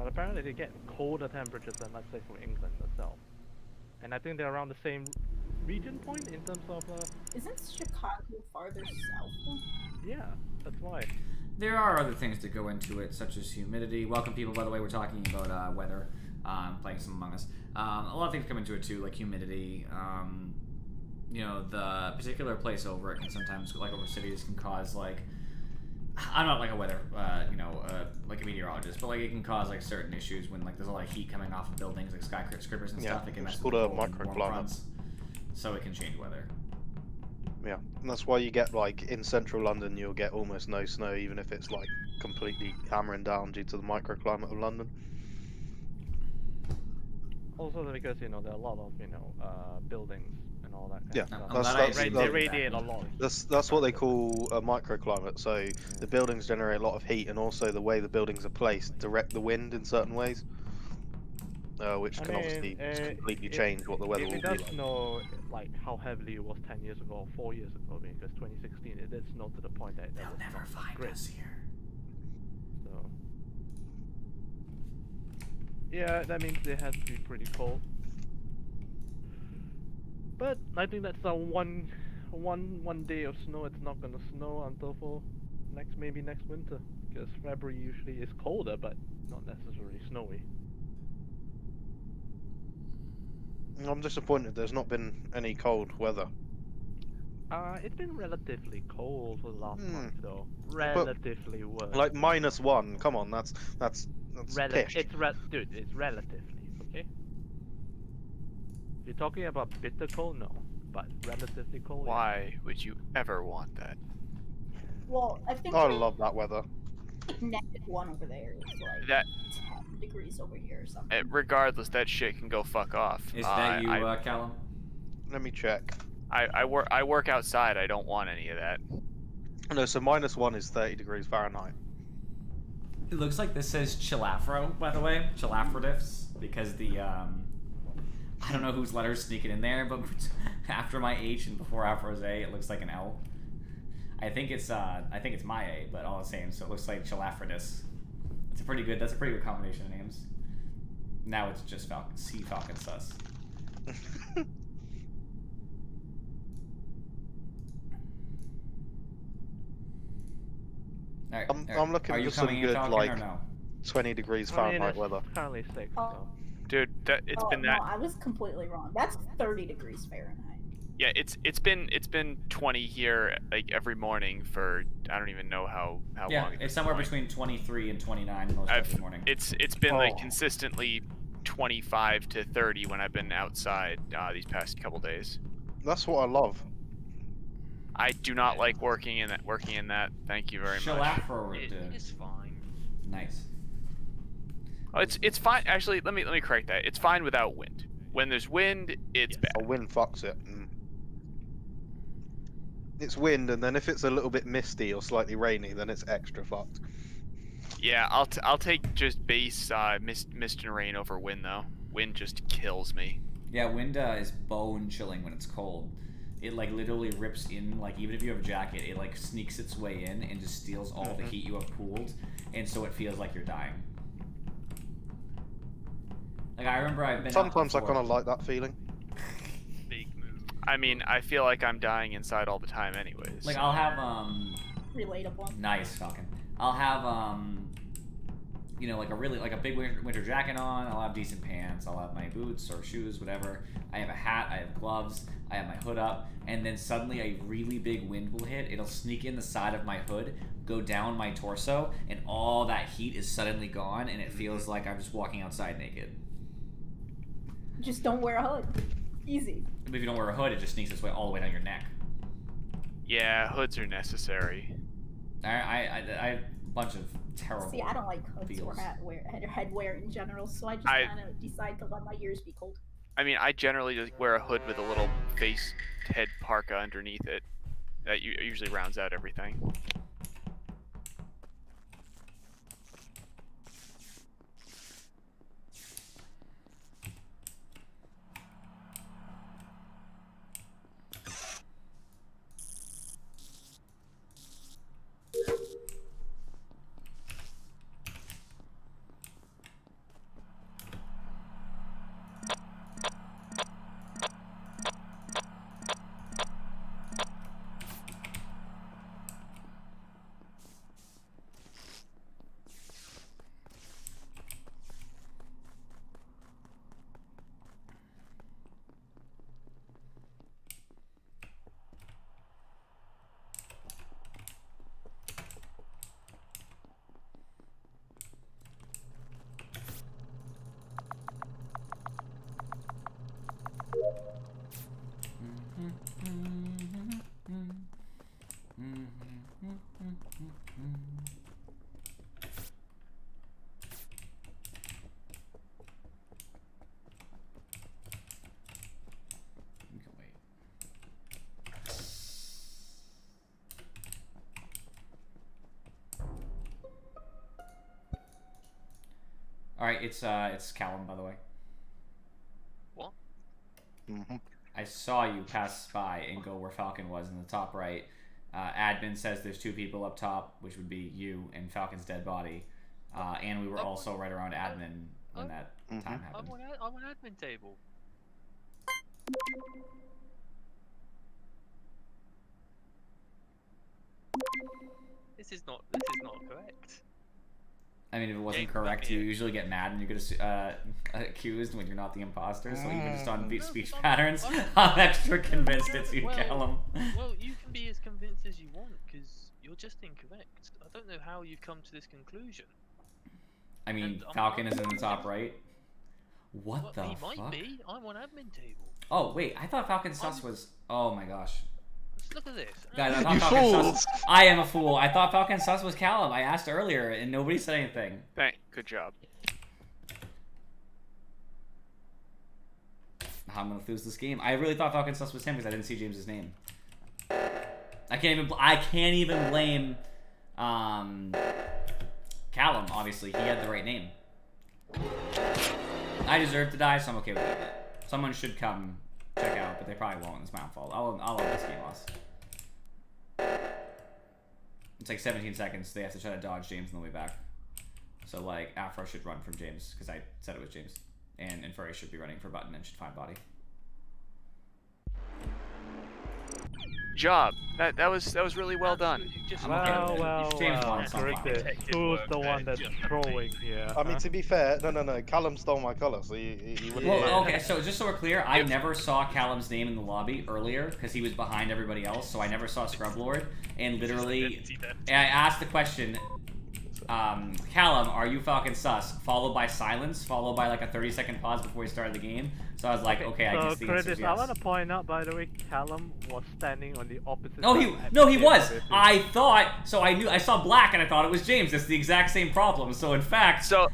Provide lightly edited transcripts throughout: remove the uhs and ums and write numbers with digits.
But apparently they get colder temperatures than, let's say, for England itself. And I think they're around the same region point in terms of. Isn't Chicago farther south though? Yeah, that's why. There are other things that go into it, such as humidity. Welcome, people. By the way, we're talking about weather. Playing some Among Us. A lot of things come into it too, like humidity. You know, the particular place over it can sometimes, like over cities, can cause like. I'm not like a weather, like a meteorologist, but like it can cause like certain issues when like there's a lot of heat coming off of buildings, like skyscrapers and stuff. It can mess it's with called the a cold and warm microclimate. fronts, so it can change weather. Yeah, and that's why you get like in central London, you'll get almost no snow, even if it's like completely hammering down due to the microclimate of London. Also because there are a lot of buildings and all that. Yeah, they radiate a lot. That's what they call a microclimate. So the buildings generate a lot of heat, and also the way the buildings are placed direct the wind in certain ways, which can obviously completely change what the weather will be like. It does know like how heavily it was 10 years ago or 4 years ago, because 2016 it did snow to the point that they'll never find us here. So yeah, that means it has to be pretty cold. But I think that's one day of snow. It's not gonna snow until for maybe next winter, because February usually is colder, but not necessarily snowy. I'm disappointed there's not been any cold weather. It's been relatively cold for the last month, though. Relatively warm. Like -1. Come on, that's pish. Dude, it's relatively, okay? If you're talking about bitter cold, no, but relatively cold. Why would you ever want that? Well, I think I love that weather. -1 over there is like that 10 degrees over here or something. Regardless, that shit can go fuck off. Is that you, Callum? Let me check. I work outside. I don't want any of that. No, so -1 is 30 degrees Fahrenheit. It looks like this says Chilafro, by the way, Chilafrodifs, because the I don't know whose letter's sneaking in there, but after my H and before Afro's A, it looks like an L. I think it's my A, but all the same, so it looks like Chilafrodis. That's a pretty good combination of names. Now it's just Sea Falcon Sus. Right, I'm looking for some good, like, no? 20 degrees Fahrenheit weather. Currently 6, so. Dude, it's been that. No, I was completely wrong. That's 30 degrees Fahrenheit. Yeah, it's been 20 here like every morning for I don't even know how long. Yeah, it's somewhere between 23 and 29 most every morning. It's been like consistently 25 to 30 when I've been outside these past couple days. That's what I love. I do not like working in that. Thank you very much. It's fine. Nice. Oh, it's fine. Actually, let me correct that. It's fine without wind. When there's wind, it's bad. A wind fucks it. It's wind, and then if it's a little bit misty or slightly rainy, then it's extra fucked. Yeah, I'll take just base mist and rain over wind though. Wind just kills me. Yeah, wind is bone chilling when it's cold. It like literally rips in, like even if you have a jacket, it like sneaks its way in and just steals all the heat you have pooled, and so it feels like you're dying. Like I remember I've been. Sometimes I kind of like that feeling. Big move. I mean, I feel like I'm dying inside all the time, anyways. Like I'll have relatable. Nice, Falcon. I'll have you know, like a big winter jacket on. I'll have decent pants. I'll have my boots or shoes, whatever. I have a hat. I have gloves. I have my hood up, and then suddenly a really big wind will hit. It'll sneak in the side of my hood, go down my torso, and all that heat is suddenly gone, and it feels like I'm just walking outside naked. Just don't wear a hood. Easy. But if you don't wear a hood, it just sneaks its way all the way down your neck. Yeah, hoods are necessary. I have a bunch of terrible. See, I don't like hoods or headwear in general, so I just kind of decide to let my ears be cold. I mean, I generally just wear a hood with a little face head parka underneath it. That usually rounds out everything. All right, it's Callum, by the way. What? I saw you pass by and go where Falcon was in the top right. Admin says there's 2 people up top, which would be you and Falcon's dead body. And we were also right around admin when that time happened. I'm on admin table. This is not correct. I mean, if it wasn't correct, you usually get mad and you get accused when you're not the imposter. So even just on speech patterns, I'm extra convinced it's you, Callum. Well, you can be as convinced as you want because you're just incorrect. I don't know how you've come to this conclusion. I mean, Falcon is in the top right. What the fuck? He might be. I'm on admin table. Oh wait, I thought Falcon Sus was. Oh my gosh. Look at this. Guys, I thought Falcon Sus. I am a fool. I thought Falcon Sus was Callum. I asked earlier and nobody said anything. Good job. I'm gonna lose this game. I really thought Falcon Sus was him because I didn't see James's name. I can't even blame Callum. Obviously, he had the right name. I deserve to die, so I'm okay with it. Someone should come check out, but they probably won't. It's my fault. I'll let this game loss. It's like 17 seconds. They have to try to dodge James on the way back. So like Afro should run from James because I said it was James, and Furry should be running for button and should find body. Job. That was really well done. Well, James won somehow. Who's the one that's trolling here? I mean, to be fair, no. Callum stole my colour, so he wouldn't. Well, okay, so just so we're clear, I never saw Callum's name in the lobby earlier because he was behind everybody else, so I never saw Scrub Lord. And literally, I asked the question, Callum, are you Falcon Sus? Followed by silence, followed by like a 30-second pause before we started the game. So I was like, okay, I guess the answer is yes. I want to point out, by the way, Callum was standing on the opposite side. He was. I thought, so I saw black and I thought it was James. It's the exact same problem. So in fact... So,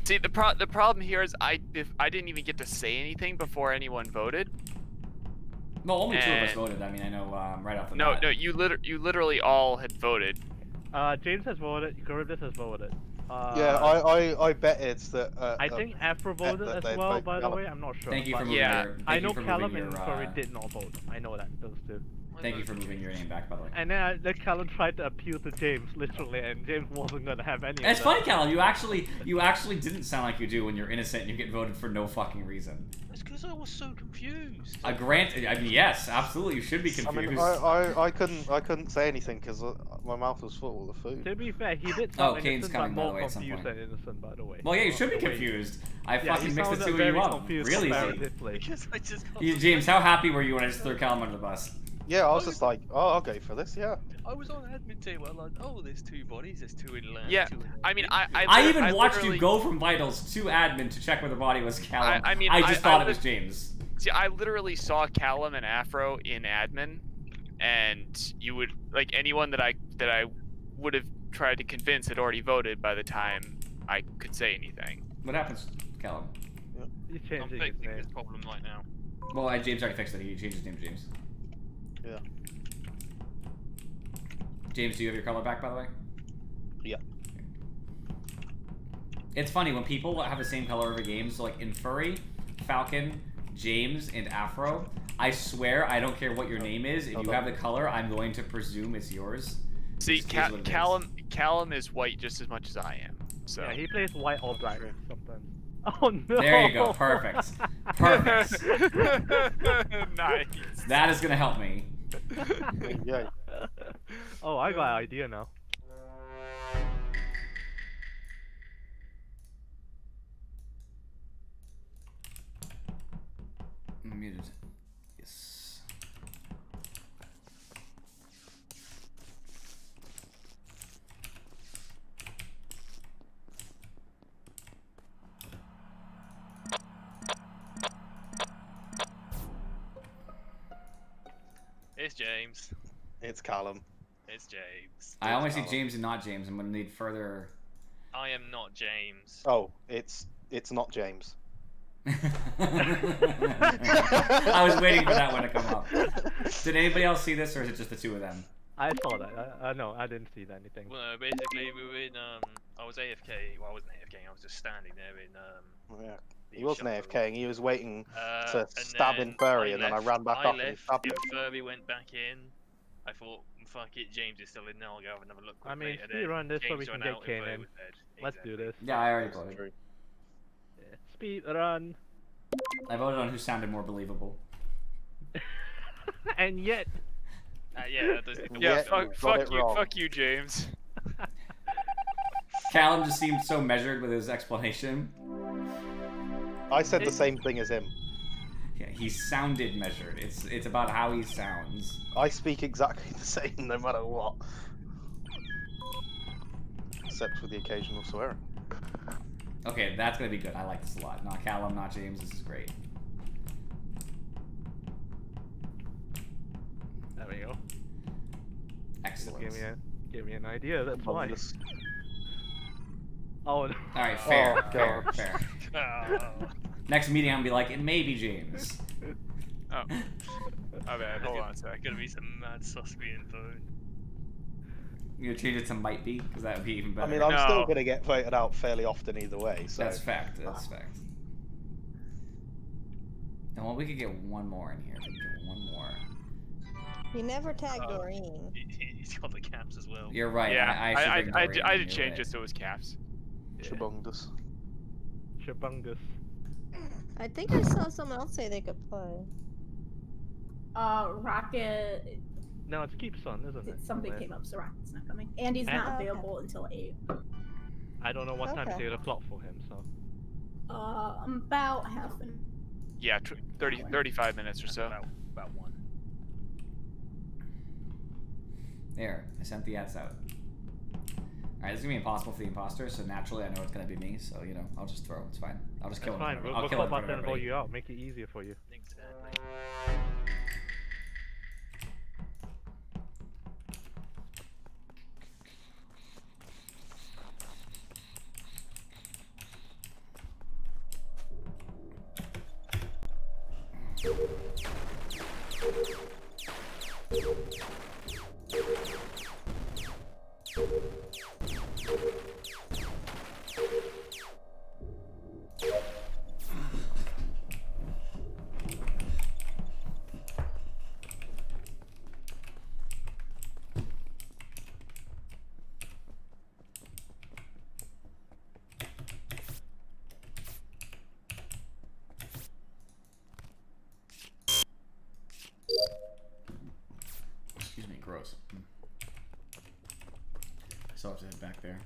see, the problem here is I didn't even get to say anything before anyone voted. Well, only 2 of us voted. I mean, I know right off the bat. No, you literally all had voted. James has voted, Charybdis has voted. Yeah, I bet it's that. I think Afro voted as well, by the way, I'm not sure. Thank you for moving your... I know Callum and Furry did not vote. I know that, those 2. Thank you for moving your name back, by the way. And then Callum tried to appeal to James, literally, and James wasn't gonna have any It's funny, Callum, you actually didn't sound like you do when you're innocent and you get voted for no fucking reason. It's because I was so confused. I mean, yes, absolutely, you should be confused. I mean, I couldn't say anything because my mouth was full of food. To be fair, he did sound Kane's coming, more by the way, at some confused point. than innocent, by the way. Well, yeah, you should be confused. I fucking mixed the 2 of you up. Really easy. Because I just got James, how happy were you when I just threw Callum under the bus? Yeah, I was just like, oh, I'll go for this, yeah. I was on admin table, I'm like, oh, there's 2 bodies, there's 2 in land. Yeah, 2 in I mean, I even watched you go from vitals to admin to check where the body was, Callum. I just thought it was James. See, I literally saw Callum and Afro in admin, and you would like anyone that I would have tried to convince had already voted by the time I could say anything. What happens, Callum? He's changing I'm his fixing name. this problem right now. Well, James already fixed it. He changed his name to James. Yeah. James, do you have your color back, by the way? Yeah. It's funny when people have the same color every game. So like in Furry, Falcon, James, and Afro, I swear I don't care what your name is. If you have the color, I'm going to presume it's yours. See, Callum is white just as much as I am. So yeah, he plays white or black sometimes. Oh no! There you go. Perfect. Perfect. Nice. That is gonna help me. Yeah. Oh, I got an idea now. I'm muted. Yes. It's James. It's Callum. It's James. I only see James and not James. I'm gonna need further. I am not James. Oh, it's not James. I was waiting for that one to come up. Did anybody else see this, or is it just the 2 of them? I saw that. No, I didn't see anything. Well, basically, we were in. I was AFK. Well, I wasn't AFK. I was just standing there in. Yeah. the He wasn't shop AFK, and he was waiting to and stab in then Furry, and then I left- ran back I up and left, stabbed him. Furby went back in. I thought, fuck it, James is still in there. I'll go have another look. I mean, quickly, and speed then run this so James we can ran get out and Furby Kanan. was dead. Let's do Exactly. this. Yeah, I already voted. True. Yeah. Speed run. I voted on who sounded more believable. And yet. Yeah, that does. Yeah, Yeah, fuck you, James. Callum just seemed so measured with his explanation. I said the same thing as him. Yeah, he sounded measured. It's about how he sounds. I speak exactly the same no matter what. Except for the occasional swearing. Okay, that's gonna be good. I like this a lot. Not Callum, not James. This is great. There we go. Excellent. Give me an idea. That's why. Longest. Oh no. All right, fair, Oh, fair, God. fair. Oh. Next meeting, I'm gonna be like, it may be James. Oh, my bad. Hold on a sec. Gonna be some mad sus being phone. You gonna change it to might be, because that would be even better. I mean, I'm No. still gonna get voted out fairly often either way. So That's fact. That's fact. And well, we could get one more in here. We could get one more. You never tagged Oh. Doreen. He's got the caps as well. You're right. Yeah, I should bring Doreen I in, did you're change right. it so it was caps. Shabungus. Shabungus. I think I saw someone else say they could play. Rocket. No, it's Keeps on, isn't it? Something Somewhere. came up, so Rocket's not coming. And he's And- not Oh, okay. available until 8. I don't know what time it's Okay. 8 o'clock for him, so. About half an. Yeah, 35 minutes or so. About one. There, I sent the ads out. Alright, this is gonna be impossible for the imposter, so naturally I know it's gonna be me, so you know, I'll just throw. It's fine. I'll just kill That's him. fine. We'll I'll kill him call in front button of and roll everybody. you out. Make it easier for you. Exactly. Excuse me, gross. I still have to head back there.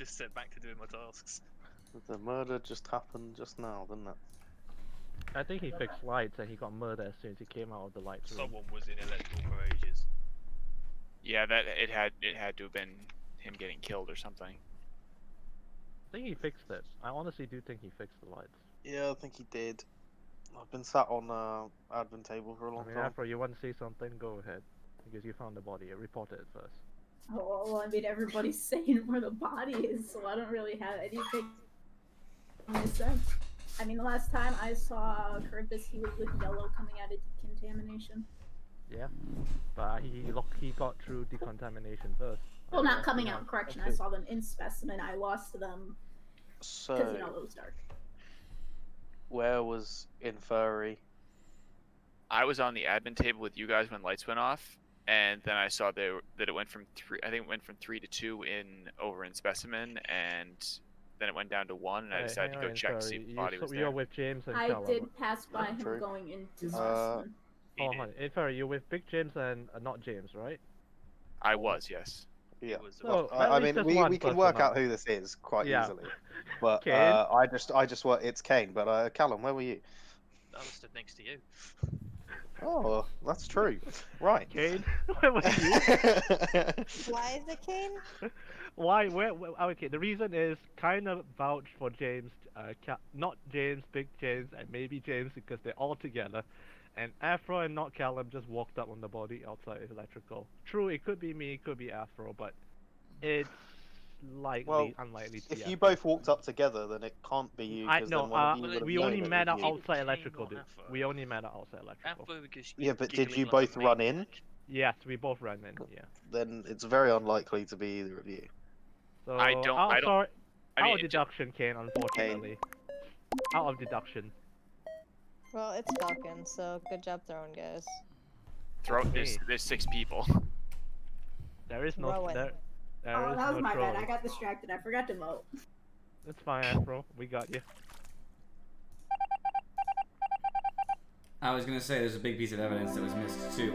just set back to doing my tasks. The murder just happened just now, didn't it? I think he fixed lights and he got murdered as soon as he came out of the lights room. Someone was in electrical for ages. Yeah, that it had to have been him getting killed or something. I think he fixed it. I honestly do think he fixed the lights. Yeah, I think he did. I've been sat on admin table for a long time. Afro, you want to say something? Go ahead. Because you found the body. Report it first. Oh, well, I mean, everybody's saying where the body is, so I don't really have anything to say. I mean, the last time I saw Curtis, he was with yellow coming out of decontamination. Yeah, but he got through decontamination first. Well, not coming out, correction. I saw them in specimen. I lost them So, because, you know, it was dark. where was Inferi? I was on the admin table with you guys when lights went off, and then I saw that it went from 3. I think it went from 3 to 2 over in specimen, and then it went down to 1, and I decided to go check to see if the body was there. You're with James and I Callum. did pass by him True. going into specimen. Oh, honey. Inferi, you're with Big James and not James, right? I was, yes. Yeah. So, I at mean, least we there's can one work person out who this is quite Yeah. easily. But Kane? I just work. It's Kane. But Callum, where were you? I was stood next to you. Oh, that's true. Right. Kane, where was you? Why is it Kane? Why? Where? Okay, the reason is kind of vouch for James, not James, Big James, and maybe James because they're all together. And Afro and not Callum just walked up on the body outside electrical. True, it could be me, it could be Afro, but it's unlikely to be If you Afro. both walked up together, then it can't be you. I 'cause know. then one of you would've We known only it met was out you. outside Kane electrical, or dude. Afro? We only met out outside electrical. Afro because Yeah, but did giggling you like both a run in? maniac. Yes, we both ran in. Yeah. Then it's very unlikely to be either of you. So I don't- Out mean, of deduction, Kane. Unfortunately. Out of deduction. Well, it's Falcon, so good job throwing, guys. There's 6 people. There is no. Rowan. There Oh, is that was no my bad. trolling. I got distracted. I forgot to vote. It's fine, Afro. We got you. I was gonna say there's a big piece of evidence that was missed too.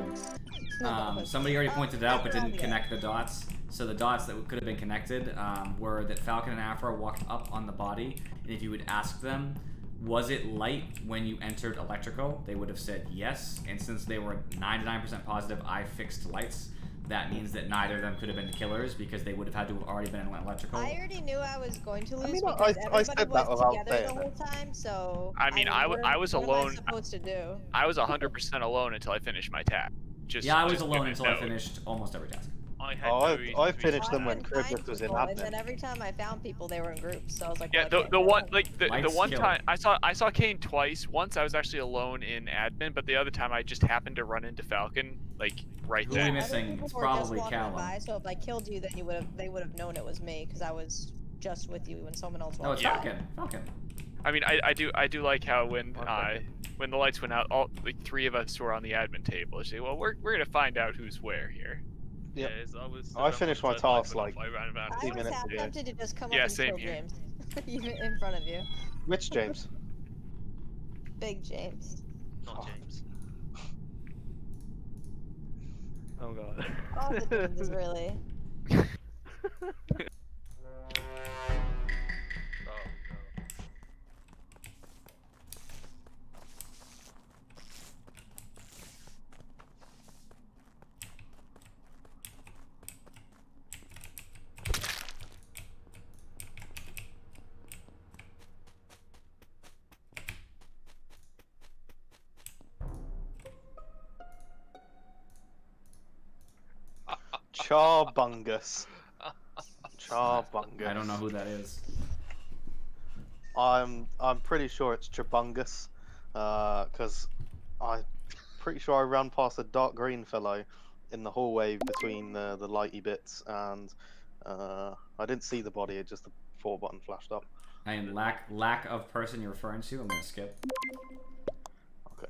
Somebody already pointed it out but didn't connect the dots. So the dots that could have been connected were that Falcon and Afro walked up on the body, and if you would ask them, was it light when you entered electrical, they would have said yes. And since they were 99% positive I fixed lights, that means that neither of them could have been the killers because they would have had to have already been in electrical. I already knew I was going to lose mean, because I everybody said that was without together saying the it. whole time, so... I mean, I was what am alone. I supposed to do? I was 100% alone until I finished my task. Yeah, I was just alone give it until a I note. finished almost every task. I had Oh, no I reason to be finished them I when couldn't find Kriblik was in people, and admin. then every time I found people, they were in groups, so I was like, Yeah, well, I the can't one go. like the Lights one kill. time I saw Kane twice. Once I was actually alone in admin, but the other time I just happened to run into Falcon like right Who are we then. missing? Other people It's were just probably walking Callum. by, so if I killed you, then they would have known it was me, because I was just with you when someone else walked No, it's Yeah. Falcon. Falcon. I mean, I do like how when the lights went out, all like 3 of us were on the admin table. I say, well, we're gonna find out who's where here. Yep. Yes, I was. I finished my task, like, I ran about. I 2 was minutes half ago. tempted to just come Yeah, up and same kill here. James, even in front of you. Which James? Big James. Not James. Oh god. All the Jameses, really. Oh no. Charbungus. Charbungus. I don't know who that is. I'm pretty sure it's Chabungus, because I'm pretty sure I ran past a dark green fellow in the hallway between the lighty bits, and I didn't see the body. It just the 4 button flashed up. And lack of person you're referring to, I'm gonna skip. Okay.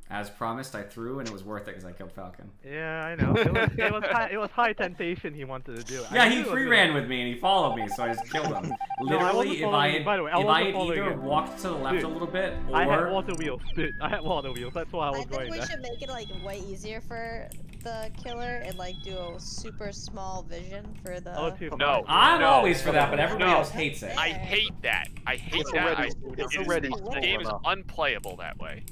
As promised, I threw and it was worth it because I killed Falcon. Yeah, I know. It was high temptation he wanted to do. Yeah, he free ran with me and he followed me, so I just killed him. No, I wasn't Literally, if I following had, you, by the way, I if I wasn't had following either you. walked to the left Dude, a little bit, or I had water wheels, dude. I had water wheels. That's why I was I think going we there. should make it like way easier for the killer and like do a super small vision for the. Oh, too No. I'm No. always for that, but everybody No. else hates it. I hate that. I hate It's that. already- it's It is- already the game is small unplayable that way.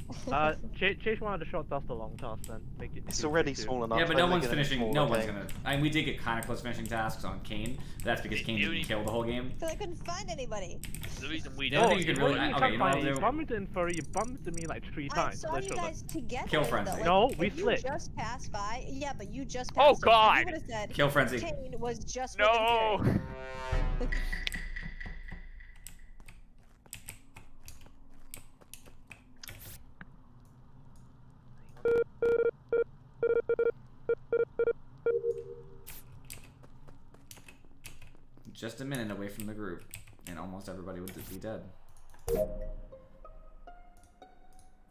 Chase one of the short task to long task then. Make it It's 2, already 2, 2. small enough. Yeah, but no only one's gonna be finishing. smaller No one's game. gonna. I mean, we did get kind of close finishing tasks on Kane, but that's because Kane didn't kill the whole game. Because I couldn't find anybody. The reason we The only don't. thing you could Well, really. you Okay, can't you know what find I'll it. do? You bumped into me. You bumped into me like 3 I times. saw you literally. guys together. Kill frenzy. though. Like, No, we if you split. just passed by. Yeah, but you just Oh, passed. by. God. You would have said Kill frenzy. Kane was just. No. With Imperial. Just a minute away from the group, and almost everybody would be dead.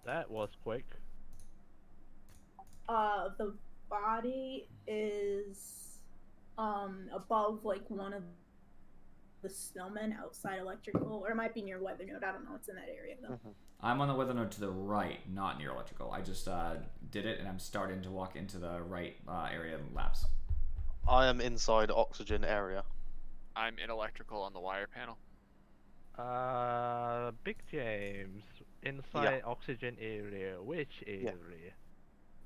That was quick. The body is above like one of the snowmen outside electrical, or it might be near weather node. I don't know. It's in that area though. I'm on the weather node to the right, not near electrical. I just did it, and I'm starting to walk into the right area of labs. I am inside oxygen area. I'm in electrical on the wire panel. Big James, inside oxygen area. Which area?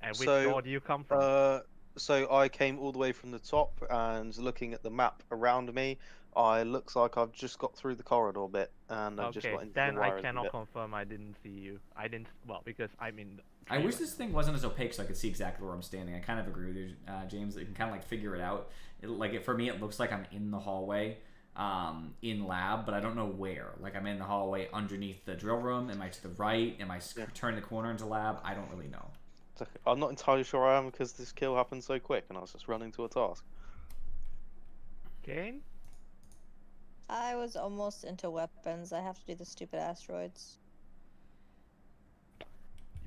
And which So, door do you come from? So I came all the way from the top, and looking at the map around me, looks like I've just got through the corridor bit, and I've just Okay, got into then the I wires a cannot bit. confirm I didn't see you. I didn't, well, because I'm in. I wish this thing wasn't as opaque so I could see exactly where I'm standing. I kind of agree with you, James. That you can kind of like figure it out. For me, it looks like I'm in the hallway, in lab, but I don't know where. Like I'm in the hallway underneath the drill room. Am I to the right? Am I turning the corner into lab? I don't really know. I'm not entirely sure I am because this kill happened so quick, and I was just running to a task. Kane? I was almost into weapons. I have to do the stupid asteroids.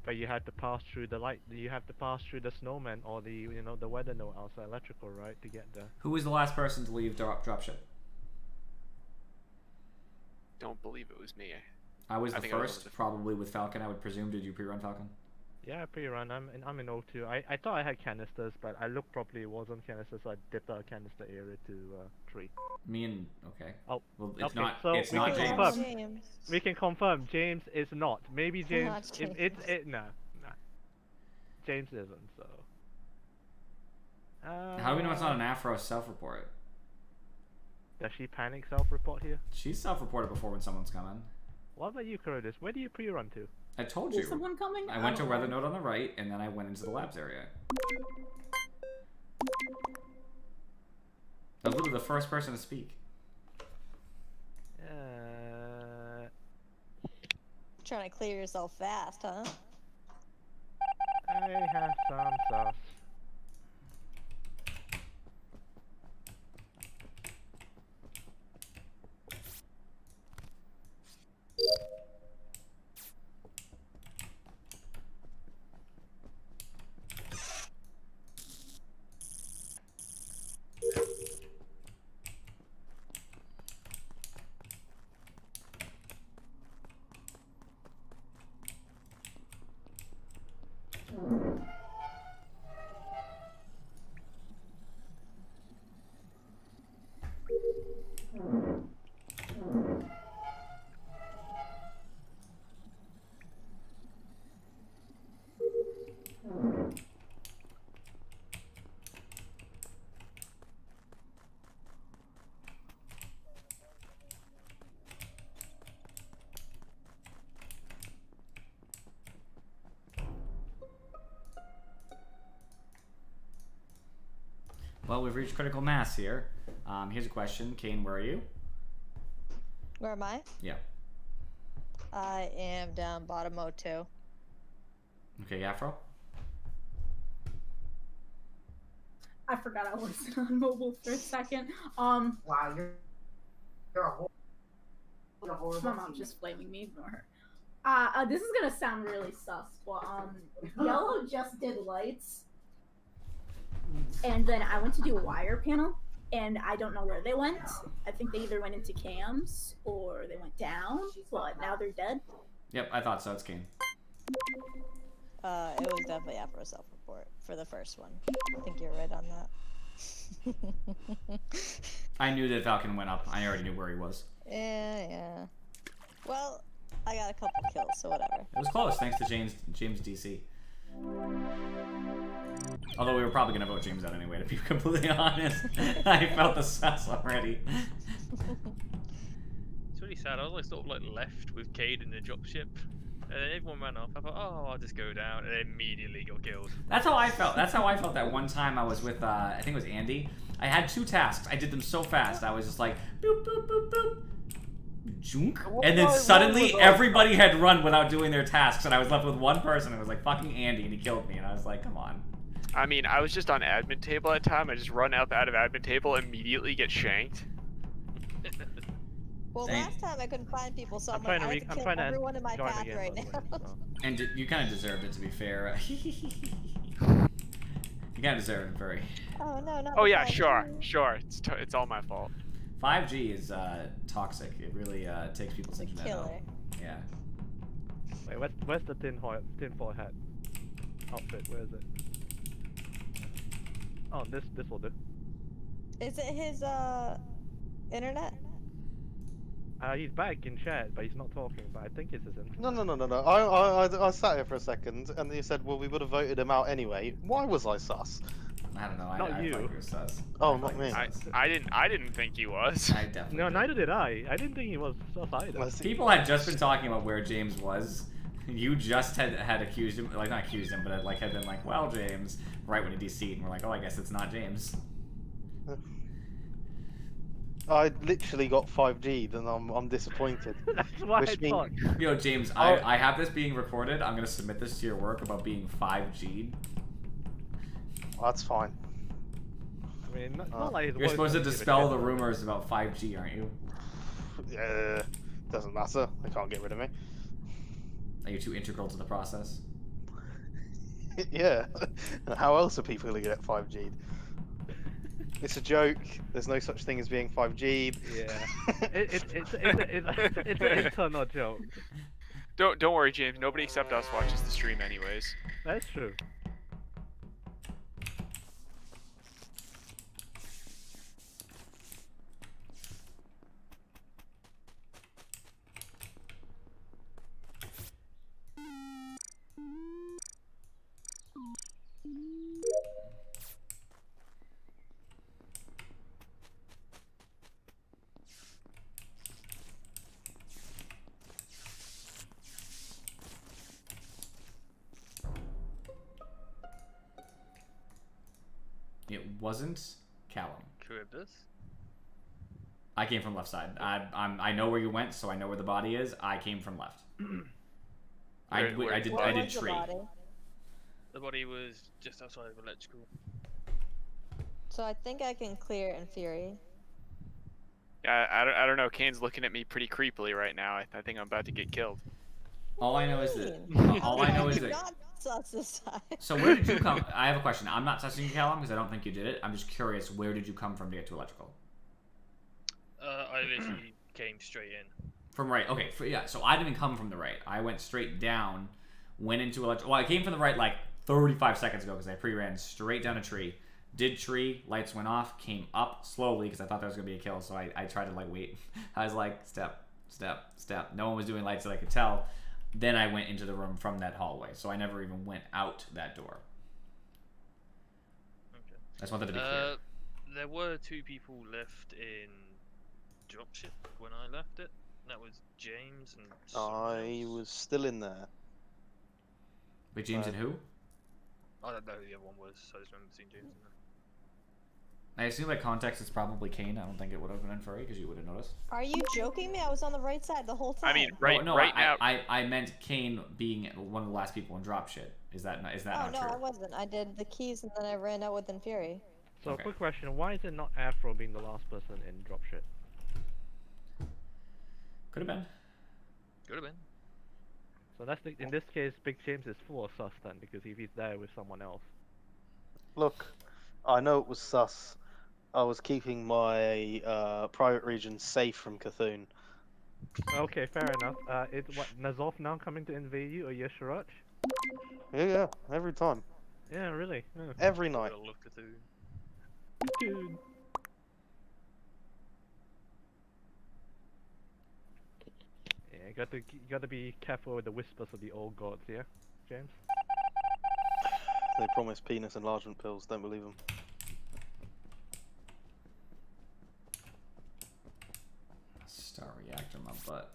But you had to pass through the light. You have to pass through the snowman or the the weather node outside electrical, right, to get there. Who was the last person to leave dropship? Don't believe it was me. I was I the think I was first, probably with Falcon. I would presume. Did you pre-run Falcon? Yeah, pre-run. I'm in O2. I thought I had canisters, but I looked properly. It wasn't canisters, so I dipped out canister area to 3. Me and okay. Oh, well, it's okay, not. so It's we not can James. confirm. We can confirm James is not. Maybe James. Not Nah. James isn't. So. How do we know it's not an Afro self-report? Does she panic self-report here? She's self-reported before when someone's coming. What about you, Curtis? Where do you pre-run to? I told Is you. someone coming? I went to don't weather know. node on the right, and then I went into the labs area. I was literally the first person to speak. Trying to clear yourself fast, huh? I have some sauce. Well, we've reached critical mass here. Here's a question. Kane, where are you? Where am I? Yeah. I am down bottom O2. Okay, Afro? I forgot I wasn't on mobile for a second. Wow, you're a whole. My mom's just blaming me. Ignore her. This is gonna sound really sus, but Yellow just did lights, and then I went to do a wire panel, and I don't know where they went. I think they either went into cams or they went down, but now they're dead. Yep, I thought so. It's Kane. It was definitely Afro self-report for the first one. I think you're right on that. I knew that Falcon went up. I already knew where he was. Yeah. Well, I got a couple kills, so whatever. It was close, thanks to James DC. Although we were probably gonna vote James out anyway, to be completely honest. I felt the sus already. It's really sad. I was like sort of like left with Cade in the dropship, and then everyone ran off. I thought, oh, I'll just go down, and then immediately got killed. That's how I felt. That's how I felt that one time I was with, I think it was Andy. I had 2 tasks. I did them so fast. I was just like, boop, boop, boop, boop. Junk. And then suddenly everybody had run without doing their tasks, and I was left with one person. It was like fucking Andy, and he killed me. And I was like, come on. I mean, I was just on admin table at the time. I just run up out of admin table, immediately get shanked. Well, last time I couldn't find people, so I had to kill trying everyone in my join path again, right by the now. way, so. And you kind of deserved it, to be fair. You kind of deserved it, very. Oh no, not. Oh the yeah, 5G. sure. It's all my fault. 5G is toxic. It really takes people's It's a internet out. killer. Yeah. Wait, where's the tinfoil hat outfit? Where is it? Oh, this will do. Is it his internet? He's back in chat, but he's not talking. But I think it's his internet. No. I sat here for a second, and you said, well, we would have voted him out anyway. Why was I sus? I don't know. Not I you. thought you were sus. Oh, I not thought me. you were sus. I didn't think he was. I definitely No, did. neither did I. I didn't think he was sus either. People had just been talking about where James was. You just had accused him, like not accused him, but had been like, well, James, right when he DC'd, and we're like, oh, I guess it's not James. I literally got 5G'd, and I'm disappointed. That's why Which I means- thought. Yo, James, I have this being recorded. I'm gonna submit this to your work about being 5G'd. That's fine. I mean, not like his You're voice supposed to doesn't give a dispel shit the about it. rumors about 5G, aren't you? Yeah, doesn't matter. They can't get rid of me. Are you too integral to the process? Yeah. How else are people gonna get 5G'd? It's a joke. There's no such thing as being 5G'd. Yeah. It's an internal joke. Don't worry, James. Nobody except us watches the stream anyways. That's true. It wasn't Callum. Charybdis? I came from left side. I know where you went, so I know where the body is. I came from left. I did Where was the tree. body? The body was just outside of electrical. So I think I can clear in Fury. Yeah, I don't know. Kane's looking at me pretty creepily right now. I think I'm about to get killed. All I know is that. All I know is that. Not sus this time. So where did you come? I have a question. I'm not touching you, Callum, because I don't think you did it. I'm just curious. Where did you come from to get to electrical? I literally came straight in. From right. Okay. Yeah. So I didn't come from the right. I went straight down, went into electrical. Well, I came from the right like 35 seconds ago because I pre-ran straight down a tree. Did tree, lights went off, came up slowly because I thought there was going to be a kill, so I tried to like wait. I was like, step, step, step. No one was doing lights that I could tell. Then I went into the room from that hallway, so I never even went out that door. Okay. I just wanted to be clear. There were 2 people left in dropship when I left it. That was James and someone I else. was still in there. Wait, James and who? I don't know who the other one was, so I just remember seeing James in there. I assume by context it's probably Kane. I don't think it would have been Furry because you would have noticed. Are you joking me? I was on the right side the whole time. I mean, right no, right I, now. I meant Kane being one of the last people in drop shit. Is that not Oh no, true? I wasn't. I did the keys and then I ran out with Infuri. So, Okay. quick question: why is it not Afro being the last person in dropship? Could have been. Could have been. So in this case, Big James is full of sus then, because if he's there with someone else. Look, I know it was sus. I was keeping my private region safe from Cthulhu. Okay, fair enough. Is what Nazov now coming to invade you or Yeshirach? Yeah, every time. Yeah, really. Yeah. Every night. Gotta look at the... Dude. Yeah, you gotta be careful with the whispers of the old gods, yeah, James? They promise penis enlargement pills, don't believe them. Star reactor my butt.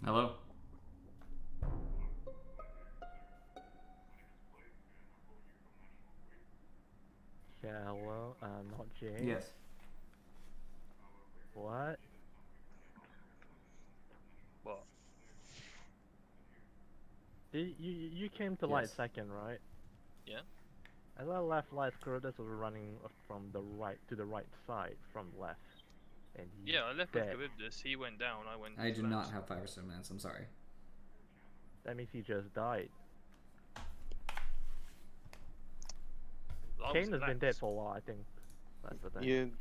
Hello? Yeah, hello, not James. Yes. What? What? You came to light Yes. second, right? Yeah. As I left light, Scrotus was running from the right to the right side from left. And he's Yeah, I left dead. with Charybdis. He went down, I went I do left. not have 5 or 7 minutes, I'm sorry. That means he just died. I was Kane has been left. dead for a while, I think. That's the thing. You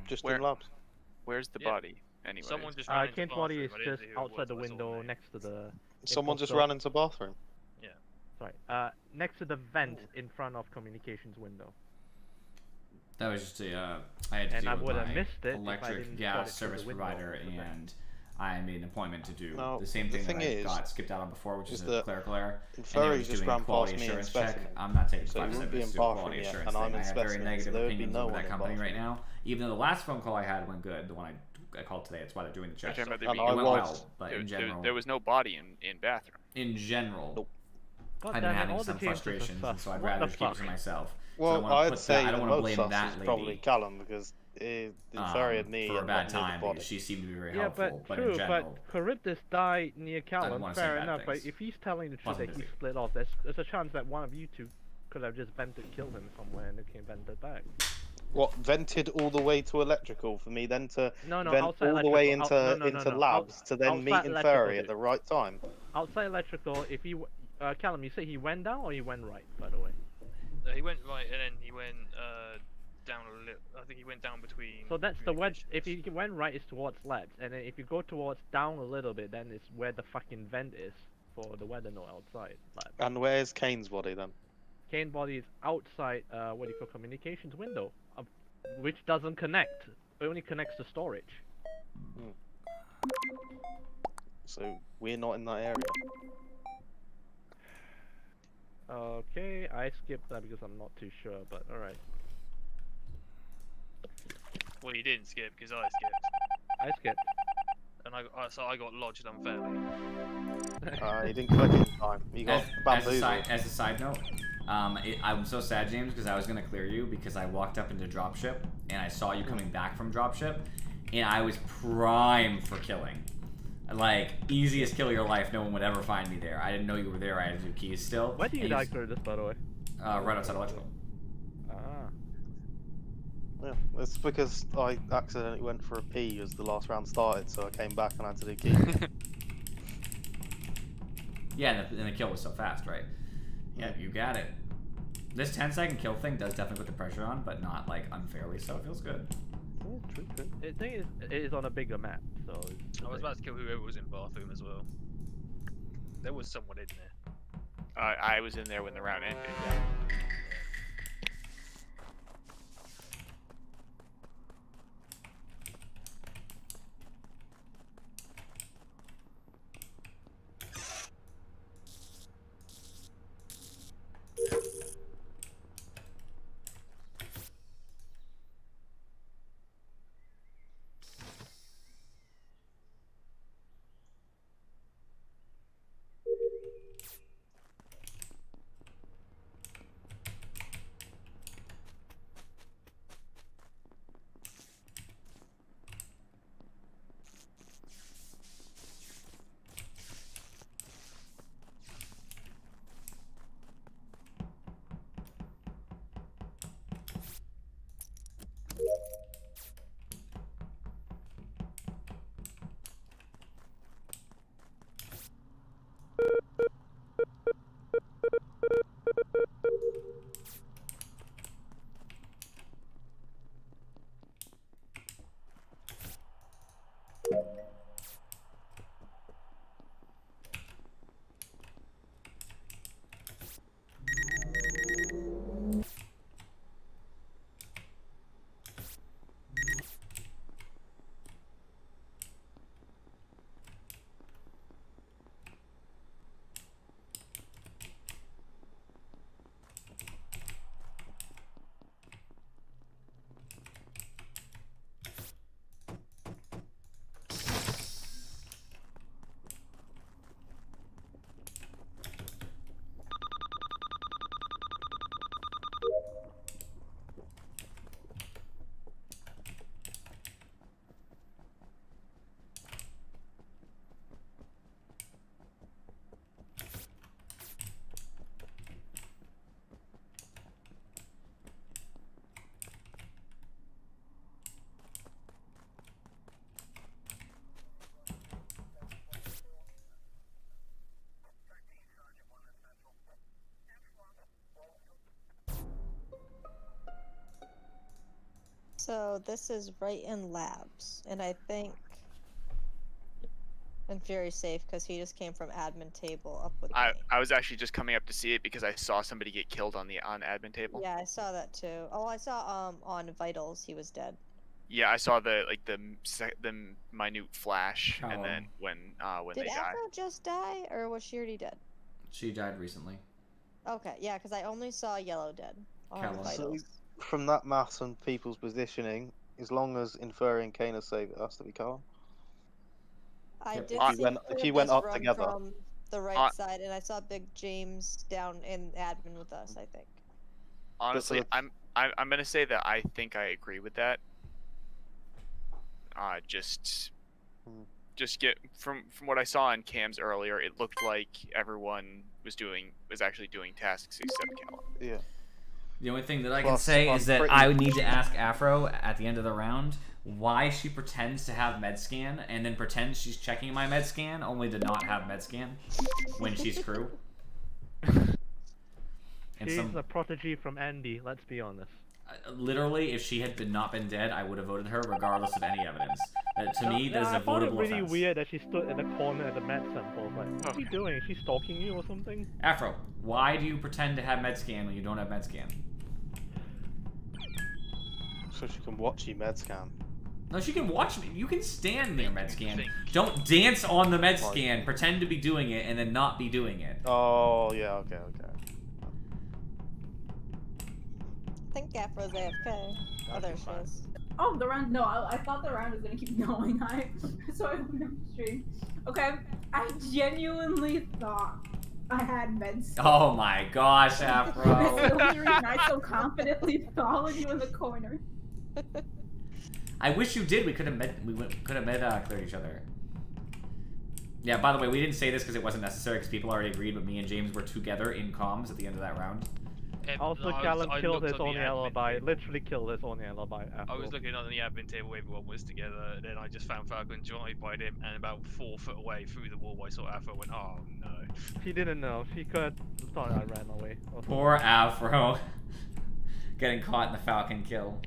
just Where- in labs. Where's the Yeah. body? Anyway. Someone just ran into Kane's the body is bathroom. I didn't just see who it outside was, the but I saw window name. next to the... Someone just also- ran into the bathroom. Sorry, next to the vent in front of communications window. That was just a, I had to And I deal with would've my missed it if I electric didn't gas spot it through service the window provider, of the vent. and I made an appointment to do No, the same the thing, thing that I is- got skipped out on before, which is is a that clerical error. And they were Furry just just doing a ran quality past me in assurance check. specimen. I'm not taking So you 5 wouldn't be minutes in to do a bathroom quality yet, assurance and thing. I'm in I have very specimen, so negative there would be opinions no of one that in company right bathroom. now. Even though the last phone call I had went good, the one I called today, it's why they're doing the check. You're talking about And the I It went was- well, but in there, general, there was no body in bathroom. in general, Nope. God I've damn been it, having all the some Jameses are frustrations, and sus. so I'd What rather the just keep it to fuck? myself. Well, so I don't want to I'd put say that. I don't the want to most blame sus that is lady. probably Callum because Furry had me for a and bad not near the time body. because she seemed to be very Yeah, helpful, but in true, general, but Charybdis died near Callum, wanna say fair bad enough, but things. if he's telling the truth Wasn't that he busy. split off, there's a chance that one of you two could have just vented, killed him somewhere, and it came vented back. What, vented all the way to electrical for me then to No, vent outside all the way electrical. into No, into no. labs to then meet Outside in electrical, Furry at dude. the right time? Outside electrical, if he, Callum, you say he went down or he went right, by the way? He went right, and then he went down a little. I think he went down between. So that's the wedge. If communications. he went right, it's towards labs, and then if you go towards down a little bit, then it's where the fucking vent is for the weather node outside labs. And where's Kane's body then? Kane body is outside, what do you call, communications window, which doesn't connect. It only connects to storage. So we're not in that area. Okay, I skipped that because I'm not too sure, but alright. Well, you didn't skip because I skipped, I skipped. and so I got lodged unfairly. He didn't click in time. He got bamboozled. as a side note, I'm so sad, James, because I was gonna clear you because I walked up into dropship and I saw you coming back from dropship, and I was primed for killing. Like, easiest kill of your life, no one would ever find me there. I didn't know you were there, I had to do keys still. Where do you and die, Curtis, by the way? Right outside electrical. Ah. Yeah, it's because I accidentally went for a pee as the last round started, so I came back and had to do key. Yeah, and the kill was so fast, right? Yeah, you got it. This 10-second kill thing does definitely put the pressure on, but not, like, unfairly, so it feels good. True. The thing is, it is on a bigger map, so... I was about to kill whoever was in bathroom as well. There was someone in there. I was in there when the round ended. So this is right in labs, and I think and Fury's safe because he just came from admin table up with me. I was actually just coming up to see it because I saw somebody get killed on admin table. Yeah, I saw that too. Oh, I saw on vitals he was dead. Yeah, I saw the minute flash, and then when Did they died. Afro just die, or was she already dead? She died recently. Okay, yeah, because I only saw Yellow dead on Callum. vitals. So, from that math and people's positioning, as long as Inferring Kane is safe, it has to be Carl. I Yep. did If you see if you went Chris up run together. from the right side, and I saw Big James down in admin with us, I think. Honestly, I'm gonna say that I think I agree with that. Just get from what I saw in cams earlier, it looked like everyone was actually doing tasks except Callum. Yeah. The only thing that I can Plus, say I'm is that pretty- I would need to ask Afro at the end of the round why she pretends to have med scan and then pretends she's checking my med scan only to not have med scan when she's crew. She's a prodigy from Andy, let's be honest. Literally, if she had not been dead, I would have voted her regardless of any evidence. To me, that is a I found it votable really offense. weird that she stood in the corner at the med sample. Like, what's she doing? Is she stalking you or something? Afro, why do you pretend to have med scan when you don't have med scan? So she can watch you med scan. No, she can watch me. You can stand near med scan. Don't dance on the med scan, pretend to be doing it, and then not be doing it. Oh, yeah, okay. I think Afro's AFK. Oh, there she is. Oh, the round. No, I thought the round was gonna keep going. So I went upstream. Okay, I genuinely thought I had meds. Oh my gosh, Afro. That's the only reason I so confidently followed you in the corner. I wish you did. We could have cleared each other. Yeah. By the way, we didn't say this because it wasn't necessary because people already agreed. But me and James were together in comms at the end of that round. Also, Callum killed his own alibi. Literally killed his own alibi. I was looking on the admin table, everyone was together, and then I just found Falcon drive-by'd him, and about 4 foot away through the wall, I saw Afro and went, oh no. She didn't know. She could thought I ran away. Poor Afro. Getting caught in the Falcon kill.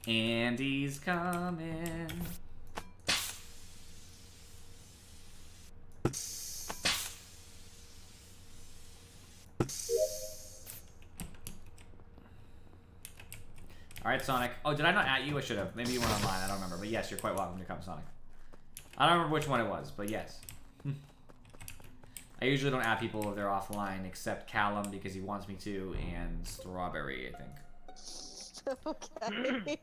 Andy's coming. Alright, Sonic. Oh, did I not at you? I should have. Maybe you went online. I don't remember. But yes, you're quite welcome to come, Sonic. I don't remember which one it was, but yes. I usually don't at people if they're offline, except Callum because he wants me to, and Strawberry, I think. Okay.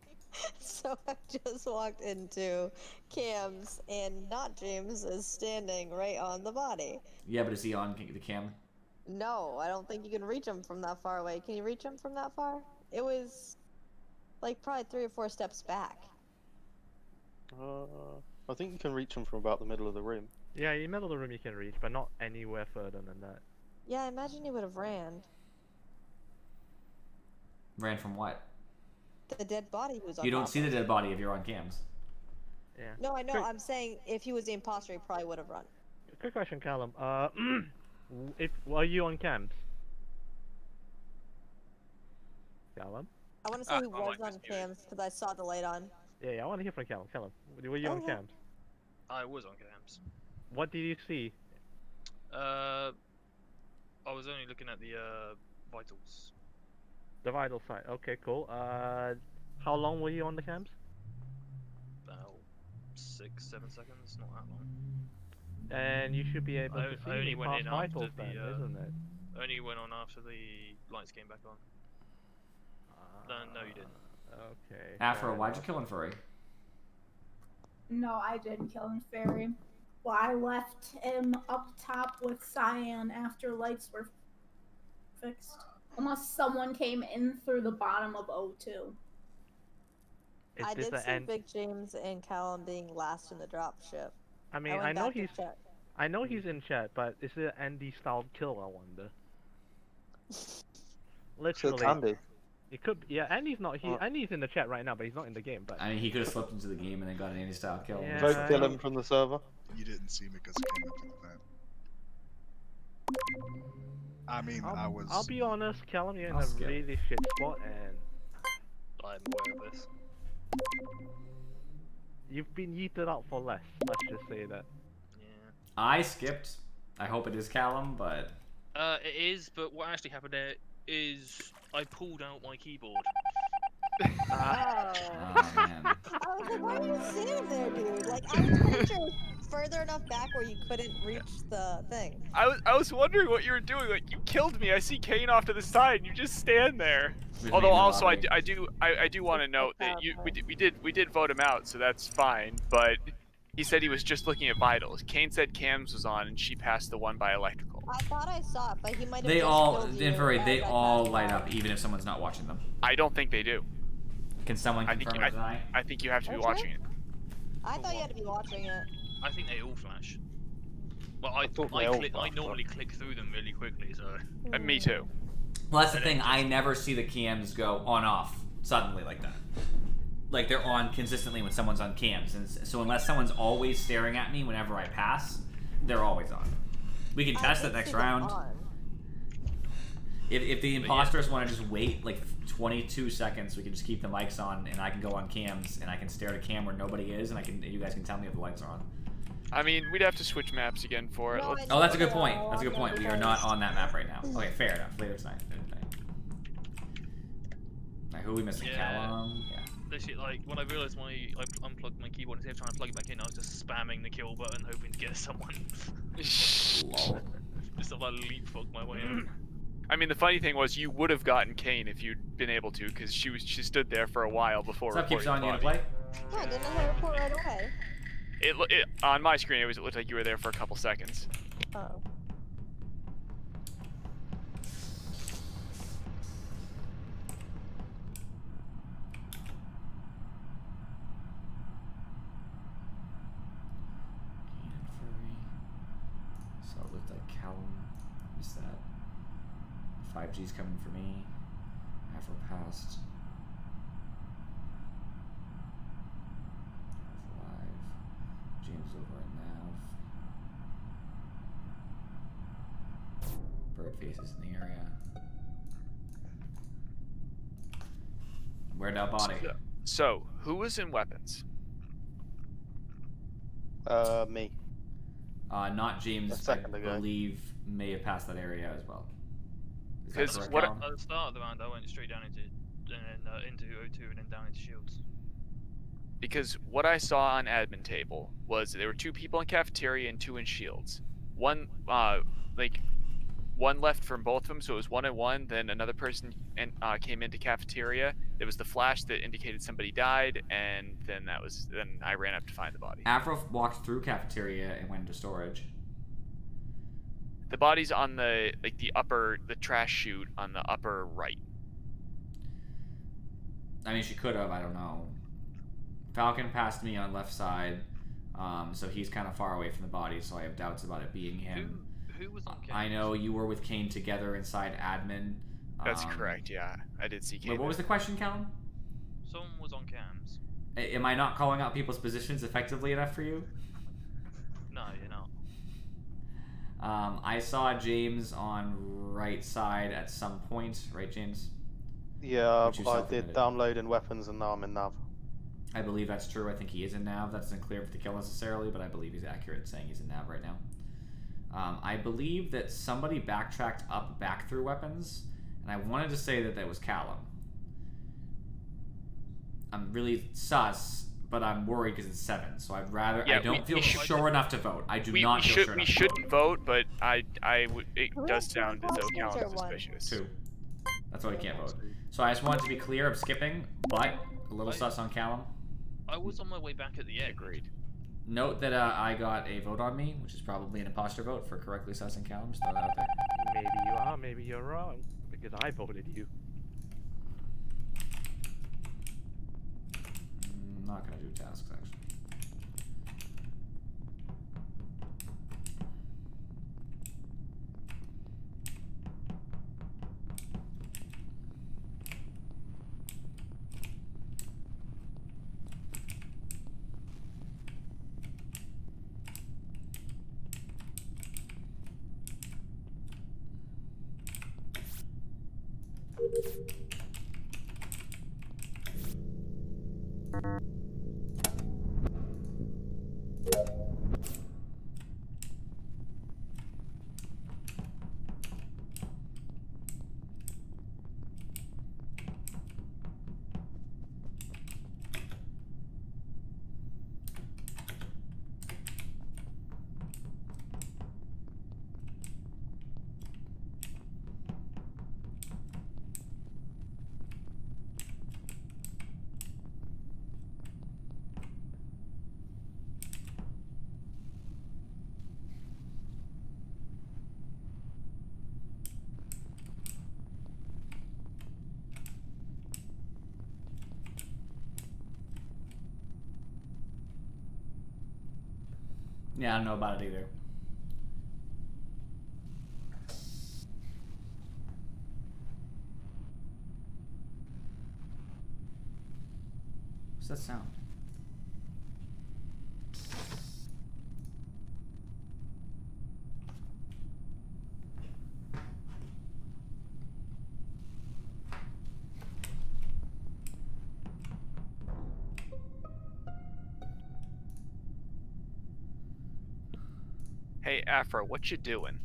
So I just walked into Cam's, and not James is standing right on the body. Yeah, but is he on the cam? No, I don't think you can reach him from that far away. Can you reach him from that far? It was like probably 3 or 4 steps back. I think you can reach him from about the middle of the room. Yeah, in the middle of the room you can reach, but not anywhere further than that. Yeah, I imagine he would have ran. Ran from what? The dead body he was on. You don't see the dead body if you're on cams. Yeah. No, I know. Quick- I'm saying if he was the imposter, he probably would have run. Quick question, Callum. Were you on camps? Callum? I want to say he my was mic was on muted. cams because I saw the light on. Yeah, I want to hear from Callum. Callum, were you on Okay. camps? I was on cams. What did you see? I was only looking at the vitals. The vital side. Okay, cool. How long were you on the camps? About 6, 7 seconds, not that long. And you should be able I to see only me went past in after vitals the, then, isn't it? Only went on after the lights came back on. No, you didn't. Okay. Afro, fair why'd you enough. kill Infuri? No, I didn't kill him, Fairy. Well, I left him up top with Cyan after lights were fixed. Unless someone came in through the bottom of O2. Is I this did the see end? Big James and Callum being last in the drop ship. I mean, went I know back to he's check. I know he's in chat, but is it an Andy style kill? I wonder. Literally. So it can be. It could be, yeah, Andy's not here. Oh. Andy's in the chat right now, but he's not in the game. But I mean, he could have slipped into the game and then got an anti-style kill. Yeah. Vote kill him from the server. You didn't see me because I came into the vent. I mean, I was. I'll be honest, Callum, you're in I'll a skip. really shit spot, and I'm aware of this. you've been yeeted out for less. Let's just say that. Yeah. I skipped. I hope it is Callum, but It is, but what actually happened there is I pulled out my keyboard. Oh. oh man. I was like, why are you sitting there, dude? Like, I was pretty sure it was further enough back where you couldn't reach the thing. I was wondering what you were doing. Like, you killed me. I see Kane off to the side, and you just stand there. With Although me in the also lobby. I do want to note that we did vote him out, so that's fine. But he said he was just looking at vitals. Kane said cams was on, and she passed the one by electrical. I thought I saw it, but he might have They just all, killed you infrared, they as I all passed light by. up, even if someone's not watching them. I don't think they do. Can someone I think confirm or deny? I think you have to be Okay. watching it. I thought you had to be watching it. I think they all flash. Well, I thought they all I flash, normally click through them really quickly, so. Me too. Well, that's the thing. I never see the cams go on-off suddenly like that. Like they're on consistently when someone's on cams, and so unless someone's always staring at me whenever I pass, they're always on. We can test I it did next see them round. on. If the imposters want to just wait like 22 seconds, we can just keep the mics on, and I can go on cams, and I can stare at a cam where nobody is, and you guys can tell me if the lights are on. I mean, we'd have to switch maps again for it. No, Let's- Oh, that's a good Yeah, point. I That's a good want point. them We are not because- on that map right now. Okay, fair enough. Later tonight. Right, who are we missing? Yeah. Callum? Yeah. Literally, like, when I realised I unplugged my keyboard instead of trying to plug it back in, I was just spamming the kill button, hoping to get someone. Lol. Just to, like, leapfrog my way in. I mean, the funny thing was you would have gotten Kane if you'd been able to, because she stood there for a while before What's up, keeps reporting on the you to body. play? Yeah, didn't I report right away? It on my screen it looked like you were there for a couple seconds. Oh. And Furry. So it looked like Callum missed that. 5G's coming for me. Afro passed. Live. James over at Nav. Bird faces in the area. Where'd that body? So, who was in weapons? Me. Not James, A I second ago. believe, may have passed that area as well. Is that 'Cause correct, what- Callum? At the start of the round, I went straight down into O2 and then down into Shields. Because what I saw on admin table was there were 2 people in cafeteria and 2 in shields. One one left from both of them, so it was 1 and 1. Then another person came into cafeteria. There was the flash that indicated somebody died, and then I ran up to find the body. Afro walked through cafeteria and went into storage. The body's on the trash chute on the upper right. I mean, she could have. I don't know. Falcon passed me on left side, so he's kind of far away from the body, so I have doubts about it being him. Who was on I know you were with Kane together inside admin. That's correct. Yeah, I did see. Wait, what was the question, Callum? Someone was on cams. Am I not calling out people's positions effectively enough for you? No, you're not. I saw James on right side at some point, right, James? Yeah, Which you I self-admitted. did download in weapons and now I'm in nav. I believe that's true. I think he is in nav. That doesn't clear up the kill necessarily, but I believe he's accurate in saying he's in nav right now. I believe that somebody backtracked back through weapons, and I wanted to say that was Callum. I'm really sus, but I'm worried because it's 7, so I'd rather. Yeah, I don't feel sure enough to vote. I do We not feel sure we enough to shouldn't vote, but it Who does has sound two as though imposters Callum or is one? suspicious. 2. That's why we can't vote. So I just wanted to be clear. I'm skipping, but a little sus on Callum. I was on my way back at the end. Agreed. Note that I got a vote on me, which is probably an imposter vote for correctly sussing Callum. Just throw that out there. Maybe you are, maybe you're wrong, because I voted you. I'm not gonna do tasks actually. Yeah, I don't know about it either. What's that sound? Hey, Afro, what you doing?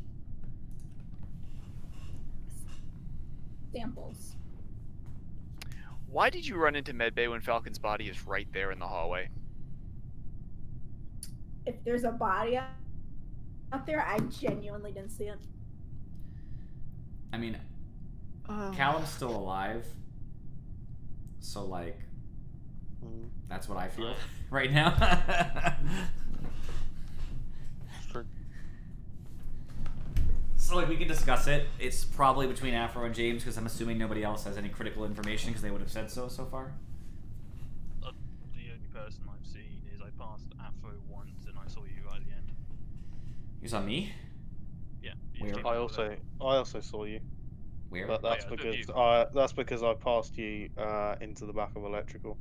Samples. Why did you run into medbay when Falcon's body is right there in the hallway? If there's a body out there, I genuinely didn't see it. I mean, Callum's still alive, so like, that's what I feel right now. So like we can discuss it. It's probably between Afro and James because I'm assuming nobody else has any critical information because they would have said so far. The only person I've seen is I passed Afro once and I saw you right at the end. You saw me? Yeah. Where? I also saw you. Where? But that's because I passed you into the back of electrical.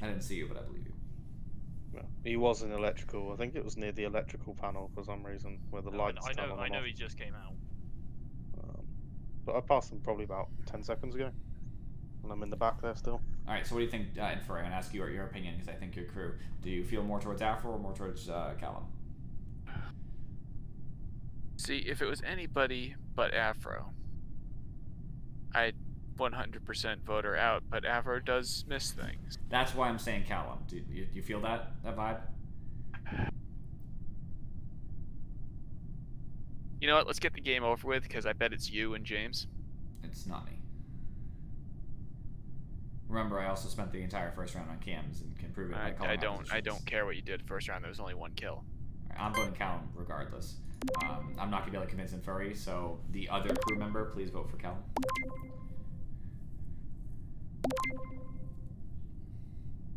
I didn't see you, but I believe you. No, he was in electrical. I think it was near the electrical panel for some reason, where the lights turn on and I know off. he just came out. But I passed him probably about 10 seconds ago, and I'm in the back there still. All right. So what do you think? Infer, I'm gonna ask you your opinion because I think your crew. Do you feel more towards Afro or more towards Callum? See, if it was anybody but Afro, I'd 100% vote her out, but Afro does miss things. That's why I'm saying Callum. Do you feel that vibe? You know what? Let's get the game over with because I bet it's you and James. It's not me. Remember, I also spent the entire first round on cams and can prove it by calling I don't care what you did first round. There was only one kill. Right, I'm voting Callum regardless. I'm not gonna be able to convince Infuri, so the other crew member, please vote for Callum.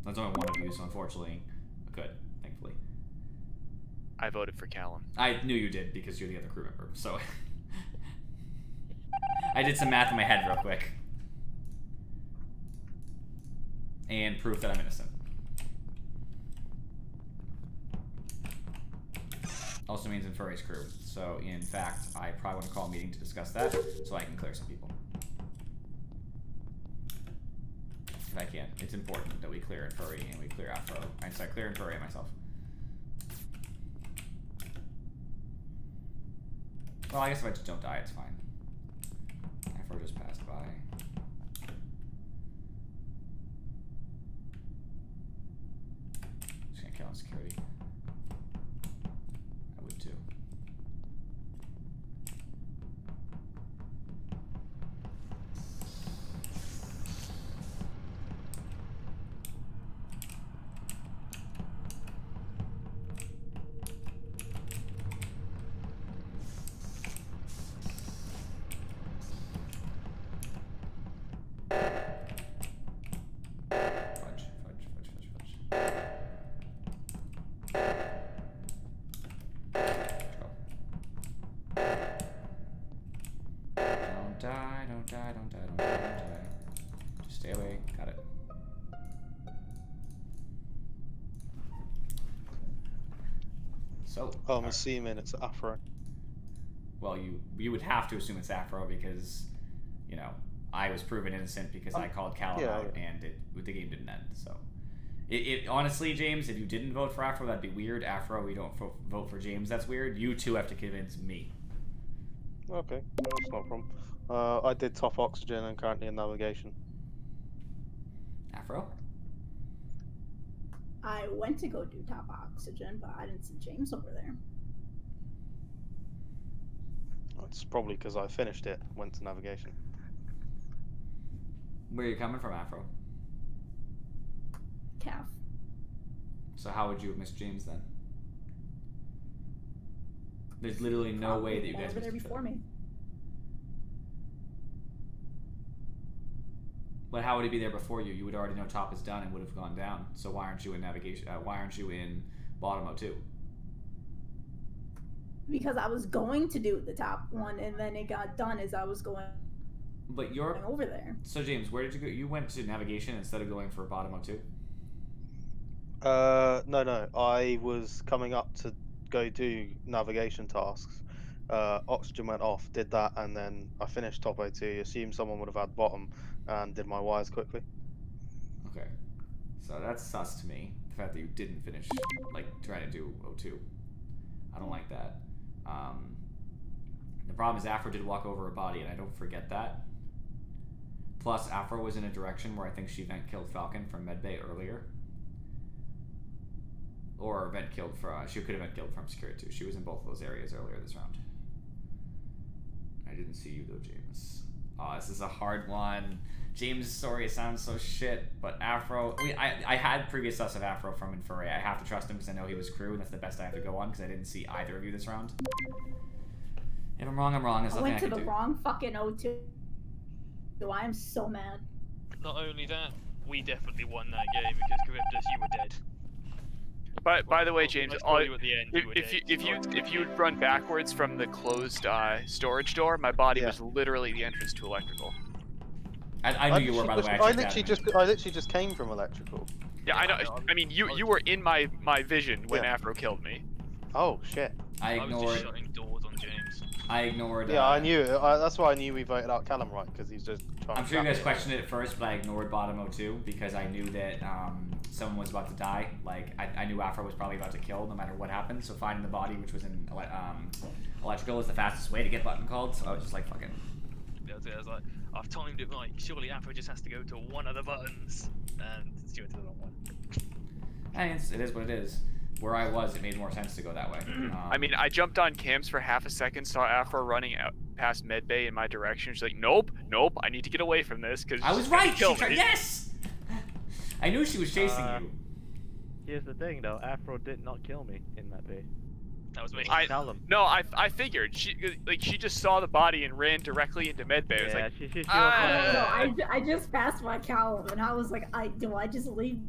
That's only one of you, so unfortunately, good, thankfully. I voted for Callum. I knew you did because you're the other crew member, so I did some math in my head real quick. And proof that I'm innocent. Also means Infuri's crew. So in fact, I probably want to call a meeting to discuss that so I can clear some people. If I can. It's important that we clear Infuri and we clear Afro. I clear Infuri and myself. Well, I guess if I just don't die, it's fine. Afro just passed by. Just gonna kill on security. I would too. Don't die. Just stay away. Got it. So. I'm assuming it's Afro. Well, you would have to assume it's Afro because you know, I was proven innocent because I called Callum out, and the game didn't end. So, it honestly, James, if you didn't vote for Afro, that'd be weird. Afro, we don't vote for James. That's weird. You two have to convince me. Okay, that's not a problem. I did top oxygen and currently in navigation. Afro? I went to go do top oxygen, but I didn't see James over there. It's probably because I finished it, went to navigation. Where are you coming from, Afro? Calf. So how would you have missed James then? There's literally no way that you guys over there before me. But how would he be there before you? You would already know top is done and would have gone down. So why aren't you in navigation? Why aren't you in bottom O2? Because I was going to do the top one, and then it got done as I was going. But you're over there. So James, where did you go? You went to navigation instead of going for bottom O2? No. I was coming up to go do navigation tasks. Oxygen went off, did that, and then I finished top O2. Assumed someone would have had bottom, and did my wires quickly. Okay, so that's sus to me. The fact that you didn't finish, like, trying to do O2. I don't like that. The problem is Afro did walk over a body, and I don't forget that. Plus, Afro was in a direction where I think she vent killed Falcon from medbay earlier. Or vent killed from, she could have vent killed from security too. She was in both of those areas earlier this round. I didn't see you though, James. Oh, this is a hard one. James' story sounds so shit, but Afro, I had previous stuff of Afro from Infuri. I have to trust him because I know he was crew, and that's the best I have to go on because I didn't see either of you this round. If I'm wrong, I'm wrong. There's nothing I can do. I went to the wrong fucking O2. So I am so mad. Not only that, we definitely won that game because Charybdis, you were dead. By the way, James, if you'd run backwards from the closed storage door, my body was literally the entrance to electrical. I knew you were, by the way. I literally just came from electrical. Yeah, I know. I mean, you were in my vision when Afro killed me. Oh shit! I ignored. was just shutting doors on James. I ignored. Yeah, I knew it. That's why I knew we voted out Callum, right? Because he's just trying. I'm sure you guys questioned it at first, but I ignored bottom O2 because I knew that someone was about to die. Like I knew Afro was probably about to kill no matter what happened. So finding the body, which was in electrical, is the fastest way to get button called. So I was just like, fucking. Yeah, I was like, I've timed it right. Surely Afro just has to go to one of the buttons, and she went to the wrong one. I mean, it is what it is. Where I was, it made more sense to go that way. I mean, I jumped on cams for half a second, saw Afro running out past medbay in my direction. She's like, nope, I need to get away from this because I was right. Yes, I knew she was chasing you. Here's the thing, though. Afro did not kill me in that bay. That was me. I figured she just saw the body and ran directly into medbay. Yeah, was like, she was I just passed my Callum and I was like, do I just leave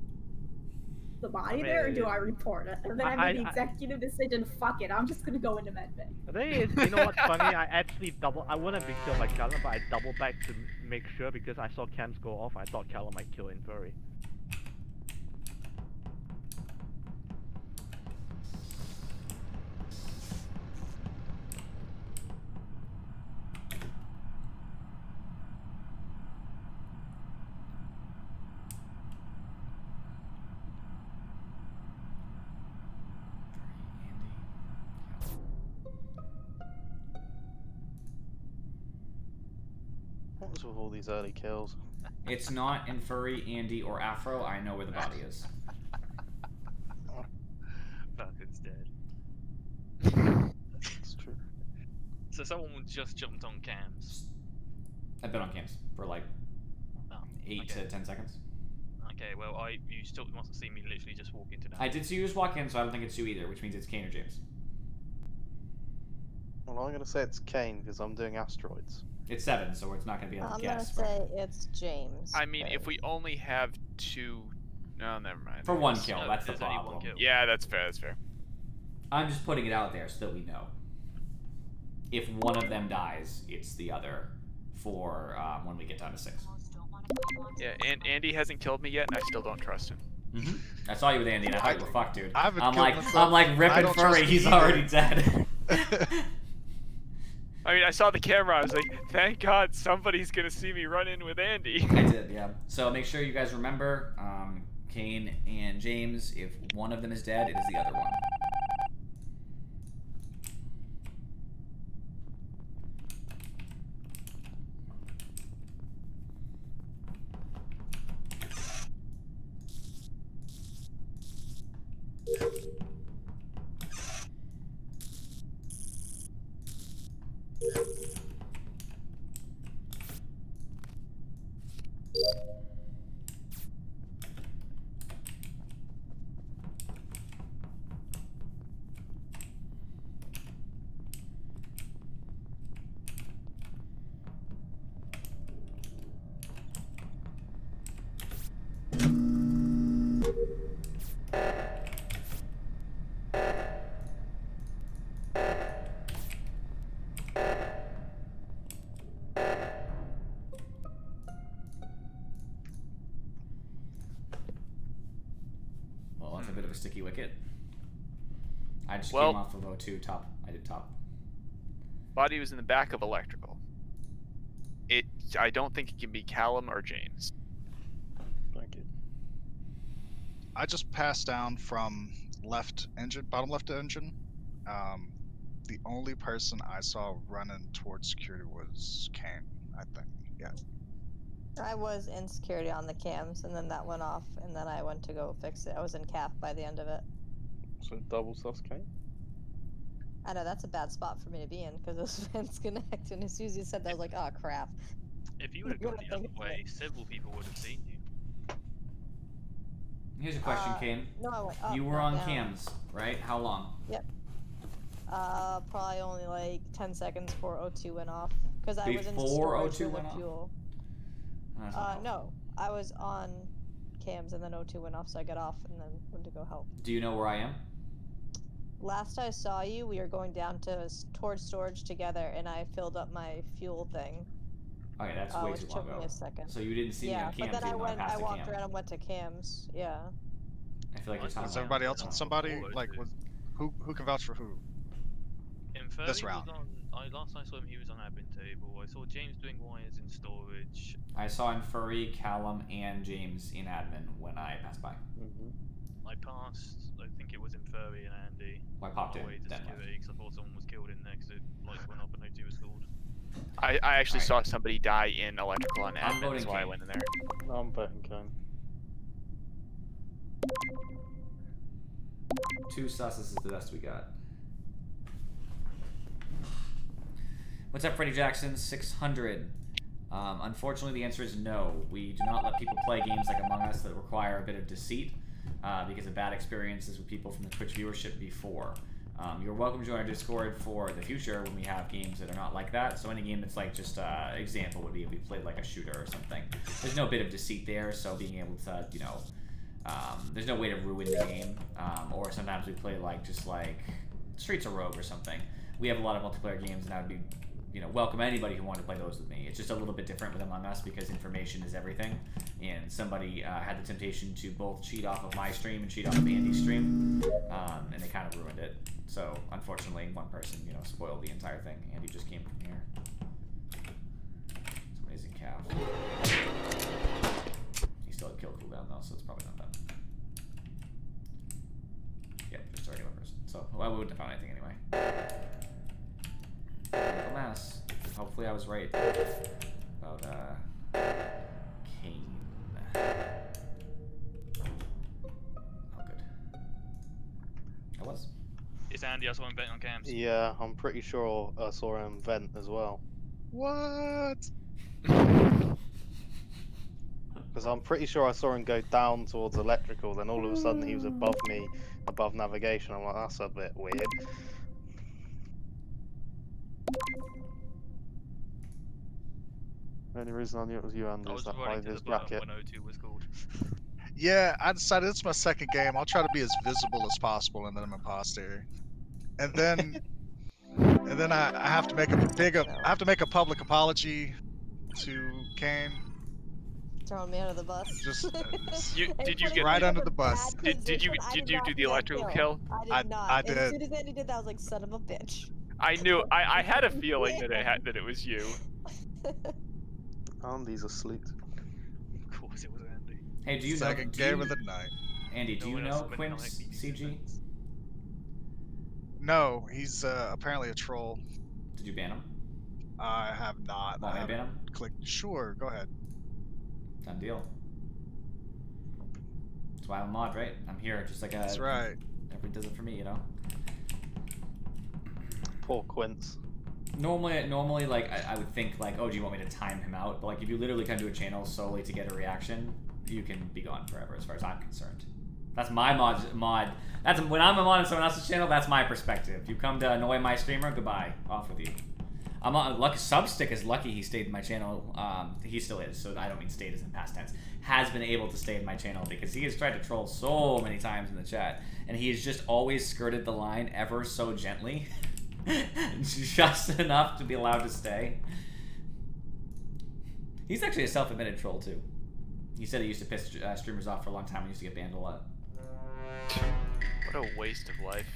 the body there or do I report it? And then I made the executive decision, fuck it, I'm just gonna go into medbay. The thing is, you know what's funny? I actually I wouldn't have been killed by Callum, but I double back to make sure because I saw cams go off. I thought Callum might kill Infuri. What's with all these early kills? It's not Infuri, Andy, or Afro. I know where the body is. Falcon's dead. It's true. So someone just jumped on cams. I've been on cams for like 8 to 10 seconds. Okay, well, you still must have seen me literally just walk into that. I did see you just walk in, so I don't think it's you either, which means it's Kane or James. Well, I'm gonna say it's Kane because I'm doing asteroids. It's 7, so it's not gonna be able to guess. I'm gonna say it's James. I mean, if we only have 2, no, never mind. For 1 kill, that's the problem. Yeah, that's fair. That's fair. I'm just putting it out there so that we know. If one of them dies, it's the other for when we get down to 6. Yeah, and Andy hasn't killed me yet, and I still don't trust him. I saw you with Andy, and I thought you were fucked, dude. I'm like ripping Furry, he's already dead. I mean, I saw the camera. I was like, thank God somebody's gonna see me run in with Andy. I did, yeah. So make sure you guys remember, Kane and James, if one of them is dead, it is the other one. Well, that's a bit of a sticky wicket. I just came off of O2 top. I did top. Body was in the back of electrical. I don't think it can be Callum or James. Thank you. I just passed down from left engine, bottom left engine. The only person I saw running towards security was Kane, I think. Yeah. I was in security on the cams, and then that went off, and then I went to go fix it. I was in CAF by the end of it. So double sus Kane? I know, that's a bad spot for me to be in, because those vents connect, and as soon as you said that, I was like, oh crap. If you would have gone the other way, several people would have seen you. Here's a question, Kane. No, I went up, you were not on down. cams, right? How long? Yep. Probably only like 10 seconds before O2 went off. Because I was in Before storage O2 with went off? fuel. No. I was on cams and then O2 went off, so I got off and then went to go help. Do you know where I am? Last I saw you, we were going down towards storage together, and I filled up my fuel thing. Okay, that's way which too took long me ago. a second. So you didn't see me on cams, but then even though I passed I the walked cam. around and went to cams. Yeah. I feel like your time Was everybody else with somebody? Like, who can vouch for who? This round. Last I saw him, he was on admin table. I saw James doing wires in storage. I saw Infuri, Callum, and James in admin when I passed by. I passed. I think it was Infuri and Andy. Well, I popped in, Away to then security because I thought someone was killed in there because the lights went up and O2 was called. I actually saw somebody die in electrical on I'm admin, voting that's why I Kane. went in there. No, I'm voting Kane. 2 susses is the best we got. What's up, Freddie Jackson? 600. Unfortunately, the answer is no. We do not let people play games like Among Us that require a bit of deceit because of bad experiences with people from the Twitch viewership before. You're welcome to join our Discord for the future when we have games that are not like that. So any game that's like just example would be if we played like a shooter or something. There's no bit of deceit there, so being able to, you know, there's no way to ruin the game. Or sometimes we play like just like Streets of Rogue or something. We have a lot of multiplayer games, and I would be, you know, welcome anybody who wanted to play those with me. It's just a little bit different with Among Us because information is everything, and somebody had the temptation to both cheat off of my stream and cheat off of Andy's stream, and they kind of ruined it. So unfortunately, one person, you know, spoiled the entire thing. Andy just came from here. Somebody's in calf. He still had kill cooldown though, so it's probably not done. Yep, just a regular person. So well, I wouldn't have found anything anyway. Mass. Hopefully I was right about Kane. Oh good. I was. It's Andy, I saw him vent on cams. Yeah, I'm pretty sure I saw him vent as well. What? Because I'm pretty sure I saw him go down towards electrical, then all of a sudden he was above me, above navigation. I'm like, that's a bit weird. The only reason I knew it was you, Andy, is that high-vis jacket. When O2 was called. Yeah, I decided it's my second game. I'll try to be as visible as possible, and then I'm an imposter. And then, I have to make a public apology to Kane. Throwing me under the bus. Just did you get right under the bus? Did you do the electrical kill? I did not. I And did. as soon as Andy did that, I was like, son of a bitch. I knew. I had a feeling that it was you. Andy's asleep. Of course, it was Andy. Hey, do you Second know? game of the night. Andy, do No you one else know went Quimps like these CG? events. No, he's apparently a troll. Did you ban him? I have not. Want me to ban him? Clicked. Sure, go ahead. Done deal. That's why I'm a mod, right? I'm here just like a. That's right. Everybody does it for me, you know. Poor Quince. Normally, like I would think, like, oh, do you want me to time him out? But like, if you literally come to a channel solely to get a reaction, you can be gone forever, as far as I'm concerned. That's my mod. That's when I'm a mod on someone else's channel. That's my perspective. You come to annoy my streamer, goodbye. Off with you. I'm lucky. Substick is lucky he stayed in my channel. He still is, so I don't mean stayed as in past tense. Has been able to stay in my channel because he has tried to troll so many times in the chat, and he has just always skirted the line ever so gently, just enough to be allowed to stay. He's actually a self-admitted troll too. He said he used to piss streamers off for a long time and used to get banned a lot. What a waste of life.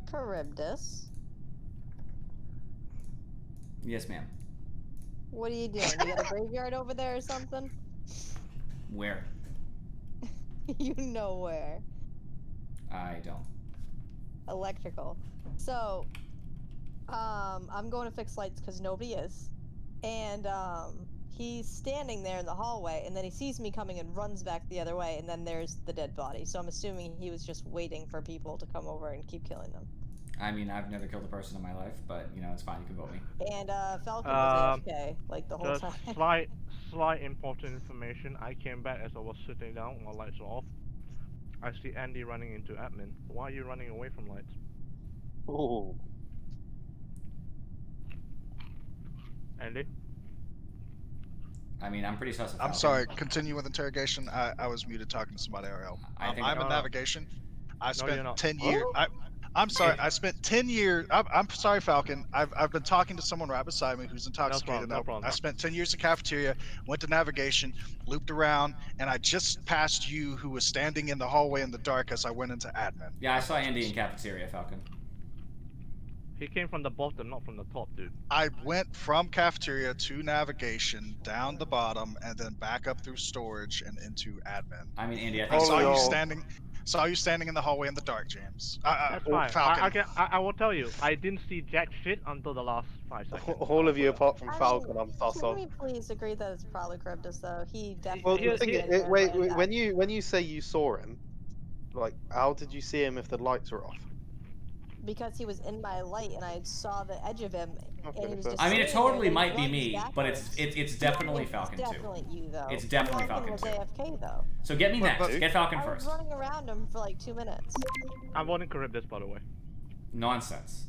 Charybdis. Yes, ma'am. What are you doing? You got a graveyard over there or something? Where? You know where. I don't. Electrical. So, I'm going to fix lights because nobody is. And, he's standing there in the hallway, and then he sees me coming and runs back the other way, and then there's the dead body. So I'm assuming he was just waiting for people to come over and keep killing them. I mean, I've never killed a person in my life, but, you know, it's fine. You can vote me. And, Falcon was AFK, like, the whole Just time. slight important information. I came back as I was sitting down, my lights were off. I see Andy running into admin. Why are you running away from lights? Oh. Andy? I mean, I'm pretty sus of I'm Falcon. sorry, continue with interrogation. I was muted talking to somebody else. I'm in navigation. I spent 10 years. I'm sorry, I spent 10 years. I'm sorry, Falcon. I've been talking to someone right beside me who's intoxicated. No problem. I spent 10 years in cafeteria, went to navigation, looped around, and I just passed you who was standing in the hallway in the dark as I went into admin. Yeah, I saw Andy in cafeteria, Falcon. He came from the bottom, not from the top, dude. I went from cafeteria to navigation, down the bottom, and then back up through storage and into admin. I mean, Andy, I I think saw you standing. saw you standing in the hallway in the dark, James. That's fine. Falcon. I will tell you, I didn't see jack shit until the last 5 seconds. All of you apart from I Falcon, mean, I'm sus Can of. we please agree that it's probably Charybdis, though? He definitely. Well, the was thing getting is, run wait, by that. when you say you saw him, like, how did you see him if the lights were off? Because he was in my light and I saw the edge of him. And he was just I mean, it sitting there, totally like, might be runs me, but backwards. it's definitely It's Falcon too. definitely you, though. It's definitely Falcon was too. AFK, though. So get me next. Get Falcon I was first. running around him for like 2 minutes. I'm voting Charybdis, by the way. Nonsense.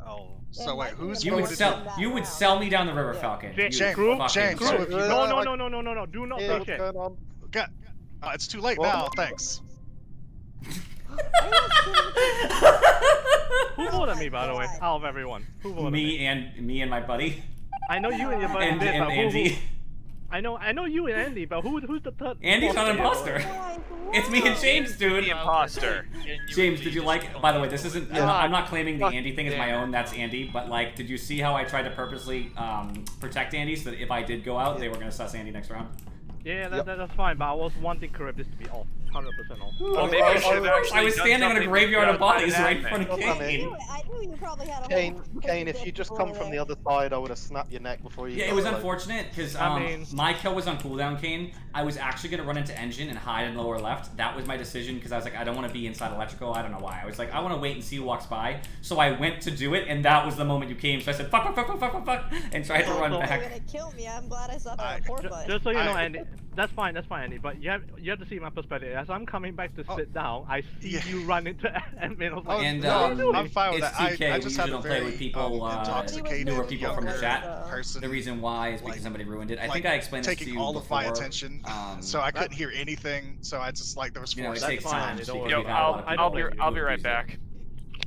Oh, so wait, who's You would voted? sell me down the river, Yeah. Falcon. James, You James, fucking James, jerk. so if you- No, do not Yeah, say what's shit. going on? It's too late What? now. Thanks. Who voted me, by the way? Out of everyone. Who voted me? Me and my buddy. I know you and your buddy And did, but Andy. I know you and Andy, but who's the third? Andy's not an imposter. It's me and James, dude. The imposter. James, did you like? By the way, this isn't. I'm not claiming the Fuck Andy thing is my own. That's Andy. But like, did you see how I tried to purposely protect Andy so that if I did go out, they were gonna sus Andy next round? Yeah, that's fine, but I was wanting Charybdis to be off, 100% off. Well, maybe I should have actually I was done standing on a something graveyard of about bodies that right in man. front of Kane. I knew you probably had a Kane, whole Kane, if you just come from the other side, I would have snapped your neck before you. Yeah, it got was like- unfortunate because I mean- my kill was on cooldown, Kane. I was actually gonna run into engine and hide in lower left. That was my decision because I was like, I don't want to be inside electrical. I don't know why. I was like, I want to wait and see who walks by. So I went to do it, and that was the moment you came. So I said, fuck, and tried to run You're back. gonna kill me. I'm glad I saw that report button. Just so you know, Andy, that's fine, Andy. But you have to see my perspective. As I'm coming back to sit down, I see you run into admin. I was like, And I'm fine with it's that. TK. I we just usually had a don't play very with people, intoxicated newer people from the younger chat. person. The reason why is because like- somebody ruined it. I like, think I explained this to taking you all of my before. attention, so I couldn't hear anything. So I just like there was You know, four it seconds. takes time. because Yo, we've had a lot of people I'll be who right use it. back.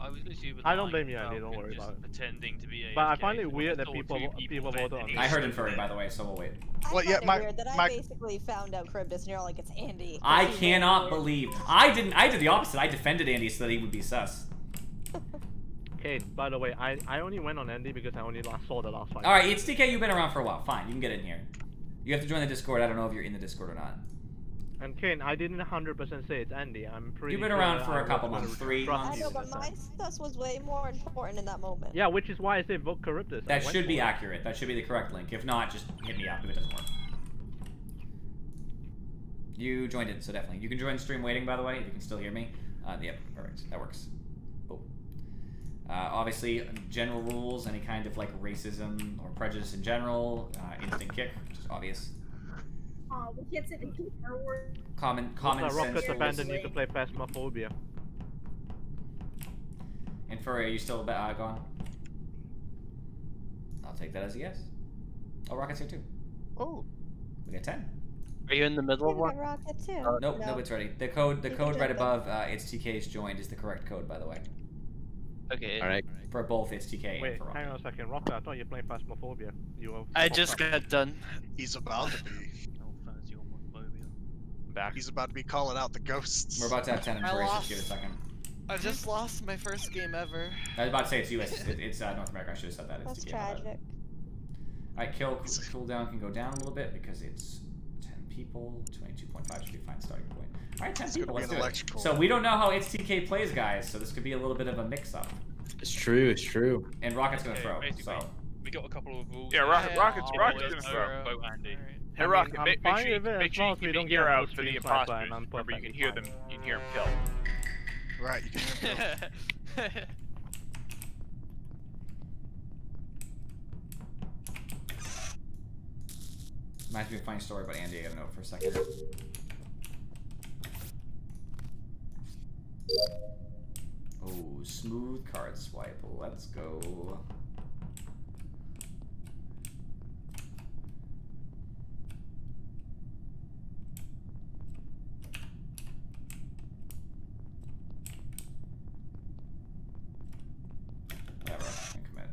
I was literally with I don't Mike blame you, and Andy, don't Falcon worry just about it. pretending to be AFK. But I find it so weird that saw people two voted on me. I heard Inferred, by the way, so we'll wait. I Well, yeah, find it my- weird that my- I basically found out Charybdis and you're all like, it's Andy. I He's cannot weird. believe I did the opposite. I defended Andy so that he would be sus. Okay, by the way, I only went on Andy because I only saw the last fight. All right, it's TK. You've been around for a while. Fine, you can get in here. You have to join the Discord. I don't know if you're in the Discord or not. And Kane, I didn't 100% say it's Andy. I'm pretty. You've been sure around for I a couple was months, gonna 3 trust months. I you know, but this my time. stuff was way more important in that moment. Yeah, which is why I say vote Charybdis. I That went should be for it. accurate. That should be the correct link. If not, just hit me up if it doesn't work. You joined it, so definitely. You can join stream waiting, by the way, if you can still hear me. Yep, perfect. That works. Cool. Obviously, general rules, any kind of like racism or prejudice in general, instant kick, which is obvious. We can't say the R word. Common Also, sense Rocket rules. abandoned you to play Phasmophobia. And Furry, are you still gone? I'll take that as a yes. Oh, Rocket's here too. Oh. We got 10. Are you in the middle of I one? got Rocket too. Nope, No. nope, it's ready. The code can right jump in. above it's TK's joined is the correct code, by the way. Okay. Alright. For both it's TK Wait, and for hang Rocket. on a second. Rocket, I thought you were playing Phasmophobia. You were. I just got done. He's about to be. No fancy homophobia. Back. He's about to be calling out the ghosts. We're about to have 10 and I Furry, so lost. give it a second. I just lost my first game ever. I was about to say it's US, it's North America, I should have said that. It's That's TK, my bad. tragic. Alright, cooldown can go down a little bit because it's 10 people, 22.5 should be a fine starting point. Alright, 10 It's gonna people, be let's an do it. electrical. So we don't know how it's TK plays, guys, so this could be a little bit of a mix-up. It's true, it's true. And Rocket's gonna Okay, throw, basically, so... we got a couple of rules. Yeah, Rocket's Oh, gonna it's throw. Vote Andy. Hey, I mean, Rocket, I'm make fine sure you with it as make sure long you as we keep don't the get ear on out the for the stream sniper, imposters. and I'm Remember, you can perfectly hear fine. them. You can hear them kill. Right, you can hear him. Reminds me of a funny story about Andy, I gotta note for a second. Oh, smooth card swipe, let's go. Whatever, I can commit.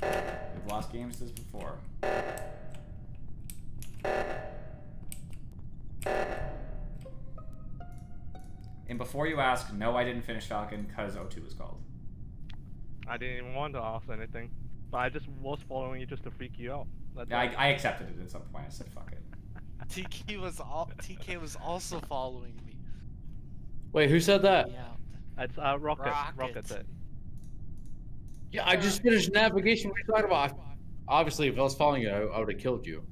We've lost games this before. And before you ask, no, I didn't finish Falcon because O2 was called. I didn't even want to ask anything, but I just was following you just to freak you out. I accepted it at some point. I said, fuck it. TK was also following me. Wait, who said that? Yeah. It's Rocket. Rocket said. Yeah, I just finished navigation. What are you talking about? Obviously, if I was following you, I would have killed you.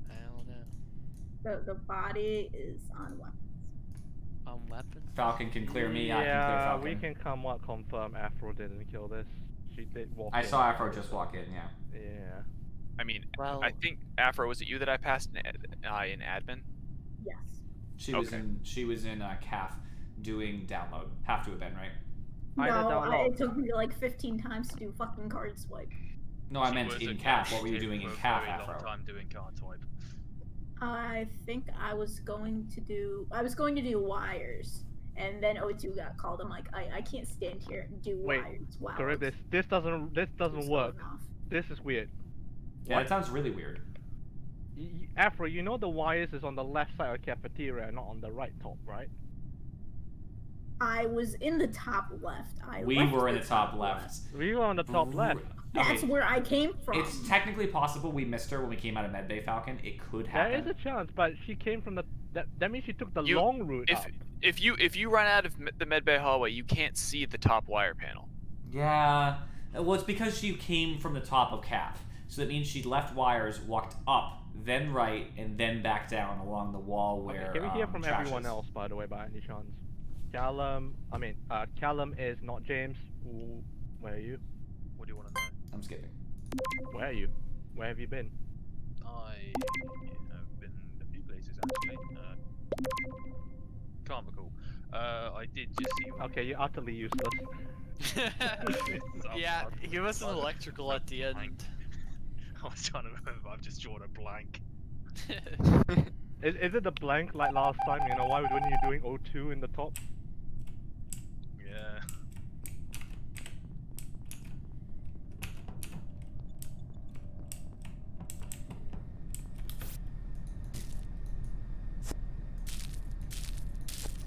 I don't know. The body is on weapons. On weapons? Falcon can clear me. I can clear Yeah, Falcon. we can somewhat confirm Afro didn't kill this. She did walk I in. saw Afro just walk in. Yeah. Yeah. I mean, Well- I think Afro, was it you that I passed in admin? Yes. She was in CAF doing download. Have to have been, right? It took me like 15 times to do fucking card swipe. No, I meant in CAF. What were you doing in CAF, Afro? Time doing card swipe. I think I was going to do wires, and then O2 got called. I'm like, I can't stand here and do wires. Wow. Charybdis, this doesn't work. This is weird. Yeah, that sounds really weird. Afro, you know the wires is on the left side of the cafeteria, not on the right top, right? I was in the top left. We were in the top left. We were on the top left. That's where I came from. It's technically possible we missed her when we came out of Medbay Falcon. It could happen. There is a chance, but she came from the. That means she took the long route up. If you run out of the medbay hallway, you can't see the top wire panel. Yeah. Well, it's because she came from the top of CAF. So that means she left wires, walked up, then right, and then back down along the wall where. Okay, can we hear from trash everyone is. else, by the way, by any chance? Callum is not James. Where are you? What do you want to know? I'm skipping. Where are you? Where have you been? I have been a few places actually. Can't recall. I did just see. Okay, you're utterly useless. Yeah, he was an electrical at the end. I was trying to remember. I've just drawn a blank. Is it the blank like last time? You know why when you're doing O2 in the top? Yeah.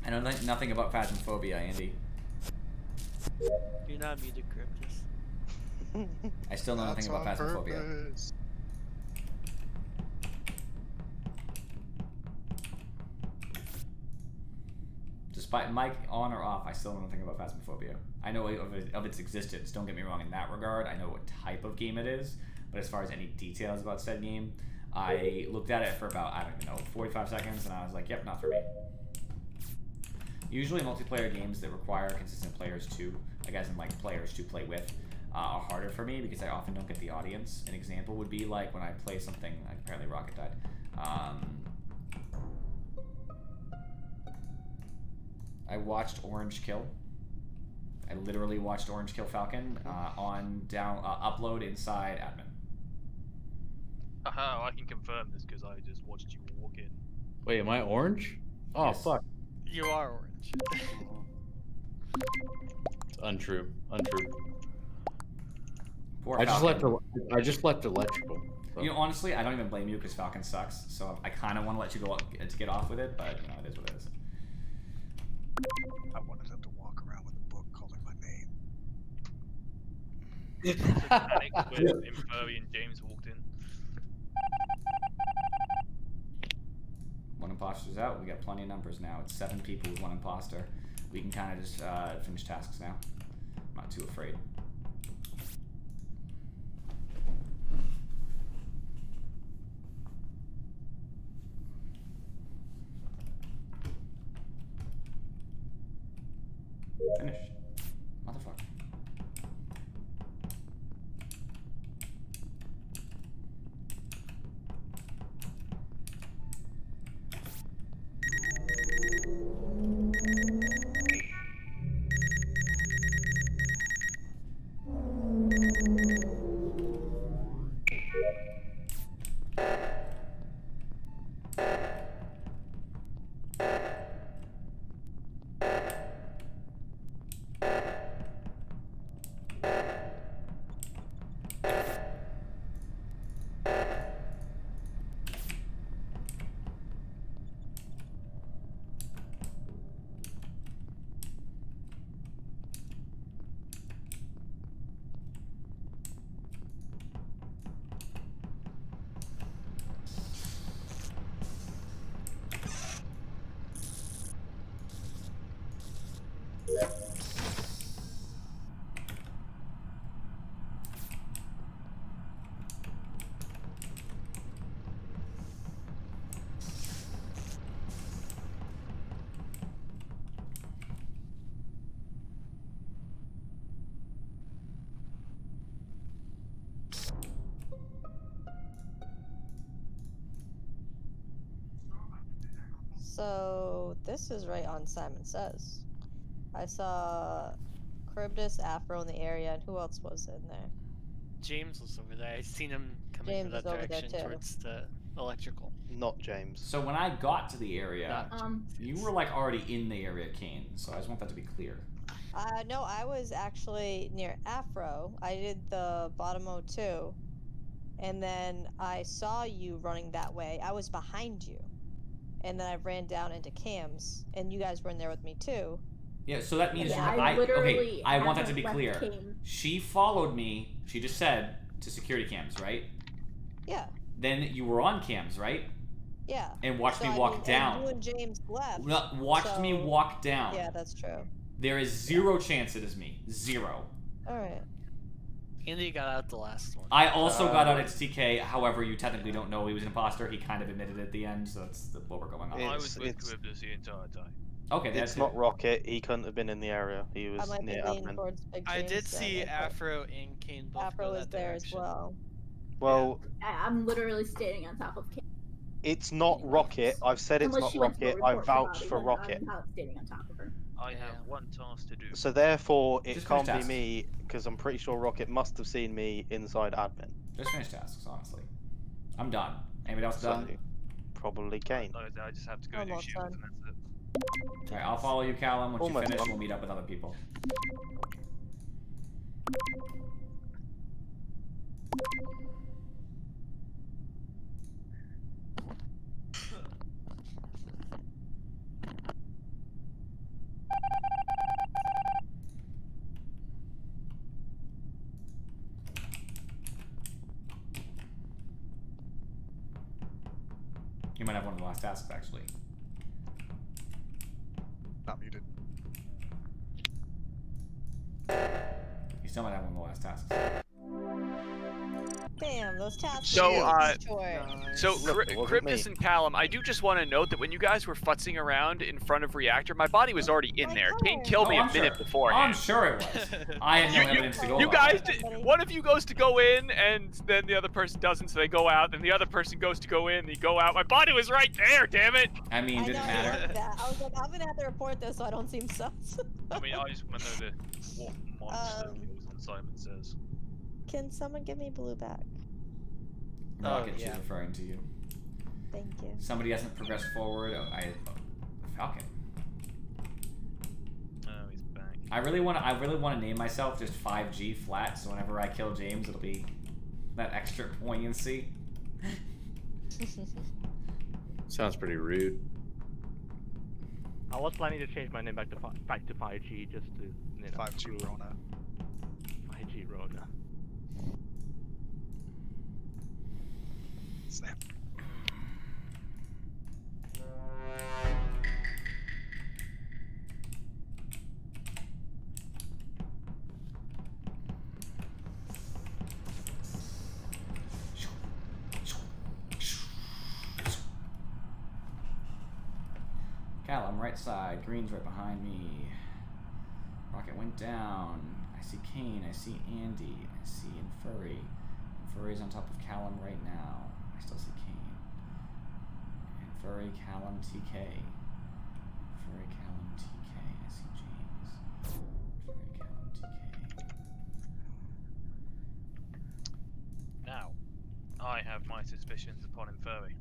I know nothing about Phasmophobia, Andy. You're not muted, Cryptus. I still know nothing about Phasmophobia. Despite mic on or off, I still know nothing about Phasmophobia. I know of its existence, don't get me wrong in that regard. I know what type of game it is, but as far as any details about said game, I looked at it for about, I don't even know, 45 seconds, and I was like, yep, not for me. Usually multiplayer games that require consistent players too, like as in like players to play with, are harder for me because I often don't get the audience. An example would be like when I play something, like apparently Rocket died. I watched Orange Kill. I literally watched Orange Kill Falcon upload inside admin. Haha, I can confirm this because I just watched you walk in. Wait, am I orange? Oh, Yes. fuck. You are orange. It's untrue. Untrue. Poor I just Falcon. left electrical. So. You know, honestly, I don't even blame you because Falcon sucks. So I kind of want to let you go to get off with it, but you know, it is what it is. I wanted them to walk around with a book calling my name. Panic when Inferi and James walked in. One imposter's out. We got plenty of numbers now. It's 7 people with 1 imposter. We can kind of just finish tasks now. I'm not too afraid. Finished. Motherfucker. So this is right on Simon Says. I saw Charybdis, Afro in the area, and who else was in there? James was over there. I seen him coming James from that was over there direction too. towards the electrical. Not James. So when I got to the area, Not you were like already in the area, Kane. So I just want that to be clear. No, I was actually near Afro. I did the bottom O2, and then I saw you running that way. I was behind you, and then I ran down into Cam's, and you guys were in there with me too. Yeah, so that means Yeah, okay, I want that to be haven't clear. left Cam. She followed me, she just said, to security cams, right? Yeah. Then you were on cams, right? Yeah. And watched So, me I walk mean, down. And you and James left. Watched me so- walk down. Yeah, that's true. There is zero chance it is me. Zero. Alright. Andy got out the last one. I also got out at TK, however, you technically don't know he was an imposter. He kind of admitted it at the end, so that's what we're going on. I was with Charybdis the entire time. Okay, that's It's not Rocket. He couldn't have been in the area. He I was might be near leaning admin. towards Big I James did then, see but Afro and Kane both Afro go was that there as direction. well. Well, I'm literally standing on top of Cam. it's not Rocket. I've said it's Unless not she went to Rocket. go I report the vouched body, for then Rocket. I'm not standing on top of her. I have one task to do. So therefore, it Just can't finish be me because I'm pretty sure Rocket must have seen me inside admin. Just finish tasks, honestly. I'm done. Anybody else So, done? probably Kane. I just have to go do Almost shields done. and that's it. Alright, I'll follow you, Callum. Once Almost you finish, done. we'll meet up with other people. You might have one of the last tasks, actually. Not muted. You still might have one of the last tasks. Damn, those tasks So, are short. So, Look, it wasn't Charybdis me. and Callum, I do just want to note that when you guys were futzing around in front of Reactor, my body was already in there. Kane killed me Oh, a I'm minute sure. beforehand. I'm sure it was. I had no evidence to go You by. guys, one of you goes to go in, and then the other person doesn't, so they go out. Then the other person goes to go in, and you go out. My body was right there, damn it! I mean, I didn't know, matter. I like that. I was like, I'm gonna have to report this so I don't seem sus. I mean, I just want to know what monster kills on Simon Says. Can someone give me blue back? Rocket, she's yeah. referring to you. Thank you. Somebody hasn't progressed forward. Falcon. Oh, he's back. I really want to name myself just 5G flat, so whenever I kill James, it'll be that extra poignancy. Sounds pretty rude. I was planning to change my name back to 5G just to, you know, 5G Rona. 5G Rona. Snap. Callum, right side. Green's right behind me. Rocket went down. I see Kane. I see Andy. I see Infurry. Infurry's on top of Callum right now. I still see Kane. Infurry, Callum, TK. Infurry, Callum, TK. I see James. Infurry, Callum, TK. Now, I have my suspicions upon Infurry.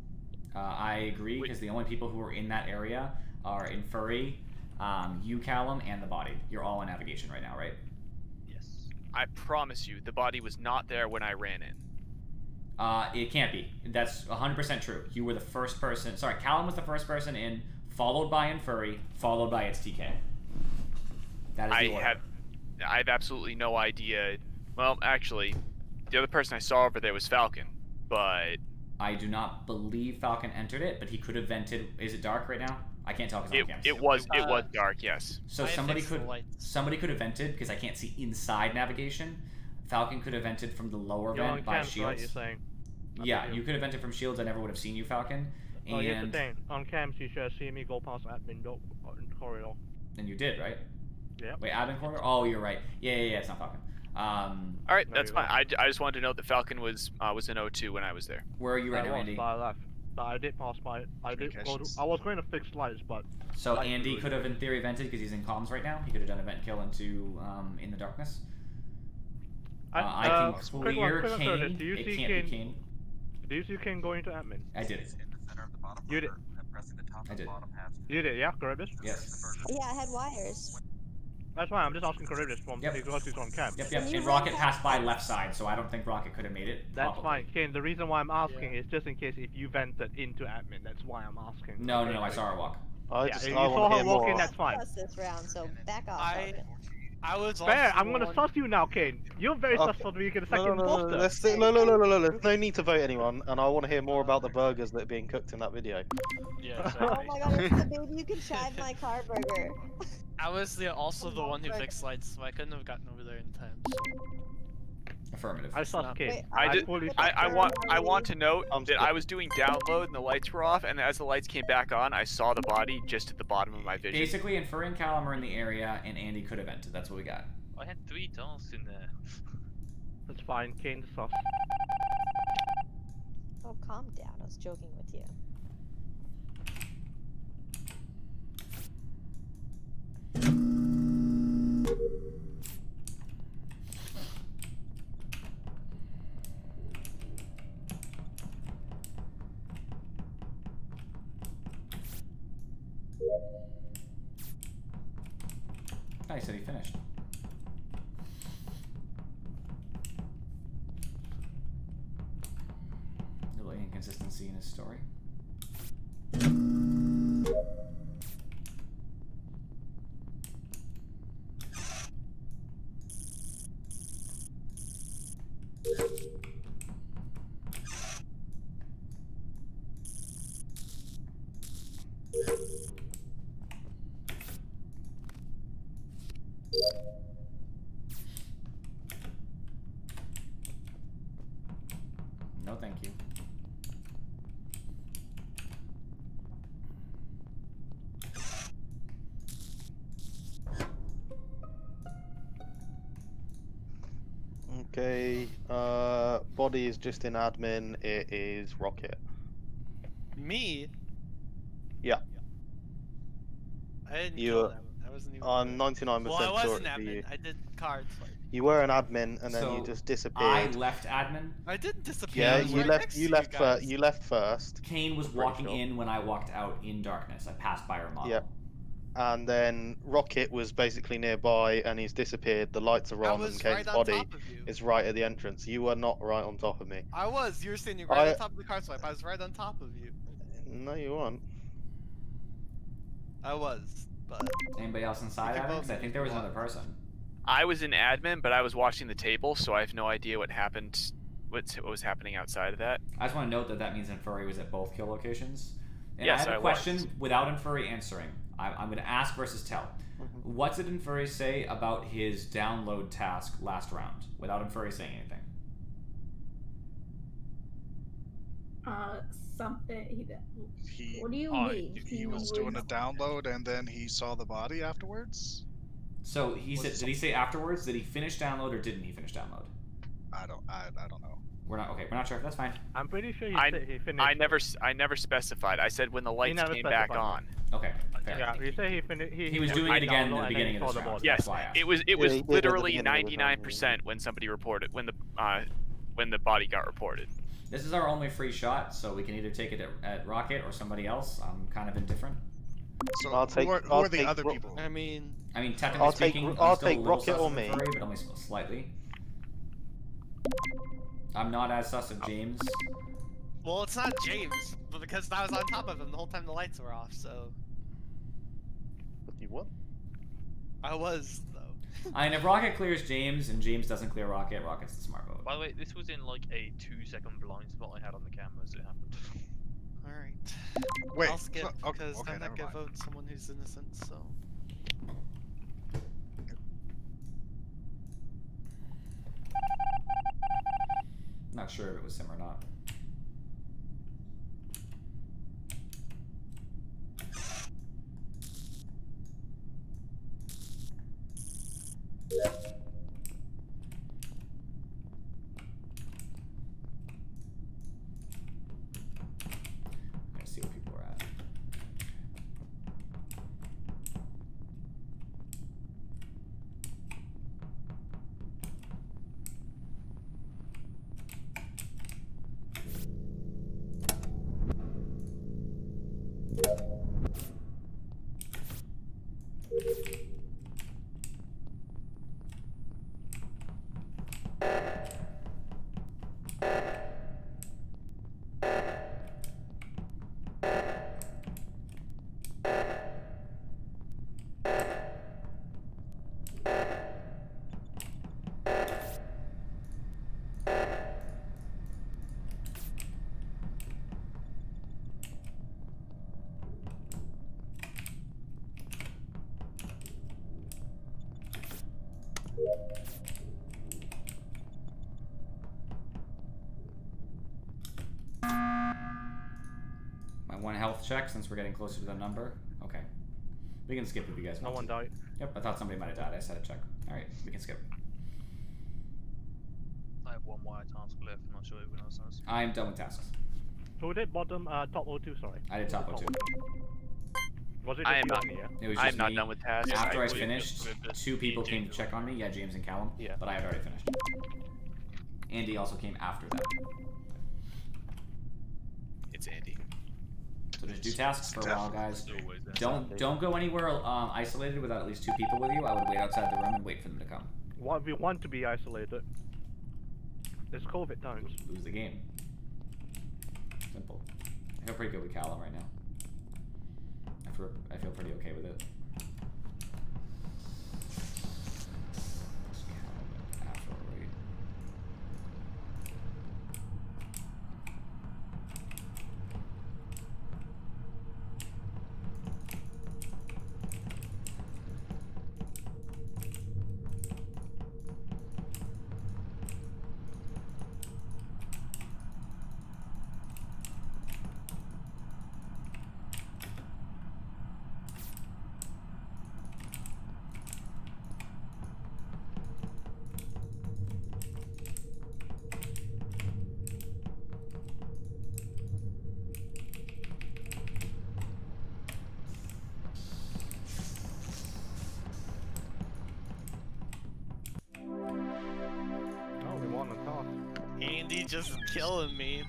I agree, because the only people who are in that area are Infurry, you, Callum, and the body. You're all in navigation right now, right? Yes. I promise you, the body was not there when I ran in. It can't be. That's 100% true. You were the first person. Sorry, Callum was the first person in, followed by Infurry, followed by its TK. That is the order. I have absolutely no idea. Well, actually, the other person I saw over there was Falcon, but I do not believe Falcon entered it, but he could have vented. Is it dark right now? I can't tell because I'm on cams. it was dark, yes. So somebody could have vented because I can't see inside navigation. Falcon could have vented from the lower You're vent on by cams, shields. right, you're saying? Yeah, you could have vented from shields. I never would have seen you, Falcon. And Oh, here's the thing. On cams, you should have seen me go past admin door in corridor. And you did, right? Yeah. Wait, admin corridor? Oh, you're right. Yeah, it's not Falcon. All right, There that's you go. fine. I just wanted to note that Falcon was in O2 when I was there. Where are you right now, Andy? Far left. But I did pass by. I did go to, I was going to fix lights, but. So lights Andy were could have, in theory, vented because he's in comms right now. He could have done a vent kill into In the Darkness. I can clear quick one, Kane. do you It see can't Kane? be Kane. Do you see Kane going to admin? I did. You did. I did. You did, yeah, Charybdis? Yes. Yeah, I had wires. That's why I'm just asking Charybdis from because he's on cam. Yep. And Rocket passed by left side, so I don't think Rocket could have made it. That's probably. fine, Kane. The reason why I'm asking is just in case if you vented into admin. That's why I'm asking. No, I saw her walk. If you saw her walk in, that's fine. This round, so back off. I was fair. I'm gonna suss you now, Kane. You're very sus for being a second imposter. There's no need to vote anyone, and I want to hear more about the burgers that are being cooked in that video. Yeah. Oh my god, it's the baby you can chive my car burger. I was also the one who fixed lights, so I couldn't have gotten over there in time. So. Affirmative. I saw Kane. I want to note that I was doing download and the lights were off, and as the lights came back on, I saw the body just at the bottom of my vision. Basically, Inferry and Callum are in the area, and Andy could have entered. That's what we got. I had 3 tasks in there. That's fine, Kane sus. Oh, calm down. I was joking with you. Oh, he said he finished. A little inconsistency in his story. No, thank you. Okay, body is just in admin. It is Rocket. Me? Yeah. I didn't You. kill them. I wasn't even. I'm 99% Well, I sure wasn't it was you. admin. I did cards. You were an admin, and then So, you just I disappeared. left admin. I didn't disappear. Yeah, I was you right left. next You to left. guys. You left first. Kane was Pretty walking sure. in when I walked out in darkness. I passed by her model. Yeah. And then Rocket was basically nearby, and he's disappeared. The lights are I on, was and Kane's right on body top of you. is right at the entrance. You were not right on top of me. I was. You were standing right on top of the card swipe. I was right on top of you. No, you weren't. I was, but. Anybody else inside You can admin? vote 'Cause I me think if there you was another want. person. I was in admin, but I was watching the table, so I have no idea what happened. What was happening outside of that? I just want to note that that means Inferry was at both kill locations. And Yes, I have a I question was. without Inferry answering. I'm going to ask versus tell. What did Inferry say about his download task last round without Inferry saying anything? Something. He, What do you uh, mean? He was doing a download and then he saw the body afterwards? So he said, did he say afterwards? Did he finish download or didn't he finish download? I don't know. We're not sure. That's fine. I'm pretty sure I he finished. I never specified. I said when the lights never came back specified. on. Okay, fair. Yeah, he said he finished. He was doing it again at the beginning of this round. Yes, That's why I asked. it was Yeah, he did at the literally beginning of the round, 99% when somebody reported when the body got reported. This is our only free shot, so we can either take it at Rocket or somebody else. I'm kind of indifferent. So I'll take- who are I'll the take other Ro- people? I mean, technically I'll take- speaking, I'll I'm still take a little Rocket sus or of me. Inferry, but only slightly. I'm not as sus of James. well, it's not James, but because I was on top of him the whole time the lights were off, so You what? I was though. I mean, if Rocket clears James and James doesn't clear Rocket, Rocket's the smart vote. By the way, this was in like a 2-second blind spot I had on the camera as it happened. Alright. Wait, I'll skip okay, because okay, I'm not never gonna mind. vote someone who's innocent, so. Not sure if it was him or not. health check since we're getting closer to the number? Okay. We can skip if you guys want. No one died. Yep, I thought somebody might have died. I said a check. Alright, we can skip. I have one wire task left. I'm not sure everyone else has. I'm done with tasks. Who did bottom, top 02, sorry? I did top 02. Was it I am just not. you, yeah? It was I'm just not me. done with tasks. After I believe finished, it's 2 people James came to and check on me. Callum. Yeah, James and Callum. Yeah. But I had already finished. Andy also came after them. It's Andy. So just do tasks for a while, guys. It's always there. Don't go anywhere isolated without at least 2 people with you. I would wait outside the room and wait for them to come. We want to be isolated. It's COVID times. Lose the game. Simple. I feel pretty good with Callum right now. I feel pretty okay with it. Andy just killing me.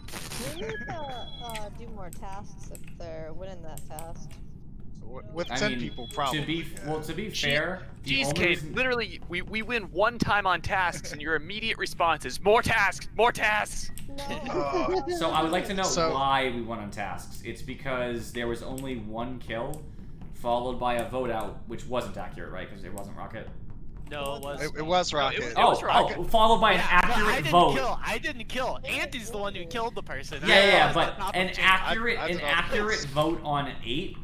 We need to do more tasks if they're winning that task. With 10 people, probably. To be fair, Jeez, Kate, literally, we win one time on tasks, and your immediate response is more tasks, more tasks. So I would like to know why we won on tasks. It's because there was only 1 kill, followed by a vote out, which wasn't accurate, right? Because it wasn't Rocket. No, it was. It was Rocket. It was Rocket. Followed by an accurate vote. I didn't kill. Andy's the one who killed the person. Yeah, but an accurate vote on 8.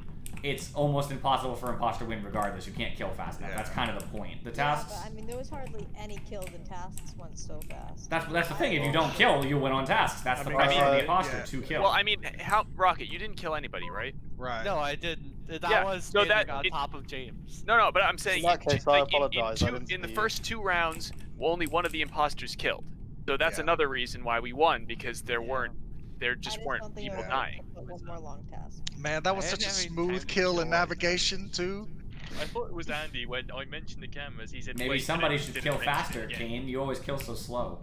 It's almost impossible for imposter to win regardless. You can't kill fast enough. That's kind of the point. The tasks. Yeah, but, I mean, there was hardly any kills and tasks went so fast. That's the thing. If you don't kill, you win on tasks. That's the pressure of the imposter to kill. Well, I mean, Rocket, you didn't kill anybody, right? Right. No, I didn't. That Yeah, was so standing that- on top of James. No, but I'm saying In that case, I apologize, I didn't in the see first 2 rounds, only one of the imposters killed. So that's another reason why we won, because there just weren't people dying. One more long task. Man, that was such a smooth kill in navigation too. I thought it was Andy when I mentioned the cameras. He said, Maybe "Wait, somebody didn't- should didn't kill mention it faster, again." Kane. You always kill so slow.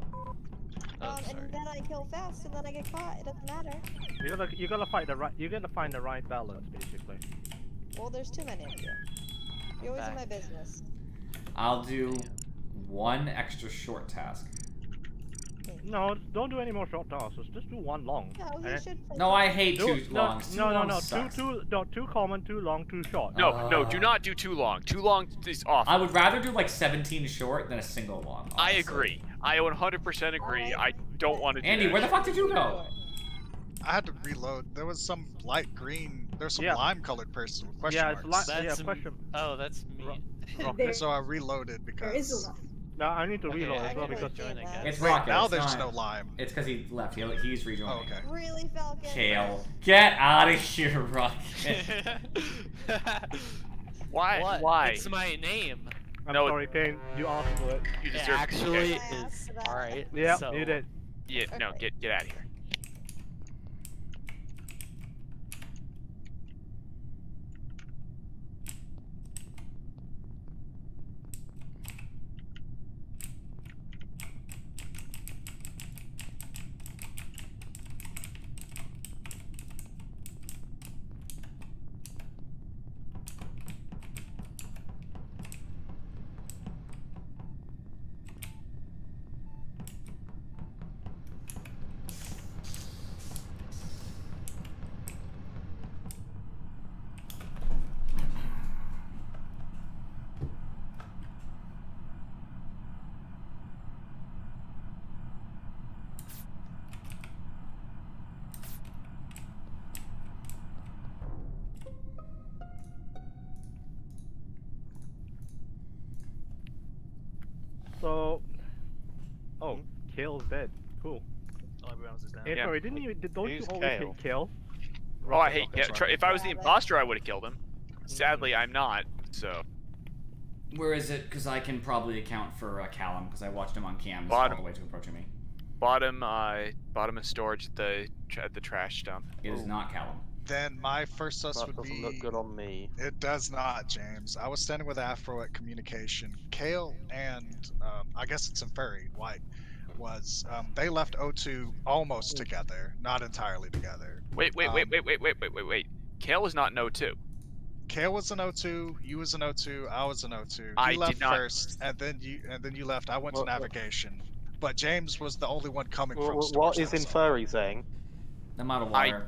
And then I kill fast, and then I get caught. It doesn't matter. You gotta find the right. You gotta find the right balance, basically. Well, there's too many of you. You're always in my business. I'll do 1 extra short task. No, don't do any more short tasks. Just do 1 long. No, he should. No, I hate Do- 2 longs. 2 longs No. sucks. Too common, too long, too short. No, do not do too long. Too long is off. I would rather do like 17 short than a single long. I agree. I 100% agree. I don't want to do Andy, that. where the fuck did you go? I had to reload. There was some light green. There's some Yeah. lime-colored person with question marks. question. Oh, that's me. Rocket. So I reloaded There is a because. lot. No, I need to Okay, reload I as well can because join again. It's Wait, Rocket. now it's there's not- no lime. It's because he left. He's rejoining. Oh, okay. Really, Falcon? Kale, get out of here, Rocket. Why? What? Why? It's my name. I'm No, sorry, Kane. You asked for it. You It deserve actually it. is. Alright. Yeah, so, you did. Yeah, no, get out of here. So, Kale's dead. Cool. Everyone else is down. Hey, Yeah. sorry, don't you Who's always Kale? hit Kale? Oh, I hate. Yeah, if I was the imposter, I would have killed him. Sadly, I'm not. So. Where is it? Because I can probably account for Callum because I watched him on cams Bottom. all the way to approaching me. Bottom of storage at the trash dump. It is not Callum. Then my first sus That would doesn't be. look good on me. It does not, James. I was standing with Afro at communication. Kale and I guess it's Inferi White was they left O2 almost together, not entirely together. Wait. Kale was not in O2. Kale was an O2, you was an O2, I was an O2. You I left did not. first, and then you left. I went to navigation, but James was the only one coming from storage. What is that I saw. Inferi saying? I'm out of water.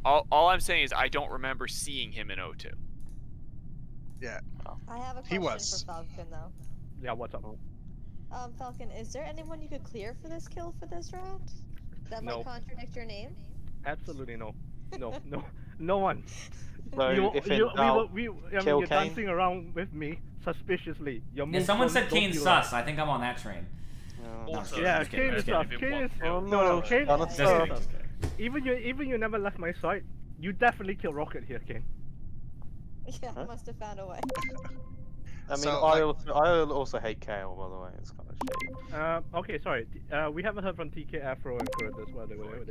All I'm saying is I don't remember seeing him in O2. Yeah. I have a He question was. for Falcon though. Yeah, what's up? Falcon, is there anyone you could clear for this kill for this round? That No. might contradict your name? Absolutely no. No one. So you, if you, in doubt, I mean, kill you're Kane. dancing around with me suspiciously. Your Yeah, moves someone said don't Kane's feel sus. right. I think I'm on that train. Also, Yeah, just kidding, Kane is just kidding. sus. Kane is Oh, no, Kane. Done it, Just sir. kidding, just kidding. Even you never left my side. You definitely killed Rocket here, Kane. Yeah, Huh? must have found a way. I mean, So, I also hate Kale, by the way. It's kind of shitty. Okay, sorry. We haven't heard from TK, Afro, and Curtis. Where they were.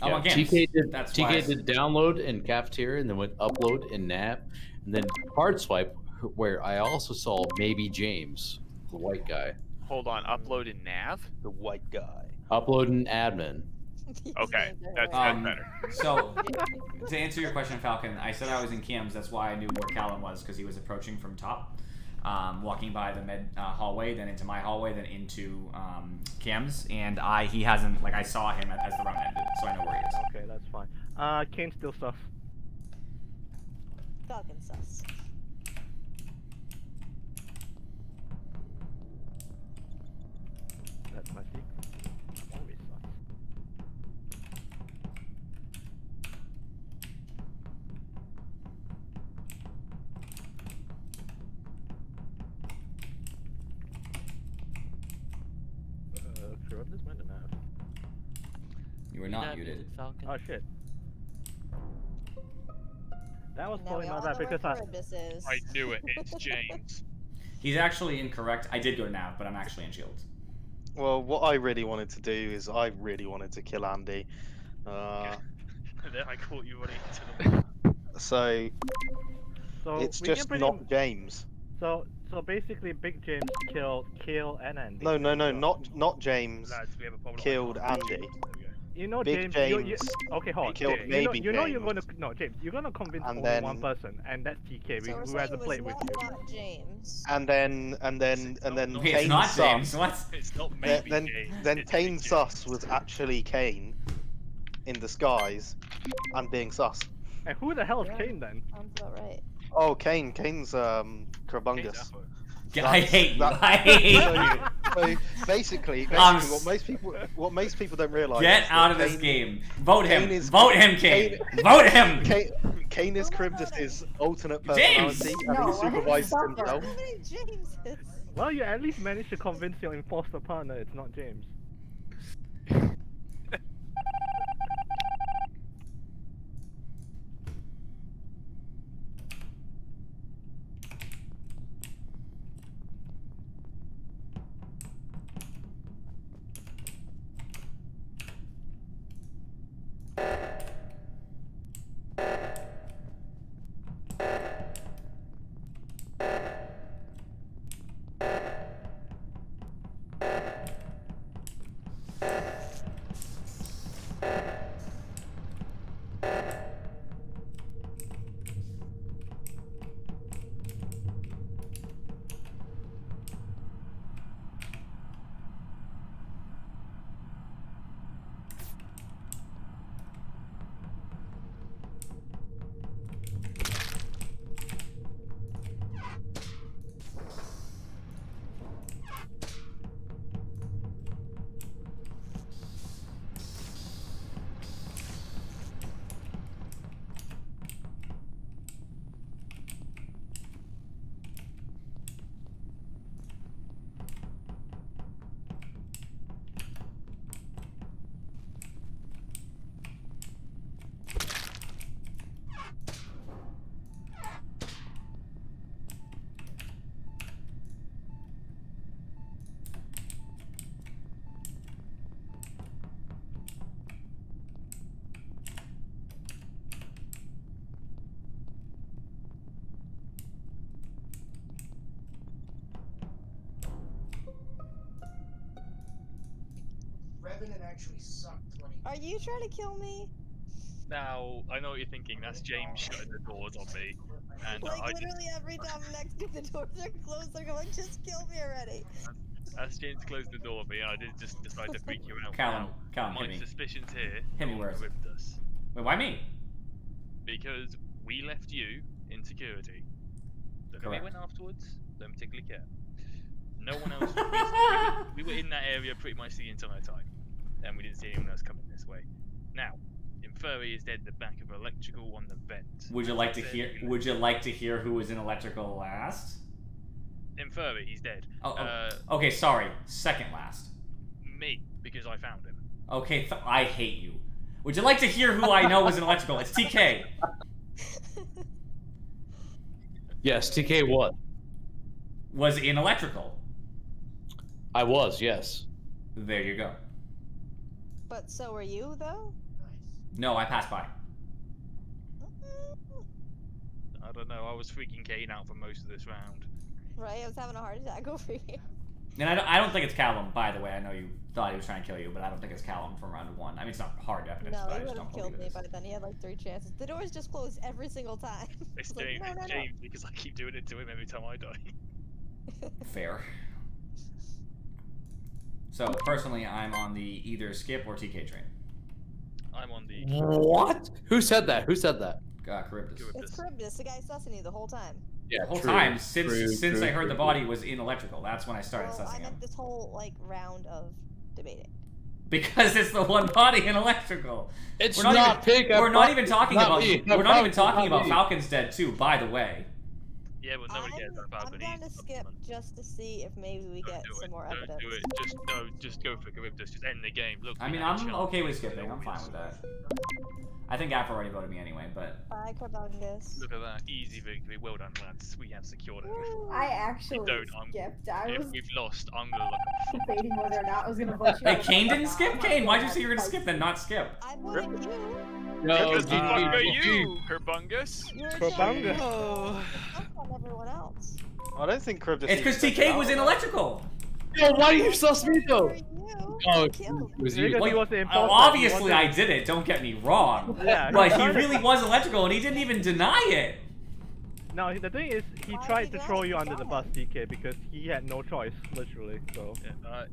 I'm on cams. TK did That's why. TK did download in cafeteria and then went upload in nav, and then hard swipe where I also saw maybe James, the white guy. Hold on, upload in nav. The white guy. Upload in admin. Okay, that's better. So, to answer your question, Falcon, I said I was in cams. That's why I knew where Callum was, because he was approaching from top, walking by the med hallway, then into my hallway, then into cams, and he hasn't, like, I saw him as the round ended, so I know where he is. Okay, that's fine. Kane's still sus. Falcon sus. That's my secret. Always sus. Curtis went to nav. You were not muted. Falcon. Oh shit. That was Now probably we my all bad know where because Charybdis is. I knew it. It's James. He's actually incorrect. I did go to nav, but I'm actually in shields. Well, what I really wanted to do is I really wanted to kill Andy. Then I caught you running into the. So So it's we can just pretty not James. So basically, Big James killed Kale and Andy. No, not James. Lads, we have a problem. Killed Andy. There we go. You know, Big James. You, James okay, hold on. killed James, maybe you know you're James. gonna no, James. You're gonna convince And only then- one person, and that's TK, So we're who saying hasn't it was played with you. not James. And then Wait, it's Kane not sus. James. What? It's not maybe Then James. then it's Kane Big sus James. was actually Kane in disguise and being sus. And who the hell is Kane then? Sounds about right. Oh, Kane's Crabungus. I hate you. that- I hate So, you. so basically, I'm what most people don't realize. Get is out of that this Kane- game. Vote him. Kane is- Vote him, Kane. Vote him. Kane is Charybdis' alternate James! personality, and he supervises stop himself. How many Jameses? Well, you at least managed to convince your imposter partner it's not James. actually sucked when he. Are you trying to kill me? Now, I know what you're thinking. That's James shutting the doors on me. And Like, I literally every time next to the doors are closed, they're going, just kill me already. As James closed the door on me, I did just decide to freak you out. Callum, My hit me. suspicions here. Hit me where? Ripped us. Wait, why me? Because we left you in security. Look, we Correct. went afterwards. Don't particularly care. No one else. We were in that area pretty much the entire time, and we didn't see anyone else coming this way. Now, Inferi is dead in the back of electrical on the vent. Would you like to hear? Would you like to hear who was in electrical last? Inferi, he's dead. Okay, sorry. Second last. Me, because I found him. Okay, I hate you. Would you like to hear who I know was in electrical? It's TK. Yes, TK what? Was in electrical. I was, yes. There you go. But so are you, though? No, I passed by. I don't know. I was freaking Kane out for most of this round. Right, I was having a heart attack over here. And I don't think it's Callum, by the way. I know you thought he was trying to kill you, but I don't think it's Callum from round 1. I mean, it's not hard evidence, No, but I he just would don't have believe killed it me is. by then. He had like 3 chances. The doors just closed every single time. It's Like, James, no, no, no. James, because I keep doing it to him every time I die. Fair. So, personally, I'm on the either Skip or TK train. I'm on the. What? Who said that? Who said that? Charybdis. It's Charybdis, the guy sussing you the whole time. Yeah, The whole true, time, since true, I heard the true. body was in electrical, that's when I started Well, I sussing him. meant this whole, like, round of debating. Because it's the one body in electrical. It's We're not even, Pig. We're not even talking not about. me. We're not even Not talking about me. Falcon's dead too. By the way. Yeah, but nobody cares about I'm Falcon. down to skip just to see if maybe we get do some it. more Don't evidence. do it. Just go for Charybdis. Just end the game. Look. I we mean, had a I'm chance. okay with skipping. I'm fine with that. I think Afro already voted me anyway, but Bye, Carbungus. Look at that. Easy victory. Well done, lads. We have secured it. I actually Don't, skipped. I If was we've lost, I'm gonna look. debating whether or not I was gonna vote you. hey, out. Kane didn't skip. Kane, why'd you say you were gonna skip then not skip? I voted you. No, Because the fuck are GG. you, Herbungus? You're Carbungus. on everyone else. I don't think Charybdis. It's because even TK said was that. in electrical. Yo, why do you sus me though? For you. Oh, it Killed. was Because you. he was the imposter. Obviously, I did it. Don't get me wrong. Yeah, But he really was electrical, and he didn't even deny it. No, the thing is, he Why tried did to you throw guys you under the kill bus, him? TK, because he had no choice, literally. So. Yeah,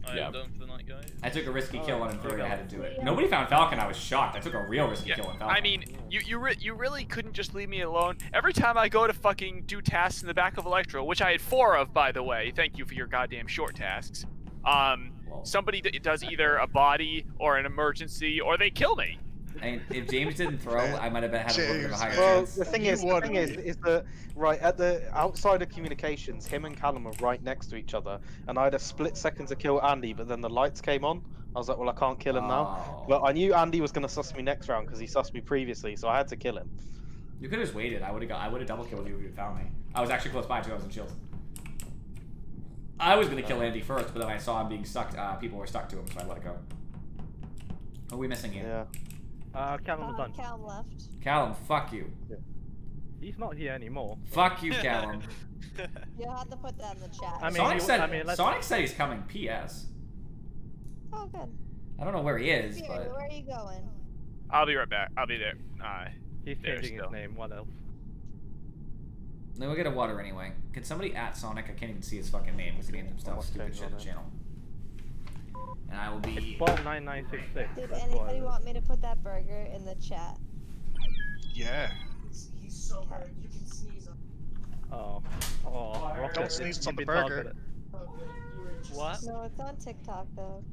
I Yeah. am done for the night, guys. I took a risky kill on Inferi. I had to do it. Yeah. Nobody found Falcon. I was shocked. I took a real risky Yeah, kill on Falcon. I mean, you really couldn't just leave me alone. Every time I go to fucking do tasks in the back of Electro, which I had 4 of, by the way. Thank you for your goddamn short tasks. Somebody does either a body or an emergency, or they kill me. And if James didn't throw, I might have had a little bit of a higher Well, chance. the thing is that right at the outside of communications, him and Callum were right next to each other, and I had a split second to kill Andy, but then the lights came on. I was like, well, I can't kill him now. Oh. But I knew Andy was gonna suss me next round because he sussed me previously, so I had to kill him. You could have just waited. I would have double killed you if you found me. I was actually close by too. I was in shield. I was gonna kill Andy first, but then I saw him being stuck. People were stuck to him, so I let it go. What are we missing here? Yeah. Callum was done. Callum left. Callum, fuck you. He's not here anymore. Fuck you, Callum. You'll have to put that in the chat. I mean, Sonic said he's coming. P.S. Oh, good. I don't know where he is, Fury, but where are you going? I'll be right back. I'll be there. He's there changing still. his name. What else? no, we'll get a water anyway. Can somebody at Sonic? I can't even see his fucking name because he named himself What's stupid going shit on in the there? channel. And I will be. 129966. Did That's anybody what. want me to put that burger in the chat? Yeah. He's so hurt. You can sneeze on. Oh. Oh. Rocket, Don't sneeze on the you've been burger. targeted. You were just What? No, it's on TikTok though.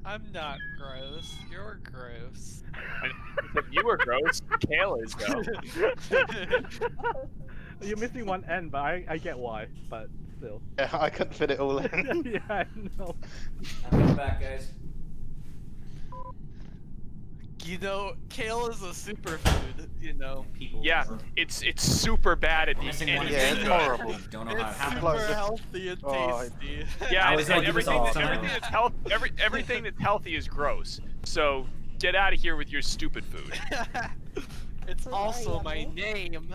I'm not gross. You're gross. You were gross. Kale is though. You're missing one N, but I get why. But still. Yeah, I couldn't fit it all in. Yeah, I know. I'm back, guys. You know, kale is a superfood. You know. People. Yeah, it's super bad at the Missing end. one Yeah, is it's good. horrible. Don't know how it It's happened. super Like, healthy and oh, tasty. Yeah, I and, was gonna and give us everything, all some. everything that's health, everything that's healthy is gross. So get out of here with your stupid food. It's Sorry, also my yummy. name.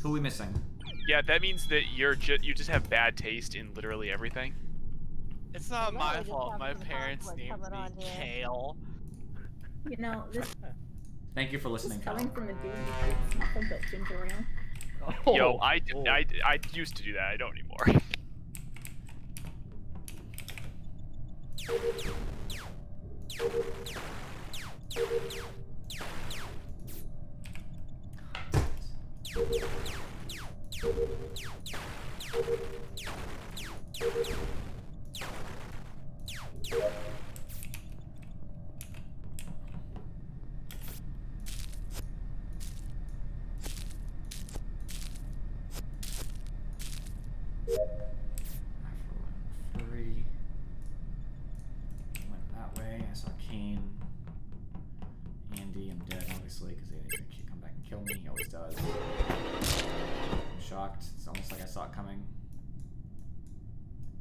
Who are we missing? Yeah, that means that you just have bad taste in literally everything. It's not No, my we just fault. have My some parents conflict named coming on me here. Kale. You know, this Thank you for is listening, Kyle. coming from a dude who drinks nothing but ginger ale. Oh, Yo, I oh. used to do that. I don't anymore. Three. Went that way. I saw Kane. Andy, I'm dead, obviously, because he should come back and kill me. He always does. I'm shocked. It's almost like I saw it coming.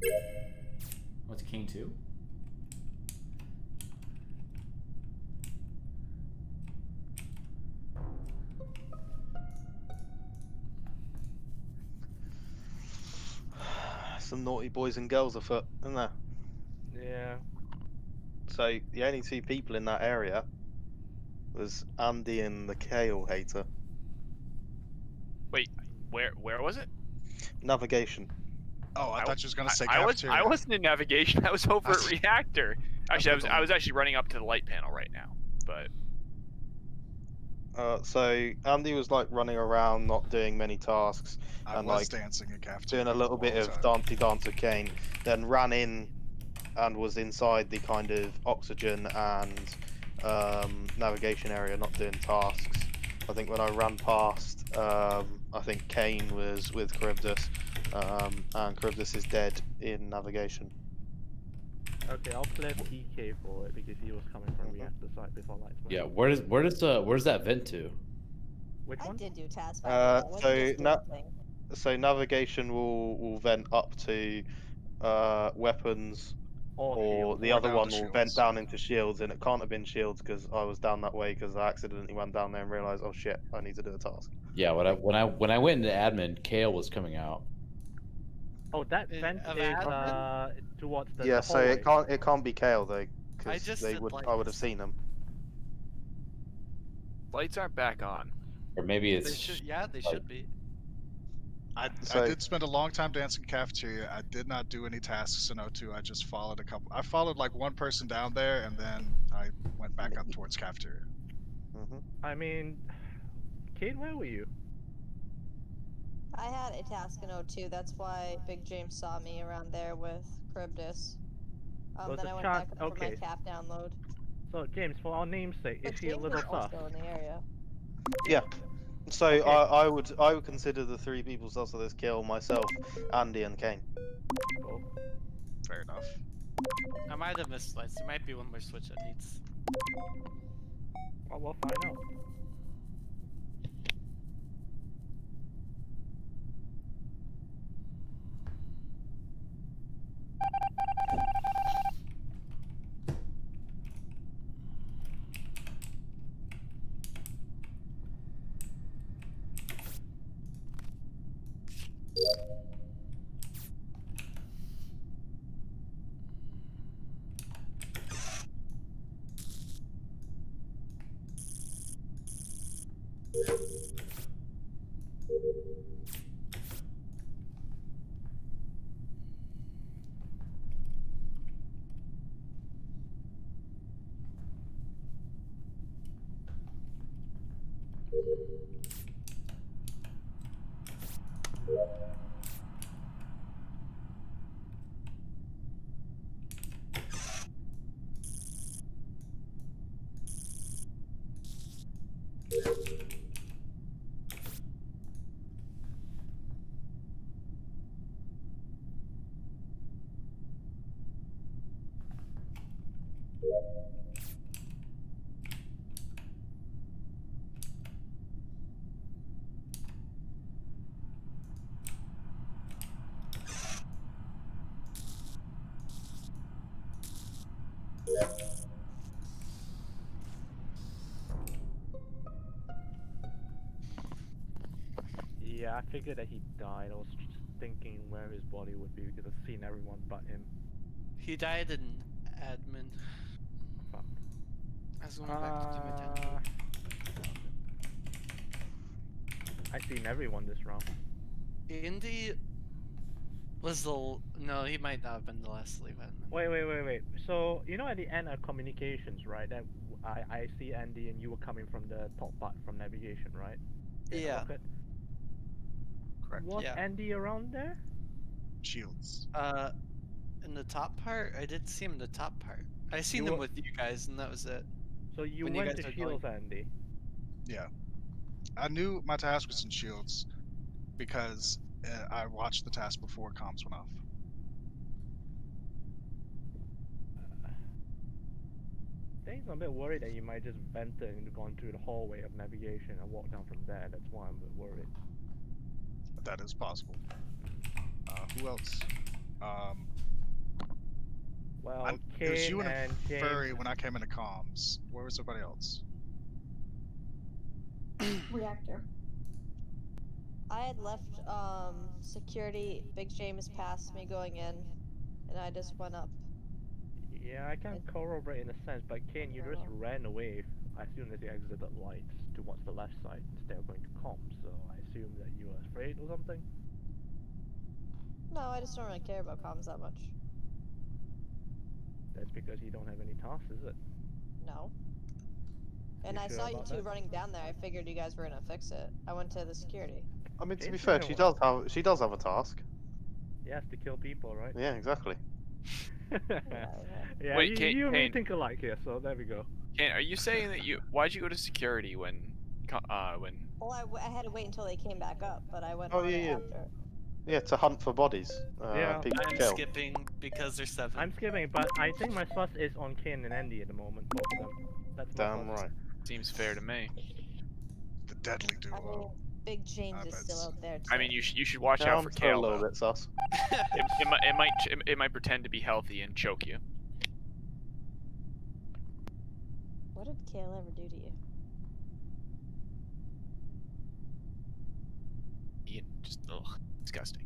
Oh, it's Kane too? Some naughty boys and girls afoot, isn't there? Yeah. So the only two people in that area was Andy and the Kale hater. Wait, where was it? Oh, Navigation. I thought you was gonna say I cafeteria. wasn't in navigation. I was over at reactor. Actually, I was the- actually running up to the light panel right now. But So Andy was like running around, not doing many tasks, I and was like dancing in cafeteria. doing a little for bit long of time. dancey dance with Kane, then ran in and was inside the kind of oxygen and navigation area, not doing tasks. I think when I ran past, I think Kane was with Charybdis, and Charybdis is dead in navigation. Okay, I'll clear TK for it because he was coming from reactor site before lights went. Yeah, where's that vent to? Which I one? did do tasks. By the way. I wasn't So just dancing. So navigation will vent up to weapons, or shields. the Or other down one to will vent shields. down into shields, and it can't have been shields because I was down that way because I accidentally went down there and realized, oh shit, I need to do a task. Yeah, when I went into admin, Kale was coming out. Oh, that vent of is admin? towards the Yeah, the so it hallway. can't be Kale though, I because just they did would lights. I would have seen them. lights aren't back on. Or maybe They it's should, yeah, they should be. I So- did spend a long time dancing in cafeteria. I did not do any tasks in O2. I just followed a couple. I followed like one person down there, and then I went back up towards cafeteria. I mean, Kane, where were you? I had a task in O2. That's why Big James saw me around there with Charybdis. Was Then it I went chance- back up for okay. my cap download. So James, for our namesake, But is he a James little was sus? also in the area. Yeah. So Okay. I would consider the three people sus of this kill myself, Andy, and Kane. Cool. Fair enough. I might have missed lights. There might be one more switch that needs. Well, we'll find out. Yeah, I figured that he died. I was just thinking where his body would be because I've seen everyone but him. He died in admin. Fuck. I was going back to do my temple. I've seen everyone this round. Indy was the no, he might not have been the last to leave admin. Wait. So you know at the end of communications, right? That I see Andy and you were coming from the top part from navigation, right? Yeah. Orchid? Correct. Was Yeah. Andy around there? Shields. In the top part, I did see him in the top part. I seen You him were- with you guys, and that was it. So you When you went guys to are going- Shields, Andy. Yeah. I knew my task was in Shields because I watched the task before comms went off. I think I'm a bit worried that you might just vented and gone through the hallway of navigation and walk down from there. That's why I'm a bit worried. That is possible. Who else? Well, it was Kane you and James. Furry when I came into comms. Where was everybody else? Reactor. I had left security. Big James passed me going in, and I just went up. Yeah, I can corroborate in a sense, but Kane, you just ran away as soon as you exited lights towards the left side instead of going to comms, so I assume that you were afraid or something? No, I just don't really care about comms that much. That's because you don't have any tasks, is it? No. And You I sure saw you about two that? running down there. I figured you guys were gonna fix it. I went to the security. I mean, to be James fair, might she does have a task. Yes, to kill people, right? Yeah, exactly. Yeah, Wait, you, Kane- you and me Kane. think alike here, so there we go. Kane, are you saying that you? Why'd you go to security when? Well, I had to wait until they came back up, but I went Oh, on yeah, it yeah. after. Yeah, to hunt for bodies. Yeah, people to I'm kill. skipping because there's 7. I'm skipping, but I think my sus is on Kane and Andy at the moment, both of them. That's my Damn sus. right. Seems fair to me. The deadly I mean, duo. Big James I is bet. still out there too. I mean, you should watch out Down for for a Kale. little though. bit sus. It might pretend to be healthy and choke you. What did Kale ever do to you? Ian, just disgusting.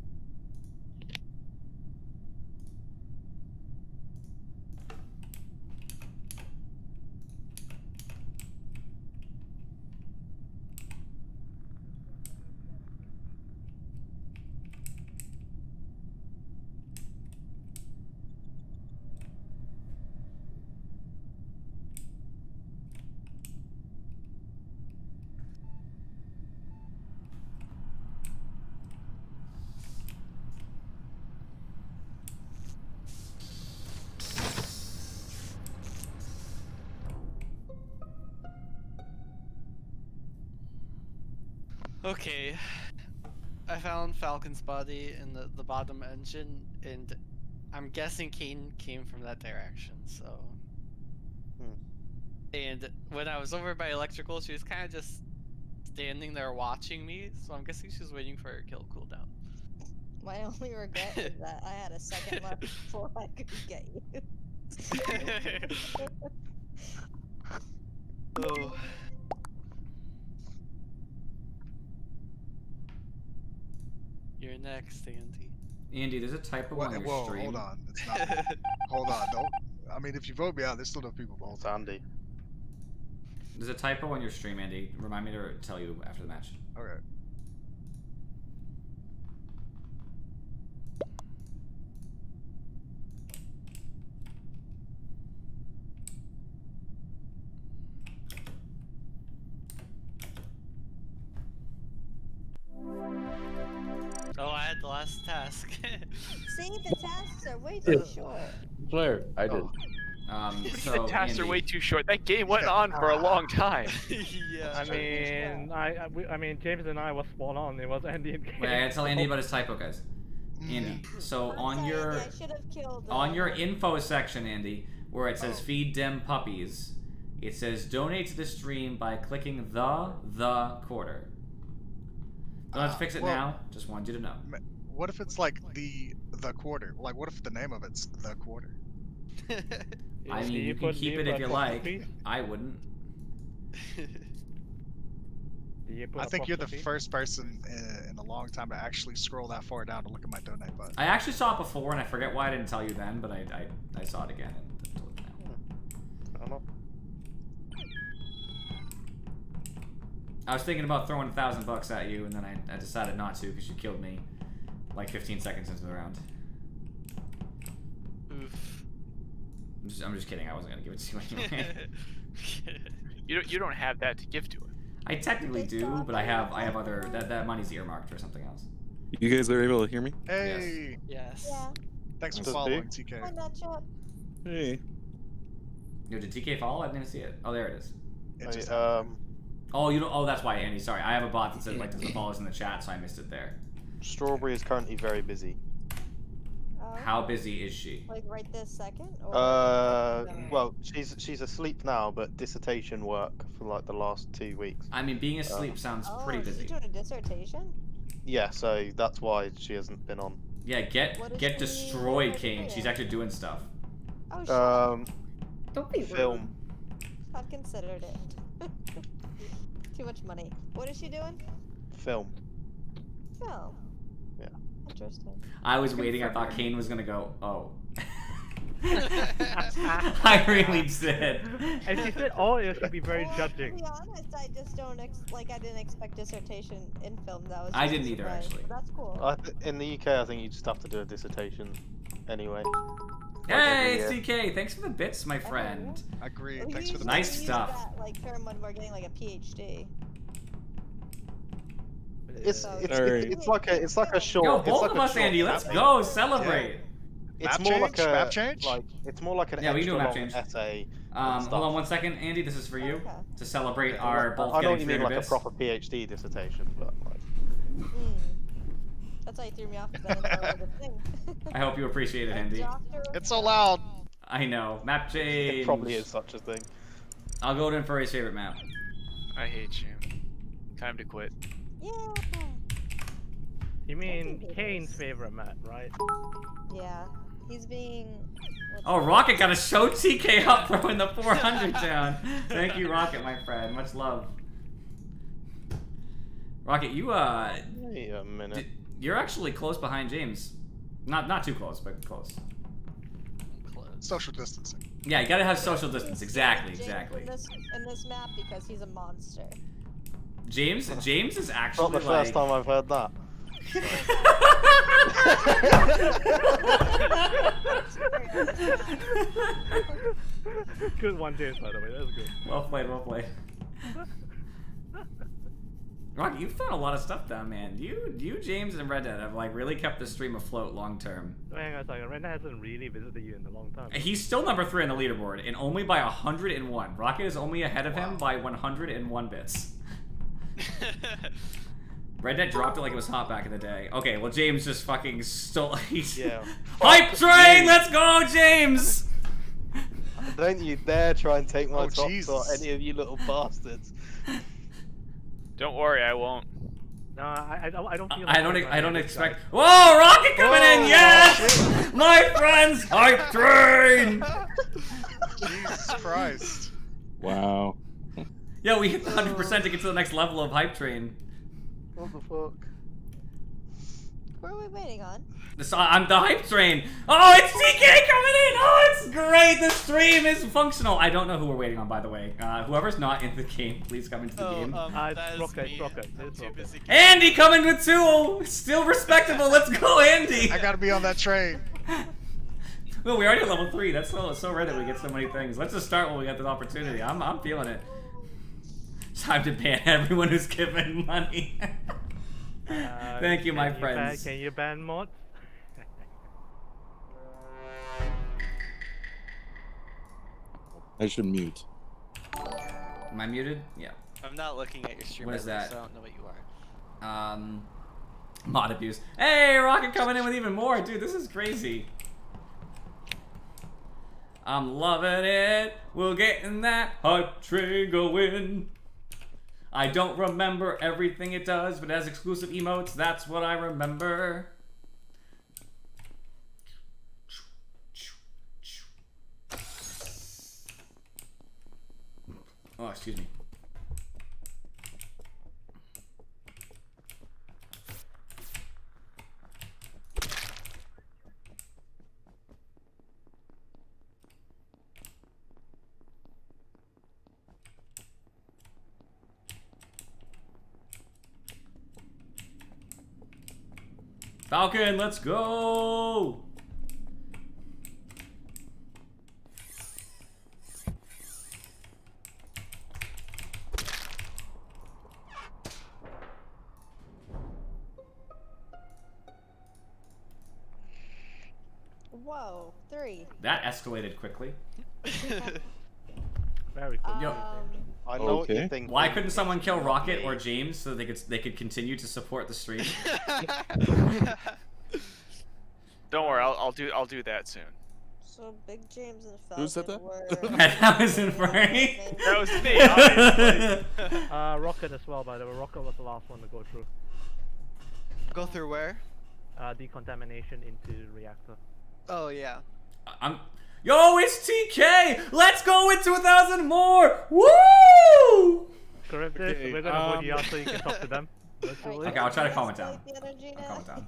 Okay, I found Falcon's body in the bottom engine, and I'm guessing Kane came from that direction, so... And when I was over by electrical, she was kind of just standing there watching me, so I'm guessing she was waiting for her kill cooldown. My only regret is that I had a second left before I could get you. Oh. You're next, Andy. Andy, there's a typo What, on your whoa, stream. hold on. It's not. Hold on. Don't. I mean, if you vote me out, there's still no people voting. It's Andy. There's a typo on your stream, Andy. Remind me to tell you after the match. Okay. Oh, I had the last task. See, the tasks are way too short. Claire, I did. So the tasks are Andy, way too short. That game went on for a long time. Yeah. I mean, James and I was spot on. It was Andy and Kane. wait, I gotta tell Andy about his typo, guys. Andy, so I'm on sorry, your Andy, I should have killed. on your info section, Andy, where it says Oh. feed dem puppies, it says donate to the stream by clicking the quarter. Don't have to fix it well- now. Just wanted you to know. What if it's like the quarter? Like, what if the name of it's the quarter? I Do mean, you can put keep the it if you like. apostrophe? I wouldn't. I think you're the first person in a long time to actually scroll that far down to look at my donate button. I actually saw it before, and I forget why I didn't tell you then, but I saw it again and told you now. I don't know. I was thinking about throwing $1,000 at you, and then I decided not to because you killed me like 15 seconds into the round. Oof. I'm just kidding. I wasn't gonna give it to you anyway. You don't have that to give to her. I technically do, but I have other that money's earmarked for something else. You guys are able to hear me? Hey. Yes. Yeah. Thanks for Does following, he? TK. Hi, Matchup. Hey. Yo, did TK follow? I didn't even see it. Oh, there it is. It just Oh, you don't. Oh, that's why, Andy. Sorry, I have a bot that says like doesn't follow us in the chat, so I missed it there. Strawberry is currently very busy. How busy is she? Like right this second? Or Well, she's asleep now, but dissertation work for like the last 2 weeks. I mean, being asleep sounds pretty busy. She's doing a dissertation? Yeah, so that's why she hasn't been on. Yeah, get destroyed, Kane. She's actually doing stuff. Oh, shit. Don't be Film. I've considered it. Too much money. What is she doing? Film. Oh. Yeah. Interesting. I was waiting. I thought Kane was gonna go. Oh. I really did. And she said, "Oh, it should be very Well, judging." To be honest, I just don't I didn't expect dissertation in film. That was. I just a didn't either, surprise, actually. but that's cool. In the UK, I think you just have to do a dissertation anyway. Hey, CK, thanks for the bits, my friend. Agreed. We Thanks for the use- Nice we use stuff. That, like term when we're getting like a PhD. It's So- it's like a short. Yo, it's both like of a us, short Andy. Let's essay. go celebrate. It's Map more change? like a Map change? like it's more like an Yeah, we can do a extra map long change. essay. Hold on 1 second, Andy. This is for you Okay. to celebrate our both I know getting what you mean, 300 like a bits. proper PhD dissertation, but like. That's how you threw me off. 'Cause I didn't know the thing. I hope you appreciate it, Andy. It's so loud. I know. Map change. It probably is such a thing. I'll go to Furry's favorite map. I hate you. Time to quit. Yeah. You mean think it Kane's is. favorite map, right? Yeah. He's being. Oh, Rocket got a show TK up throwing the 400 down. Thank you, Rocket, my friend. Much love. Rocket, you Wait a minute. you're actually close behind James. Not too close, but close. Social distancing. Yeah, you gotta have social distance. Exactly, James exactly. In this map because he's a monster. James is actually Not the first time I've heard that. Good one, James, by the way. That was good. Well played, well played. Rocky, you've thrown a lot of stuff down, man. You, James, and Red Dead have like really kept the stream afloat long term. Hang on a second. Renda hasn't really visited you in a long time. He's still number 3 on the leaderboard, and only by 101. Rocket is only ahead of him by 101 bits. Red Dead dropped it like it was hot back in the day. Okay, well James just fucking stole. Yeah. Hype train, let's go, James! Don't you dare try and take my Oh, top Jesus. shot, any of you little bastards. Don't worry, I won't. No, I don't feel. I like don't this expect. guy. Whoa, Rocket coming in! Whoa, Yes, my friends, hype train. Jesus Christ. Wow. Yeah, we hit the 100% to get to the next level of hype train. What the fuck? What are we waiting on? I'm the hype train. Oh, it's TK coming in. Oh, it's great. The stream is functional. I don't know who we're waiting on, by the way. Whoever's not in the game, please come into the game. It's Rocket. It's Rocket. Andy coming with 2. Still respectable. Let's go, Andy. I gotta be on that train. Well, we already at level 3. That's so rare that we get so many things. Let's just start when we get the opportunity. I'm feeling it. It's time to ban everyone who's given money. Thank you, my friends. Can you ban mods? I should mute. Am I muted? Yeah. I'm not looking at your stream. What is right now, that? So I don't know what you are. Mod abuse. Hey, Rocket coming in with even more. Dude, this is crazy. I'm loving it. We're getting that hype train going. I don't remember everything it does, but as exclusive emotes, that's what I remember. Oh, excuse me. Falcon, let's go! Whoa, 3. That escalated quickly. Very quick. Yo. I know what you think. Why couldn't someone kill Rocket or James so they could continue to support the stream? Don't worry, I'll do that soon. So Big James and Falcon Who said that? were... That was Infernity. That was me, obviously. Rocket as well, by the way. Rocket was the last one to go through. Go through where? Decontamination into the reactor. Oh yeah. Yo, it's TK! Let's go into 1,000 more! Woo! Charybdis, Okay, we're gonna hold you out so you can talk to them. Okay, I'll try to calm it down. I'll calm it down.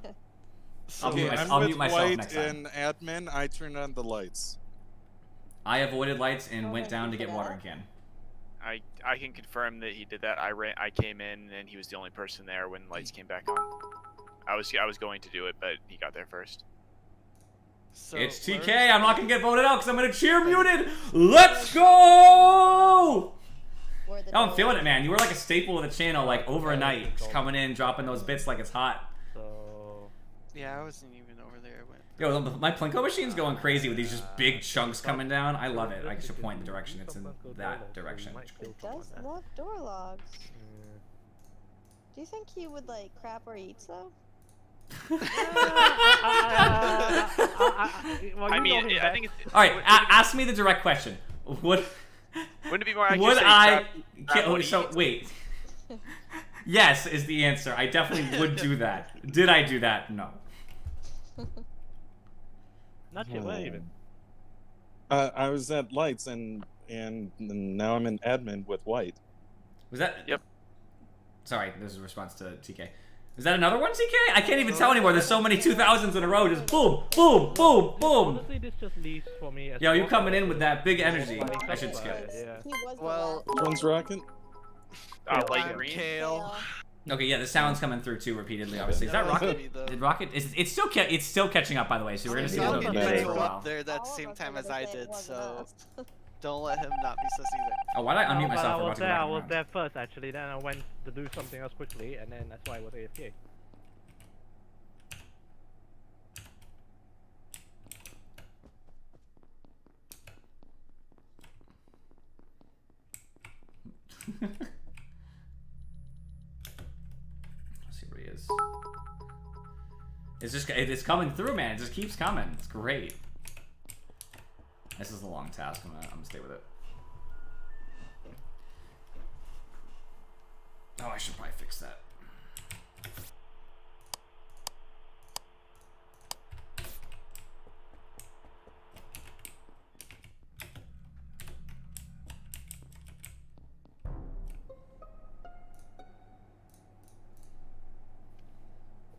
Okay, I'll I'm mute with myself White next time. and admin. I turned on the lights. I avoided lights and went down to get watering can. I can confirm that he did that. I came in and he was the only person there when lights came back on. I was going to do it, but he got there first. So It's TK. I'm not gonna get voted out because I'm gonna cheer muted. Let's go! Oh, I'm feeling it, man. You were like a staple of the channel, like overnight, just coming in, dropping those bits like it's hot. Yeah, I wasn't even over there when. Yo, my Plinko machine's going crazy with these just big chunks coming down. I love it. I should point the direction. It's in that direction. It does love door logs. Do you think he would like crap or eats though? I mean, I think it's. All right, ask me the direct question. Wouldn't it be more accurate? Would to say I? crap what he So eats? wait. Yes is the answer. I definitely would do that. Did I do that? No. Not yet, where even? I was at lights and now I'm in admin with White. Was that? Yep. Sorry, this is a response to TK. Is that another one, TK? I can't even tell anymore. There's so many 2000s in a row. Just boom, boom, boom, boom. Honestly, this just leaves for me as Yo, you well. coming in with that big energy. I should skip. Well, One's Rocket. Light green. Kale. Okay, yeah, the sound's coming through too repeatedly. Obviously, is that Rocket? Did Rocket? It's still catching up, by the way. So we're gonna see Falcon the didn't for a go while. up there that same time as I did, so don't let him not be sus either. Oh, why did I unmute But myself? I for was watching there. I Rocket was round? there first, actually. Then I went to do something else quickly, and then that's why I was AFK. Let's see where he is. It's coming through, man. It just keeps coming. It's great. This is a long task. I'm gonna stay with it. Oh, I should probably fix that.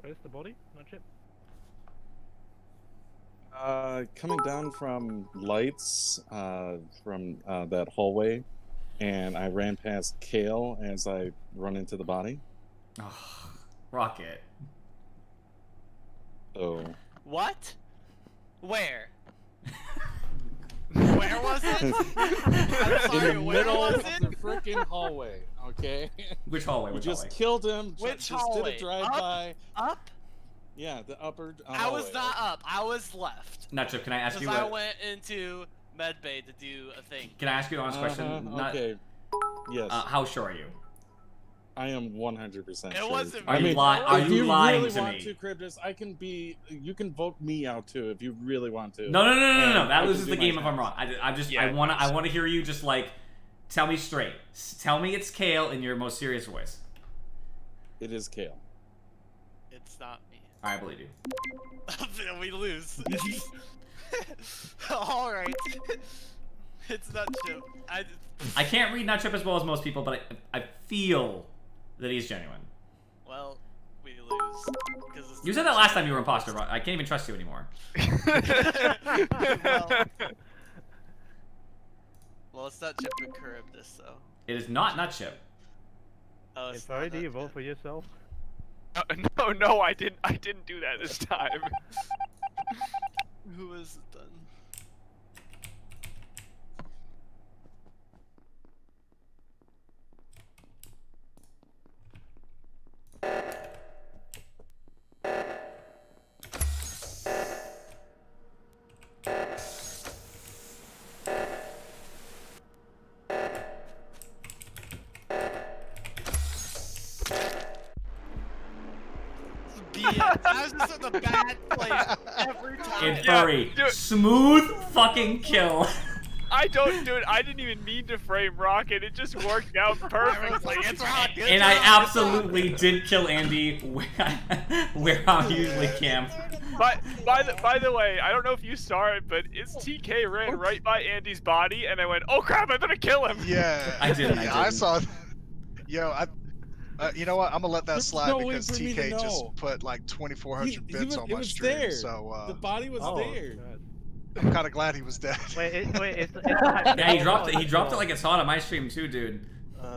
Where's the body? Not yet. Coming down from lights, from that hallway, and I ran past Kale as I run into the body. Oh, Rocket. Oh. What? Where? Where was it? I'm sorry, In the where middle was of it? the freaking hallway, okay? Which hallway? We Which just hallway? killed him. Which just hallway? did a drive-by. Up? Yeah, the upper I was not up. I was left. Nacho, can I ask you Because I what? went into medbay to do a thing. Can I ask you an honest question? Not, Okay. Yes. how sure are you? I am 100% sure. wasn't Are me. you lying? Are if you lying really to want me? to, Cryptus, I can be. You can vote me out too if you really want to. No. And That I loses can the do my game if I'm task. wrong. I just Yeah, I wanna hear you just like tell me straight. Tell me it's Kale in your most serious voice. It is Kale. It's not me. I believe you. Then we lose. Alright. It's not Chip. I can't read Not Chip as well as most people, but I feel that he's genuine. Well, we lose. You said that last time you were imposter, but I can't even trust you anymore. Well, it's not Chip and Charybdis, so. It is not Chip. Oh, If I do you vote for yourself? No, I didn't. I didn't do that this time. Who is it then? I was just in the bad place every time. In furry, smooth fucking kill. I didn't even mean to frame Rocket. It just worked out perfectly. And I absolutely did kill Andy where I'm usually camped. But by the way, I don't know if you saw it, but his TK ran right by Andy's body, and I went, "Oh crap! I better kill him." Yeah, I didn't. I saw. Yo, you know what? I'm gonna let that There's slide no way because for me to TK just know. put like 2,400 bits on it my was stream. there. So The body was there. I'm kind of glad he was dead. Yeah, he dropped it. He dropped it like it's hot on my stream too, dude.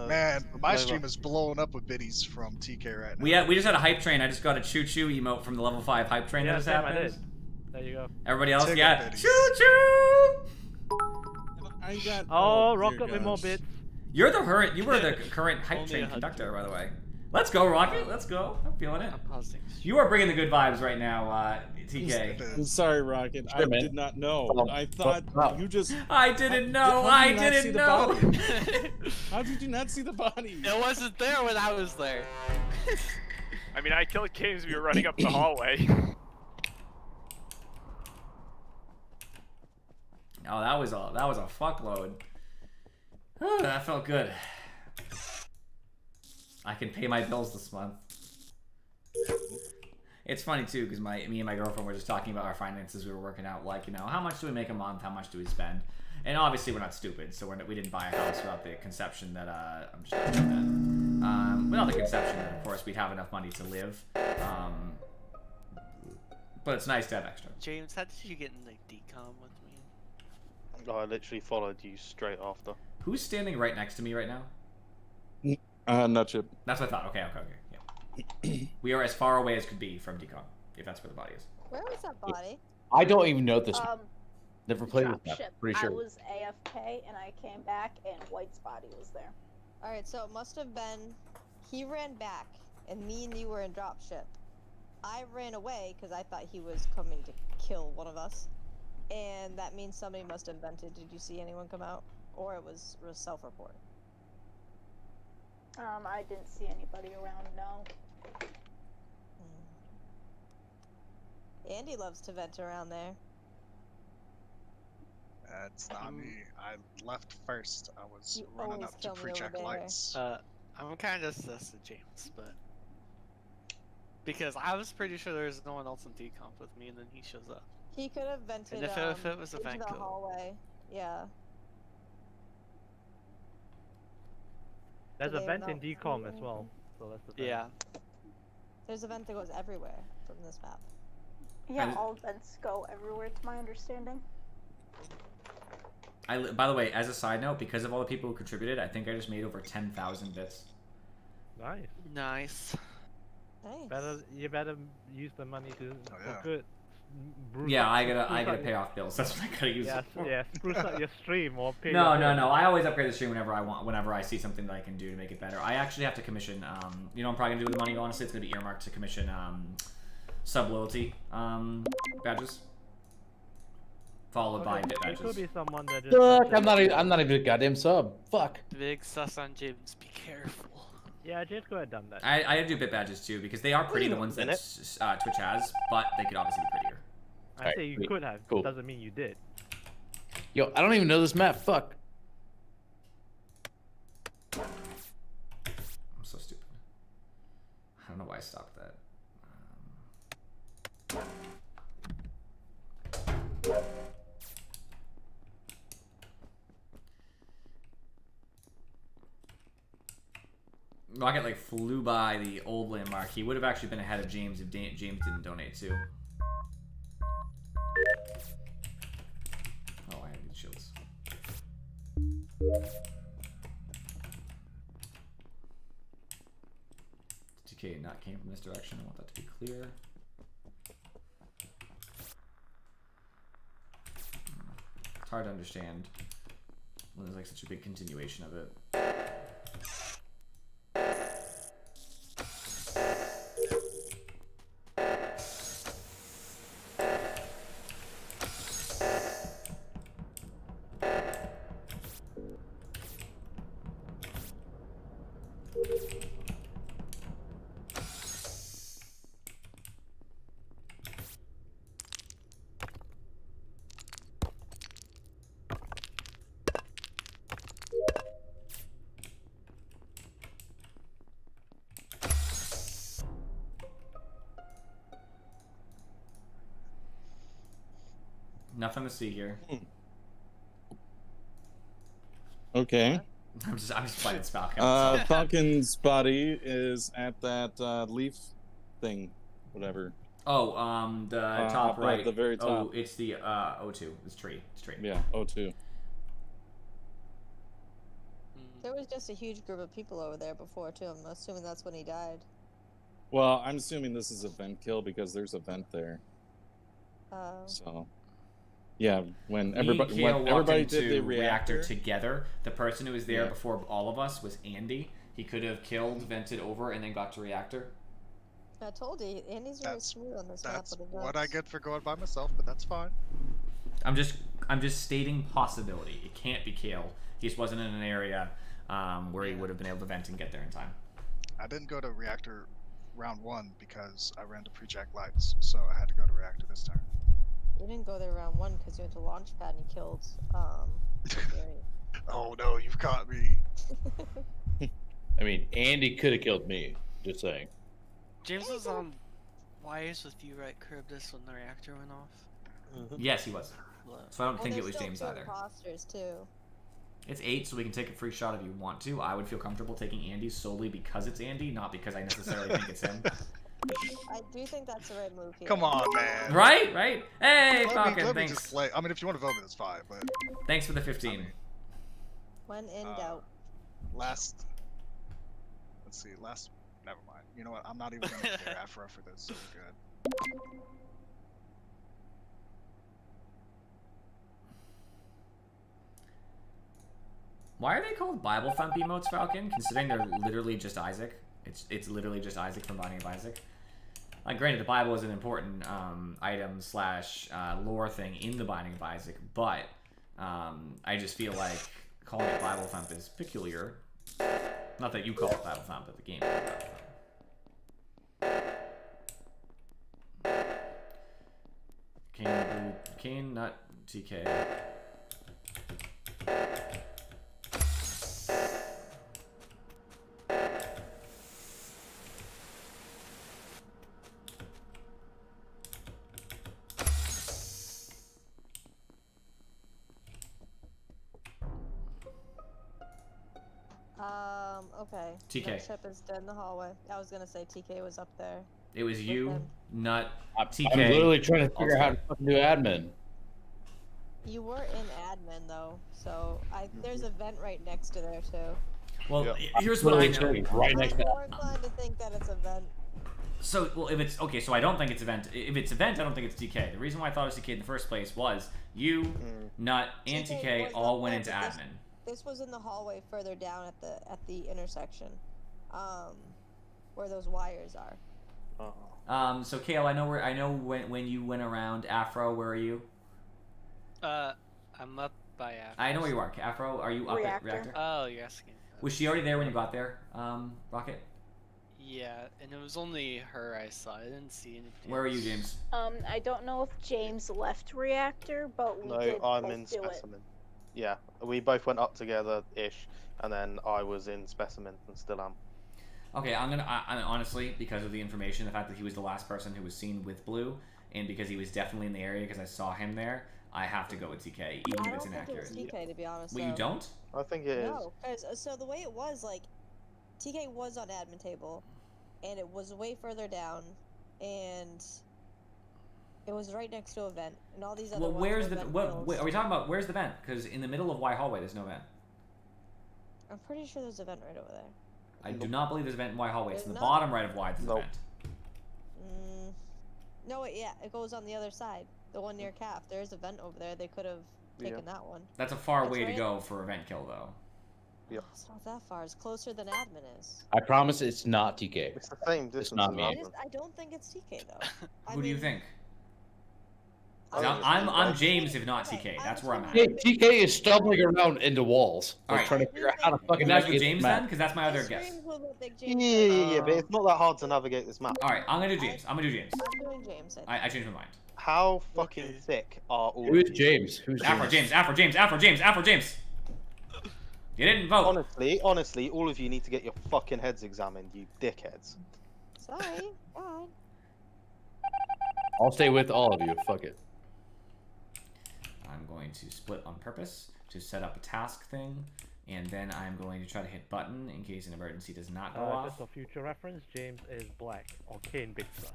Man, my stream is blowing up with biddies from TK right now. We just had a hype train. I just got a choo choo emote from the level 5 hype train that just happened. There you go. Everybody else, Tickle yeah. biddies. Choo choo. I got. Oh, dear Rocket with more gosh. bits. You were the current hype Only train 100. conductor, by the way. Let's go, Rocket. Let's go. I'm feeling it. I'm pausing. You are bringing the good vibes right now, TK. I'm sorry, Rocket. Sure, I man. did not know. Oh, I thought wow. you just. I didn't know. How did I you not see didn't the know. body? How did you not see the body? It wasn't there when I was there. I mean, I killed Kane as we were running up the hallway. Oh, that was a fuckload. Oh, that felt good. I can pay my bills this month. It's funny too, because me and my girlfriend were just talking about our finances. We were working out, like, you know, how much do we make a month? How much do we spend? And obviously, we're not stupid, so we didn't buy a house without the conception that I'm just gonna that. Without the conception that, of course, we'd have enough money to live. But it's nice to have extra. James, how did you get in the decom with me? I literally followed you straight after. Who's standing right next to me right now? Nutchip. That's what I thought. Okay. Yeah. We are as far away as could be from decom, if that's where the body is. Where was that body? I don't even know this. Um, Never played with Dropship. that. Pretty sure. I was AFK and I came back and White's body was there. Alright, so it must have been. He ran back, and me and you were in dropship. I ran away because I thought he was coming to kill one of us. And that means somebody must have vented. Did you see anyone come out? Or it was self-report? I didn't see anybody around, no. Andy loves to vent around there. It's not me. I left first. I was You running always up to kill me over pre-check there. lights. I'm kind of sus to James, but because I was pretty sure there was no one else in decomp with me, and then he shows up. He could have vented And if it was a into vent the kill. hallway. Yeah. There's Do a they vent not in see decom as anything? well, so that's the thing. Yeah. There's a vent that goes everywhere from this map. Yeah, all vents go everywhere to my understanding. By the way, as a side note, because of all the people who contributed, I think I just made over 10,000 bits. Nice. Nice. You better use the money to yeah. for good. Yeah, I gotta pay off bills. That's what I gotta use it for. Yeah, spruce up your stream or pay. No. your bills. I always upgrade the stream whenever I see something that I can do to make it better. I actually have to commission. You know, I'm probably gonna do with the money. Honestly, it's gonna be earmarked to commission sub loyalty badges, followed by bit It could badges. be someone that just. Fuck! I'm not even a goddamn sub. Fuck. Big sus on James. Be careful. Yeah, James could have done that. I do bit badges too because they are pretty, the ones that Twitch has, but they could obviously be prettier. I Alright, say you sweet. could have. Cool. Doesn't mean you did. Yo, I don't even know this map. Fuck. I'm so stupid. I don't know why I stopped that. Rocket like flew by the old landmark. He would have actually been ahead of James if James didn't donate too. Oh, I have these shields. TK not came from this direction. I want that to be clear. It's hard to understand when there's like such a big continuation of it. Nothing to see here. Okay. I'm just playing Falcon. Falcon's body is at that leaf thing, whatever. Oh, the top right. The very top. Oh, it's the O2. It's tree. It's tree. Yeah, O2. There was just a huge group of people over there before too. I'm assuming that's when he died. Well, I'm assuming this is a vent kill because there's a vent there. So, yeah, when everybody did the reactor together, the person who was there before all of us was Andy. He could have killed, vented over, and then got to reactor. I told you, Andy's very smooth on this map. That's what I get for going by myself, but that's fine. I'm just stating possibility. It can't be Kale. He just wasn't in an area where he would have been able to vent and get there in time. I didn't go to reactor round 1 because I ran to pre-jack lights, so I had to go to reactor this time. You didn't go there round 1 because you went to launch pad and you killed Oh no, you've caught me. I mean, Andy could have killed me. Just saying. James was on wires with you, right, Charybdis, when the reactor went off? Yes, he was. So I don't think it was James either. Imposters too. It's 8, so we can take a free shot if you want to. I would feel comfortable taking Andy solely because it's Andy, not because I necessarily think it's him. I do think that's the right move here. Come on, man. Right? Right? Hey, Falcon, let me thanks. just play. I mean, if you want to vote me, that's fine, but... Thanks for the 15. When in doubt. Let's see, never mind. You know what, I'm not even going to care Afro for this, so we're good. Why are they called Bible Thump emotes, Falcon? Considering they're literally just Isaac. It's literally just Isaac from Binding of Isaac. Like, granted, the Bible is an important item slash lore thing in the Binding of Isaac, but I just feel like calling it Bible Thump is peculiar. Not that you call it Bible Thump, but the game calls it Bible Thump. Kane, not TK. Okay. TK. Ship is dead in the hallway. I was gonna say TK was up there. It was you, Nut, TK. I'm literally trying to figure out how to fucking do admin. You were in admin though, so there's a vent right next to there too. Well, here's what I know. Right next to I'm more inclined to think that it's a vent. So, well, if it's okay, so I don't think it's event. If it's event, I don't think it's TK. The reason why I thought it was TK in the first place was you, Nut, and TK all went into admin. This was in the hallway further down at the intersection, where those wires are. So Kale, I know when you went around Afro, where are you? I'm up by Afro. I know where you are. Afro, are you up at reactor? Oh, you're asking. Was she already there when you got there, Rocket? Yeah, and it was only her I saw. I didn't see anything. Where are you, James? I don't know if James left reactor, but we did I'm both in do it. specimen. Yeah, we both went up together-ish, and then I was in specimen and still am. Okay, I honestly, because of the information, the fact that he was the last person who was seen with Blue, and because he was definitely in the area because I saw him there, I have to go with TK, even if it's inaccurate. I don't think it was TK, to be honest. Well, you don't? I think it is. No, because so the way it was, like, TK was on admin table, and it was way further down, and it was right next to a vent, and all these other. Well, where's the wait, are we talking about? Where's the vent? Because in the middle of Y hallway, there's no vent. I'm pretty sure there's a vent right over there. I do not believe there's a vent in Y hallway. It's in the There's bottom right of Y. There's a vent. No, wait, yeah, it goes on the other side. The one near Calf. There is a vent over there. They could have taken that one. That's a far That's way to right. go for a vent kill, though. Yep. It's not that far. It's closer than admin is. I promise it's not TK. It's the same distance. It's not as me. admin. I don't think it's TK though. Who do you think? I I'm James, if not TK. That's where I'm at. Hey, TK is stumbling around into walls. All Like, right. trying to figure out how to fucking You guys with navigate James the map. then? Because that's my other guess. Yeah, but it's not that hard to navigate this map. All right, I'm gonna do James. I'm gonna do James. I'm doing James. I changed my mind. How fucking thick are all Who is of you? James? Who's Afro James. Afro James. Afro James. Afro James. You didn't vote. Honestly, all of you need to get your fucking heads examined, you dickheads. Sorry. God. I'll stay with all of you. Fuck it. I'm going to split on purpose to set up a task thing, and then I'm going to try to hit button in case an emergency does not go off. Just for future reference, James is black, or Kane beats us.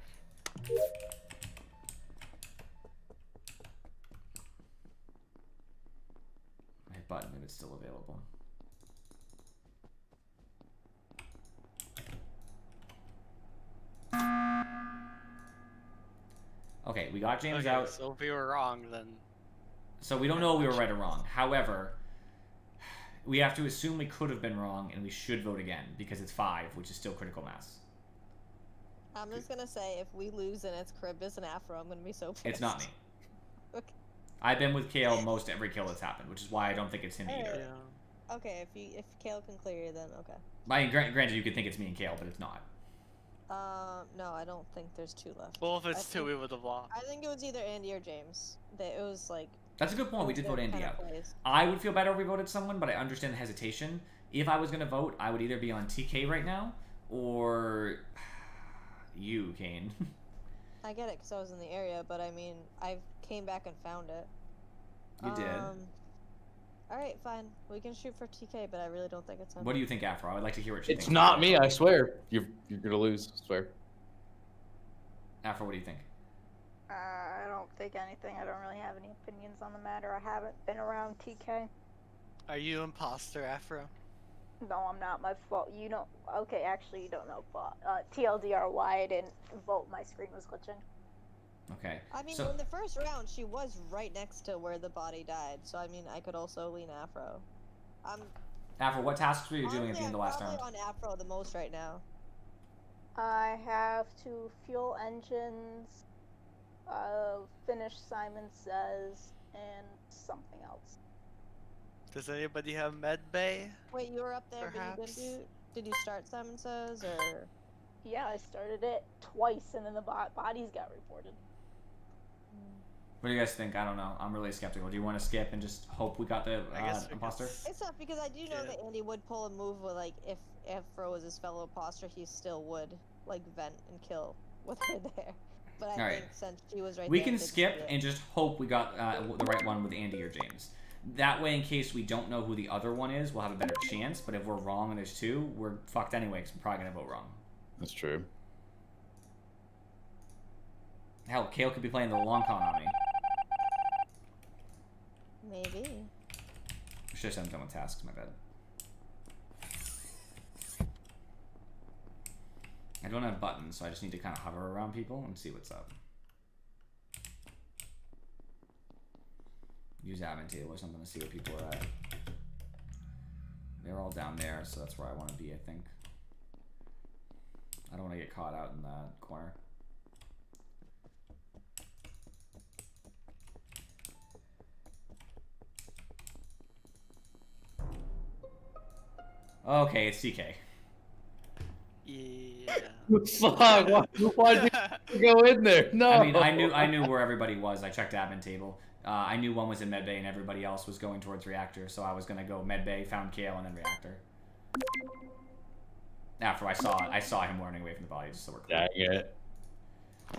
Hit button if it's still available. Okay, we got James out. So if we were wrong, then. So we don't know if we were right or wrong. However, we have to assume we could have been wrong, and we should vote again because it's 5, which is still critical mass. I'm just gonna say if we lose and it's Charybdis and Afro, I'm gonna be so pissed. It's not me. Okay. I've been with Kale most every kill that's happened, which is why I don't think it's him either. Okay, if Kale can clear you, then okay. I mean, granted, you could think it's me and Kale, but it's not. No, I don't think there's 2 left. Well, if it's I 2, we think- would have lost. I think it was either Andy or James. It was like. That's a good point. We did their vote Andy kind of out. plays. I would feel better if we voted someone, but I understand the hesitation. If I was going to vote, I would either be on TK right now, or you, Kane. I get it because I was in the area, but I mean, I came back and found it. You did. Alright, fine. We can shoot for TK, but I really don't think it's him. What do you think, Afro? I would like to hear what you think. It's not me, I swear. You're gonna lose, I swear. Afro, what do you think? I don't think anything. I don't really have any opinions on the matter. I haven't been around TK. Are you imposter, Afro? No, I'm not. My fault. You don't. Okay, actually, you don't know. TLDR, why I didn't vote. My screen was glitching. Okay. I mean, so, in the first round, she was right next to where the body died, so I mean, I could also lean Afro. Afro, what tasks were you doing at the end of last I'm round? probably on Afro the most right now. I have to fuel engines, finish Simon Says, and something else. Does anybody have med bay? Wait, you were up there, Perhaps. but you didn't do. Did you start Simon Says or? Yeah, I started it twice, and then the bodies got reported. What do you guys think? I don't know. I'm really skeptical. Do you want to skip and just hope we got the imposter? It's not because I do know that Andy would pull a move where, like, if Afro was his fellow imposter, he still would like vent and kill with her there. But I All right. think since she was right We there, can I think skip she did. and just hope we got the right one with Andy or James. That way, in case we don't know who the other one is, we'll have a better chance. But if we're wrong and there's 2, we're fucked anyway because we're probably going to vote wrong. That's true. Hell, Kale could be playing the long con on me. Maybe. I should have done with tasks, my bad. I don't have buttons, so I just need to kind of hover around people and see what's up. Use admin table or something to see where people are at. They're all down there, so that's where I want to be, I think. I don't want to get caught out in that corner. Okay, it's TK. Yeah. Fuck! Why'd you go in there? No. I mean, I knew where everybody was. I checked admin table. I knew one was in medbay and everybody else was going towards reactor, so I was gonna go medbay, found Kale, and then reactor. After I saw him running away from the body, just so we're clear. Dang it.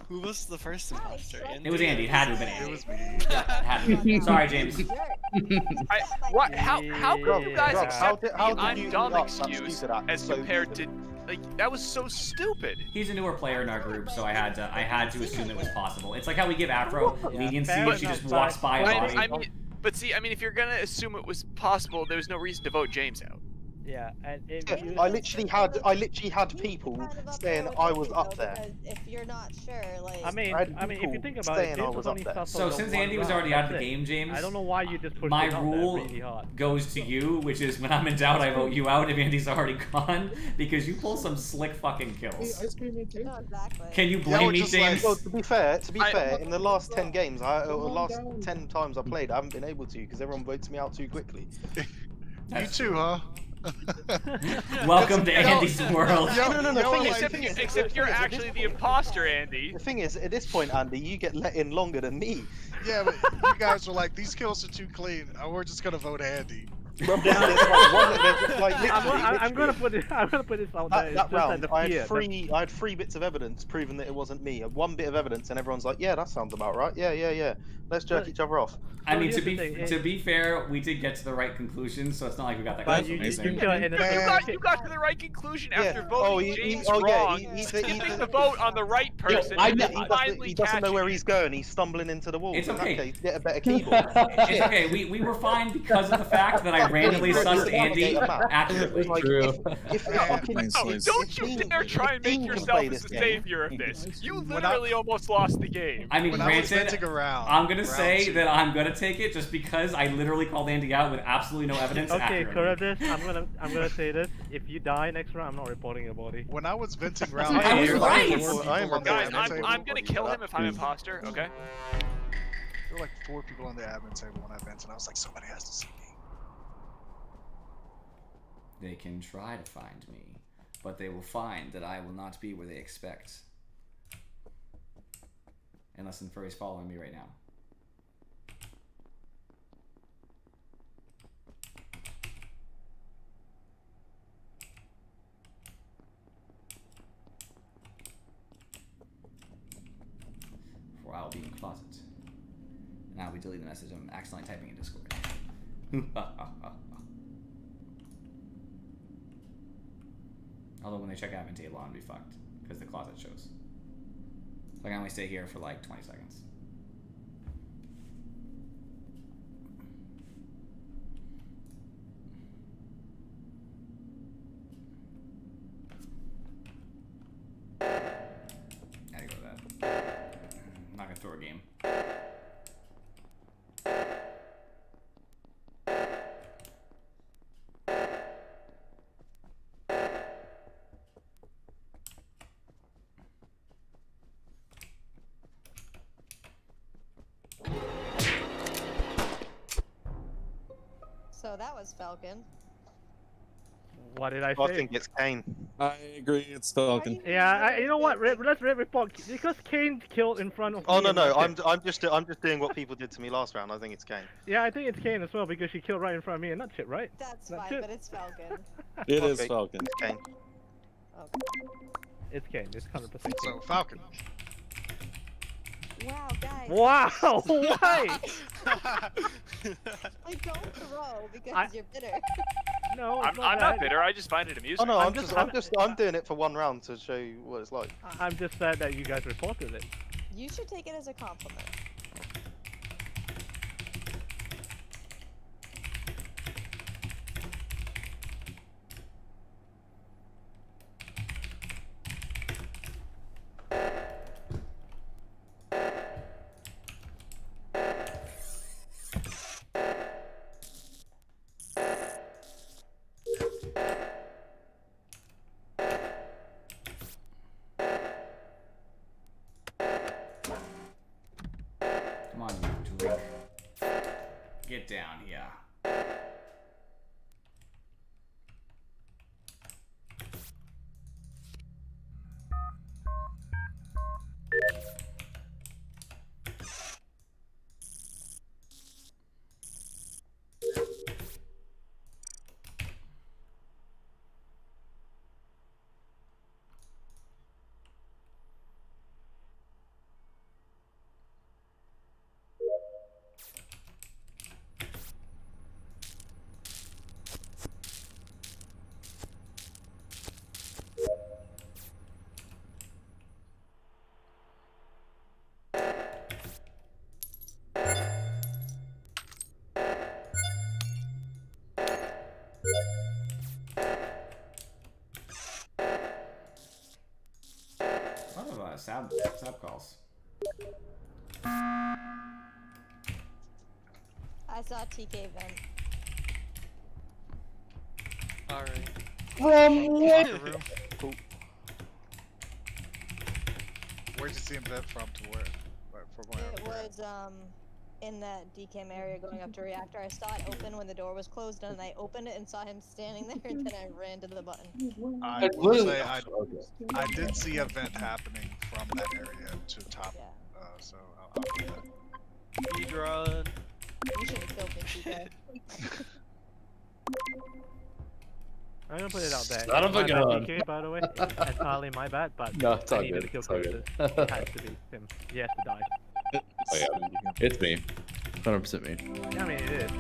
Who was the first imposter? It was Andy. It had to have been Andy. It was me. Yeah, it had to be. Sorry, James. What? How could you guys Rob, accept how the did I'm you dumb not? That's excuse stupid, Adam. as So compared to like that was so stupid? He's a newer player in our group, so I had to assume it was possible. It's like how we give Afro leniency if she just walks by a body. I mean, if you're gonna assume it was possible, there's no reason to vote James out. Yeah, and if Yeah, you... I literally had people saying I was up there. Because if you're not sure, like. I mean, if you think about it, James was only stuff So since Andy was already out of the game, James, I don't know why you just pushed my it out rule there really hard. goes to you, which is when I'm in doubt, I vote you out if Andy's already gone, because you pull some slick fucking kills. No, exactly. Can you blame me, James? Well, to be fair, in the last 10 games, or the last 10 times I played, I haven't been able to because everyone votes me out too quickly. You too, huh? Welcome to Andy's world. No. Except you're actually the imposter, Andy. The thing is, at this point, Andy, you get let in longer than me. Yeah, but you guys were like, these kills are too clean. We're just gonna vote Andy. I'm gonna put this out there. That round, I had three bits of evidence proving that it wasn't me. One bit of evidence, and everyone's like, "Yeah, that sounds about right. Yeah. Let's jerk each other off." I mean, to be fair, we did get to the right conclusion, so it's not like we got that. But close. You got to the right conclusion after voting James wrong, skipping the vote on the right person. He doesn't know where he's going. He's stumbling into the wall. It's okay. In that case, get a better keyboard. It's okay. We were fine because of the fact that I randomly sussed Andy accurately. Don't you dare try and make yourself as the savior of this. You literally almost lost the game. I mean, granted, I'm gonna say that I'm gonna take it just because I literally called Andy out with absolutely no evidence. Okay, Curtis, I'm gonna say this: if you die next round, I'm not reporting your body. When I was venting around, I was right. Guys, I'm gonna kill him if I'm imposter. Okay. There were like 4 people on the admin table when I vented, and I was like, somebody has to see me. They can try to find me, but they will find that I will not be where they expect. Unless Infuri's following me right now. Or I'll be in closet. And I'll be deleting the message I'm accidentally typing in Discord. Although when they check admin table, I'll be fucked because the closet shows. So I can only stay here for like 20 seconds. Gotta go with that. I'm not gonna throw a game. So that was Falcon. What did I say? I think it's Kane. I agree, it's Falcon. Yeah, you know what? Let's report because Kane killed in front of. Oh me no, and I'm just doing what people did to me last round. I think it's Kane. Yeah, I think it's Kane as well because she killed right in front of me and that's it, right? That's That's fine, it. but it's Falcon. It is Falcon. It's Kane. It's Kane. It's 100%. So Falcon. Wow, guys. Wow! Why? Like, don't throw because you're bitter. No, I'm not bitter. I just find it amusing. Oh no, I'm doing it for one round to show you what it's like. I'm just sad that you guys reported it. You should take it as a compliment. stab calls. I saw TK vent. Alright. From what? Cool. Where'd you see him vent from to where? From where? It was in that decam area going up to reactor. I saw it open when the door was closed, and I opened it and saw him standing there, and then I ran to the button. I will say I did see a vent happening from that area to top. So I'll do that. Speedrun. You should have killed me, TK. I'm gonna put it out there. Son of a gun. TK, by the way, it's entirely my bad, but No, it's all I needed good, to kill it's all Curtis. good. It has to be him. He has to die. Oh yeah, it's me. 100% me. Yeah, I mean, it is.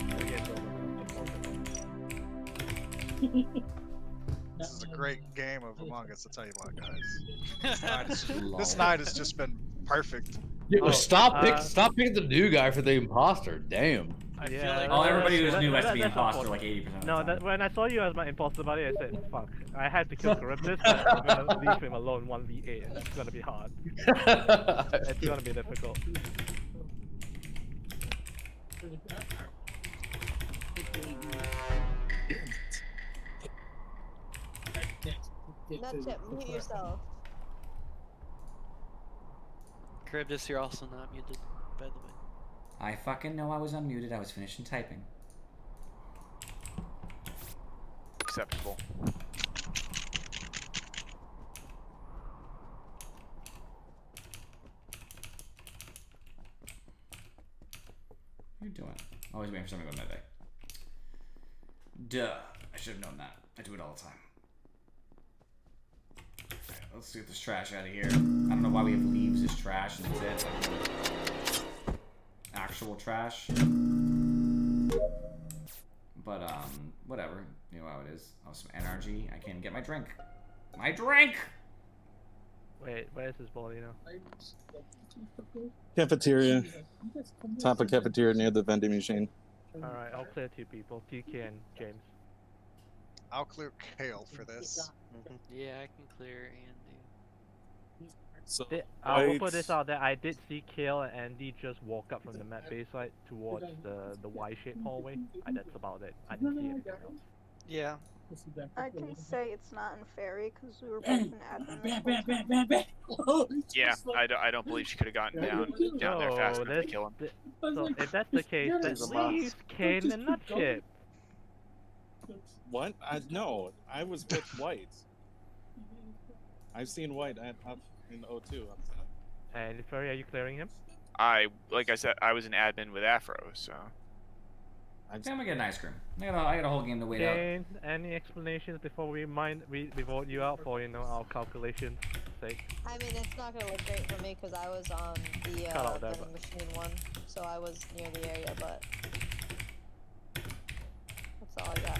This is a great game of Among Us, I'll tell you what, guys. This night has just been perfect. Yeah, stop picking the new guy for the imposter. Damn. Everybody who's new has to be imposter like 80%. No, when I saw you as my imposter buddy, I said, fuck. I had to kill Charybdis, but I'm gonna leave him alone 1v8, and it's gonna be hard. It's gonna be difficult. Nutchip, mute yourself. Charybdis, you're also not muted, by the way. I fucking know I was unmuted. I was finishing typing. Acceptable. What are you doing? Always waiting for someone to go midday. Duh. I should have known that. I do it all the time. Alright, let's get this trash out of here. I don't know why we have leaves as trash and that's it. Actual trash. But, whatever. You know how it is. Oh, some energy. I can't get my drink. My drink! Wait, where's his ball, you know? Cafeteria. Top of cafeteria near the vending machine. Alright, I'll clear 2 people. TK and James. I'll clear Kale for this. Yeah, I can clear Andy. So I will put this out there. I did see Kale and Andy just walk up from the map base side towards the Y-shaped hallway. That's about it. I didn't see anything else. Yeah. I can say it's not in Fairy because we were both in admin. Yeah, I don't believe she could have gotten down there fast enough to kill him. So if that's the case, then leave Kane and Nutchip. What? No, I was with White. I've seen White up in O2. And Fairy, are you clearing him? Like I said, I was an admin with Afro, so. I'm gonna get an ice cream. I got a whole game to wait out. Kane, any explanations before we vote you out for our calculations' sake? I mean, it's not gonna look great for me because I was on the vending machine one, so I was near the area, but that's all I got.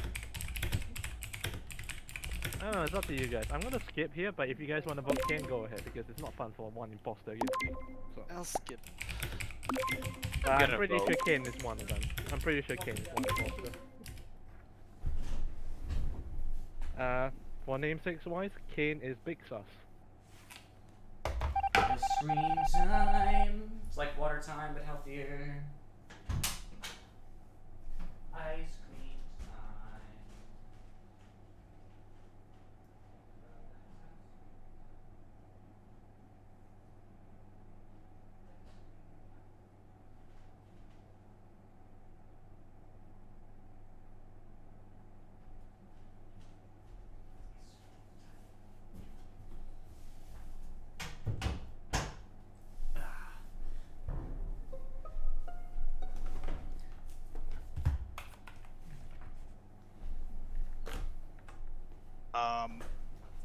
I don't know, it's up to you guys. I'm gonna skip here, but if you guys want to vote Kane, go ahead, because it's not fun for one imposter against me. So. I'll skip. I'm pretty sure Kane is one of them. I'm pretty sure Kane is one imposter. For namesakes wise, Kane is Big Sus. Ice cream time. It's like water time, but healthier. Ice cream time.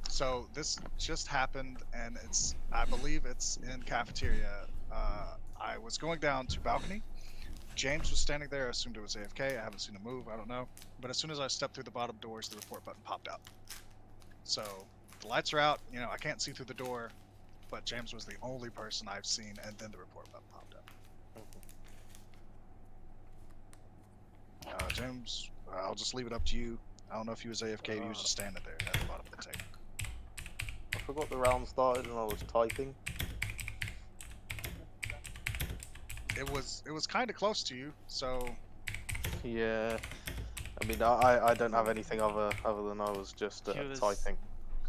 So this just happened, and I believe it's in cafeteria. I was going down to balcony. James was standing there. I assumed it was AFK. I haven't seen him move. I don't know. But as soon as I stepped through the bottom doors, the report button popped up. So the lights are out. You know, I can't see through the door, but James was the only person I've seen, and then the report button popped up. James, I'll just leave it up to you. I don't know if he was AFK. He was just standing there at the bottom of the table. I forgot the round started and I was typing. it was kind of close to you. So Yeah. I mean, I don't have anything other than I was just typing.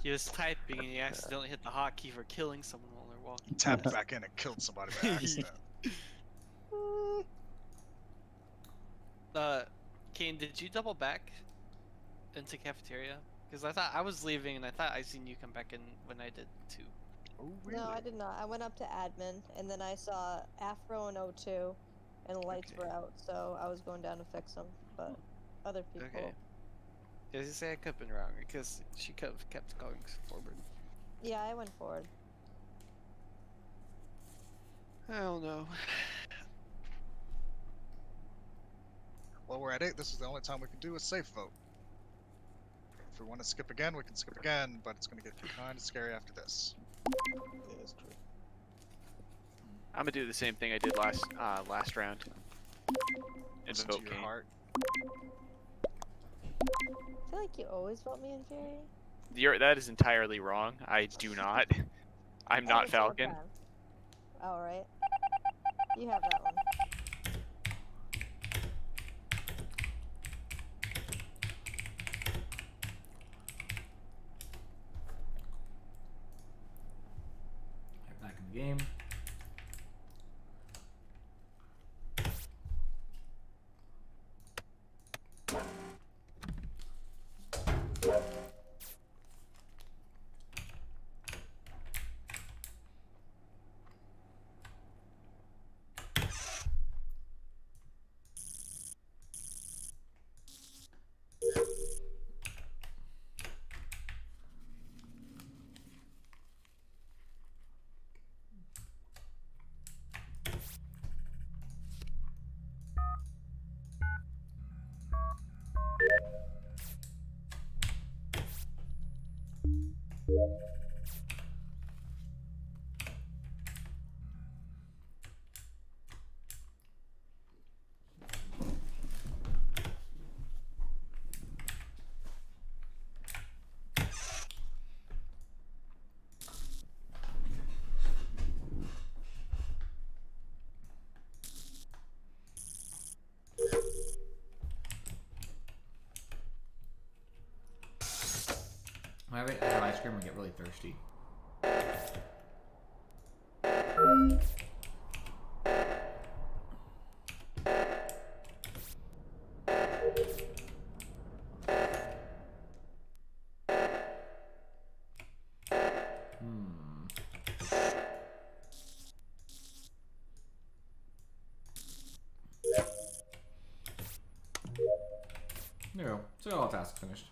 He was typing and he accidentally hit the hotkey for killing someone while they're walking. tapped back in and killed somebody by accident. Kane, did you double back into cafeteria? Because I thought I was leaving and I thought I seen you come back in when I did too. Oh, really? No, I did not. I went up to admin, and then I saw Afro and O2, and the lights were out, so I was going down to fix them, but other people... Okay. As you say, I could have been wrong, because she kept going forward. Yeah, I went forward. I don't know. Well, we're at 8. This is the only time we can do a safe vote. If we want to skip again, we can skip again, but it's going to get kind of scary after this. Yeah, that's true. I'm gonna do the same thing I did last round. Listen to your heart. I feel like you always vote me in Fury. That is entirely wrong. I do not. I'm not Falcon. Alright. You have that one. Back in the game. When I have ice cream, I get really thirsty. There we go. So all tasks finished.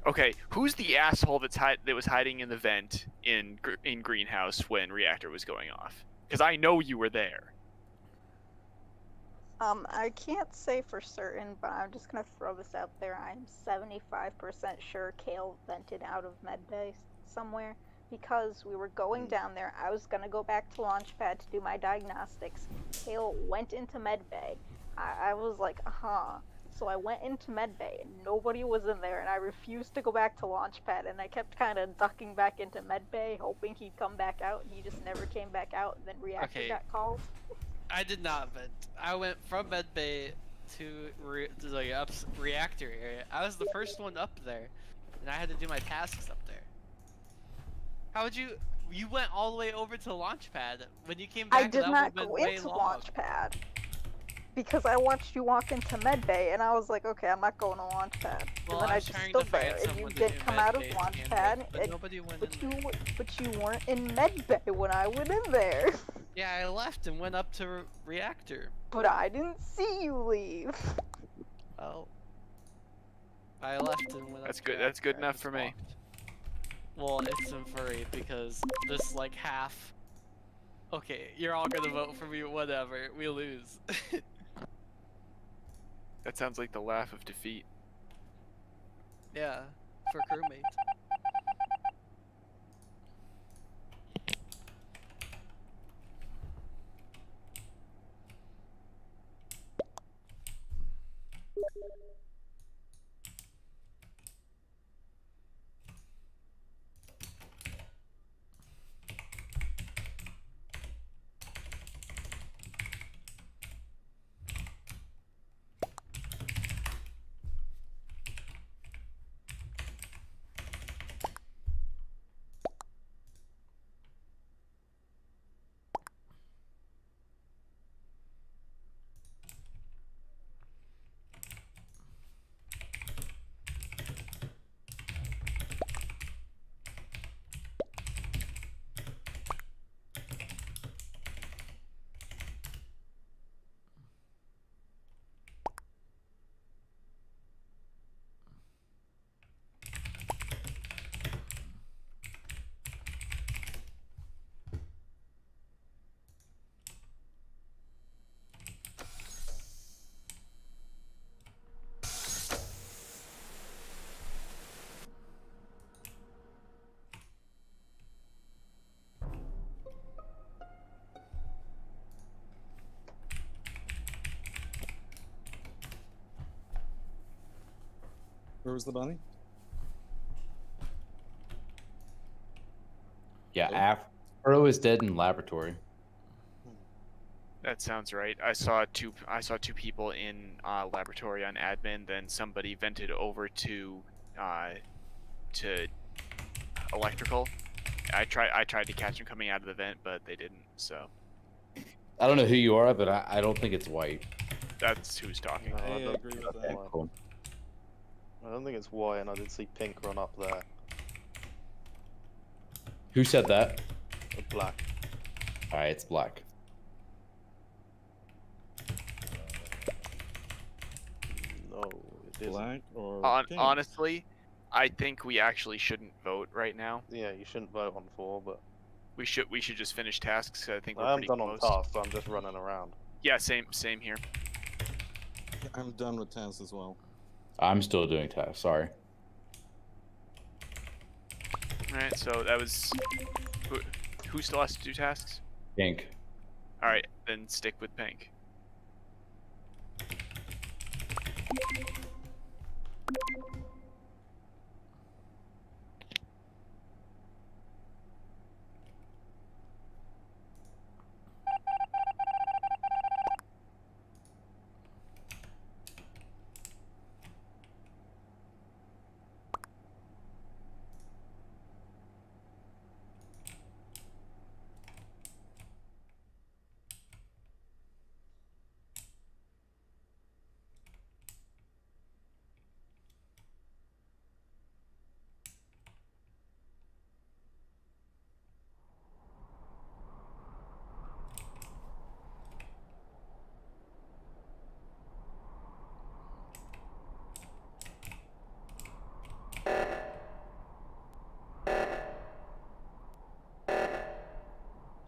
Okay, who's the asshole that was hiding in the vent in greenhouse when reactor was going off? Because I know you were there. I can't say for certain, but I'm just gonna throw this out there. I'm 75% sure Kale vented out of medbay somewhere because we were going down there. I was gonna go back to Launchpad to do my diagnostics. Kale went into medbay. I was like, So I went into medbay and nobody was in there, and I refused to go back to Launchpad, and I kept kind of ducking back into medbay, hoping he'd come back out, and he just never came back out, and then reactor got called. I did not vent. I went from medbay to reactor area. I was the first one up there, and I had to do my tasks up there. How would you? You went all the way over to Launchpad. When you came back, I did not go into Launchpad because I watched you walk into medbay, and I was like, okay, I'm not going to Launchpad. Well, and then I just stood there, and you did come out of Launchpad, but you weren't in medbay when I went in there. Yeah, I left and went up to reactor. But I didn't see you leave. Well, I left and went. That's good. That's good enough for me. Well, it's in furry because this like half. Okay, you're all gonna vote for me. Whatever, we lose. That sounds like the laugh of defeat. Yeah, for crewmate. Where was the bunny? Yeah, Afro is dead in laboratory. That sounds right. I saw two people in laboratory on admin. Then somebody vented over to electrical. I tried to catch them coming out of the vent, but they didn't. So I don't know who you are, but I don't think it's white. that's who's talking. No, I don't agree with Okay, that. cool. I don't think it's white, and I did see pink run up there. Who said that? Black. Alright, it's black. No, it isn't. Black or pink? Honestly, I think we actually shouldn't vote right now. Yeah, you shouldn't vote on 4, but We should just finish tasks. I think we're I am pretty done on close. tasks, so I'm just running around. Yeah, same here. I'm done with tasks as well. I'm still doing tasks, sorry. Alright, so that was who still has to do tasks? Pink. Alright, then stick with pink.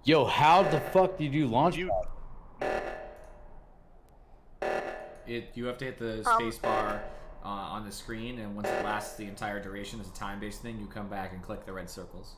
Yo, how the fuck did you launch You have to hit the space bar on the screen, and once it lasts the entire duration, it's a time-based thing. You come back and click the red circles.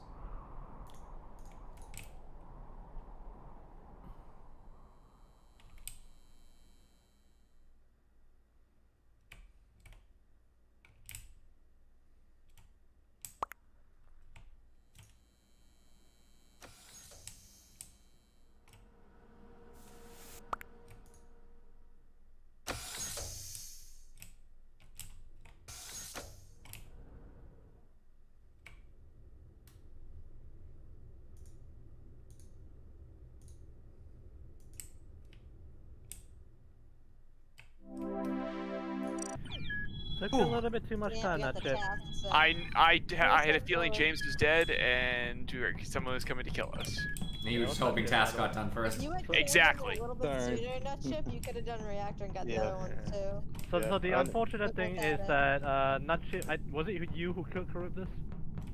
Took a little bit too much Yeah, time, we got that the shit. tasks, so- I had a feeling James was dead and someone was coming to kill us. And you were just hoping task got done first. If you had Exactly. a little bit sooner, Nutship, you could have done reactor and got the Yeah. other one too. So the Yeah. unfortunate thing Look is at that Nutship, was it you who killed Charybdis?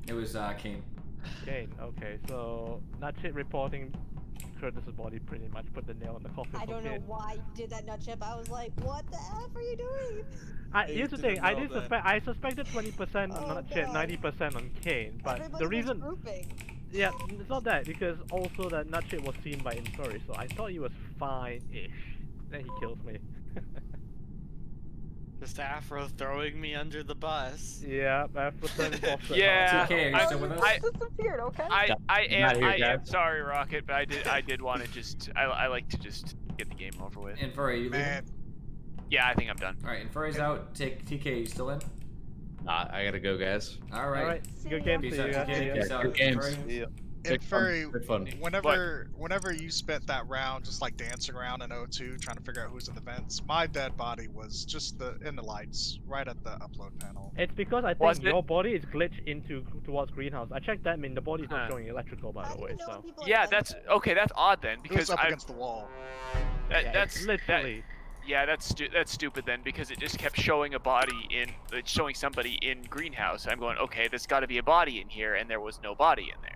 It was Kane. Kane, okay, so Nutship reporting Charybdis' body pretty much put the nail in the coffin I for don't know Kane. why you did that, Nutship. I was like, what the F are you doing? Here's the thing, I suspected 20% on Nutship, 90% on Kane, but Everybody the was reason... grouping. Yeah, it's not that, because also that Nutship was seen by Inferi, so I thought he was fine-ish. Then he kills me. Mr. Afro throwing me under the bus. Yeah, Afro turned off the Yeah, TK, are you still with us? I disappeared, okay? I Not here, am guys. sorry, Rocket, but I did want to just I like to just get the game over with. And Furry, you leaving? Man, Yeah, I think I'm done. All right, and Furry's out. Take TK. You still in? Nah, I gotta go, guys. All right. Alright, good game to Peace you out, guys. TK. Peace out, Good games. Furry. Yeah. and Furry, Good fun. whenever you spent that round just like dancing around in O2 trying to figure out who's in the vents, my dead body was just in the lights right at the upload panel. It's because I Was think it? your body is glitched towards greenhouse. I checked that, I mean the body's not Huh. showing electrical by the way, so. Yeah, that's okay. That's odd then, It because was up I against the wall. that, that's literally. yeah, that's stupid then, because it just kept showing a body in showing somebody in greenhouse. I'm going, okay, there's got to be a body in here, and there was no body in there.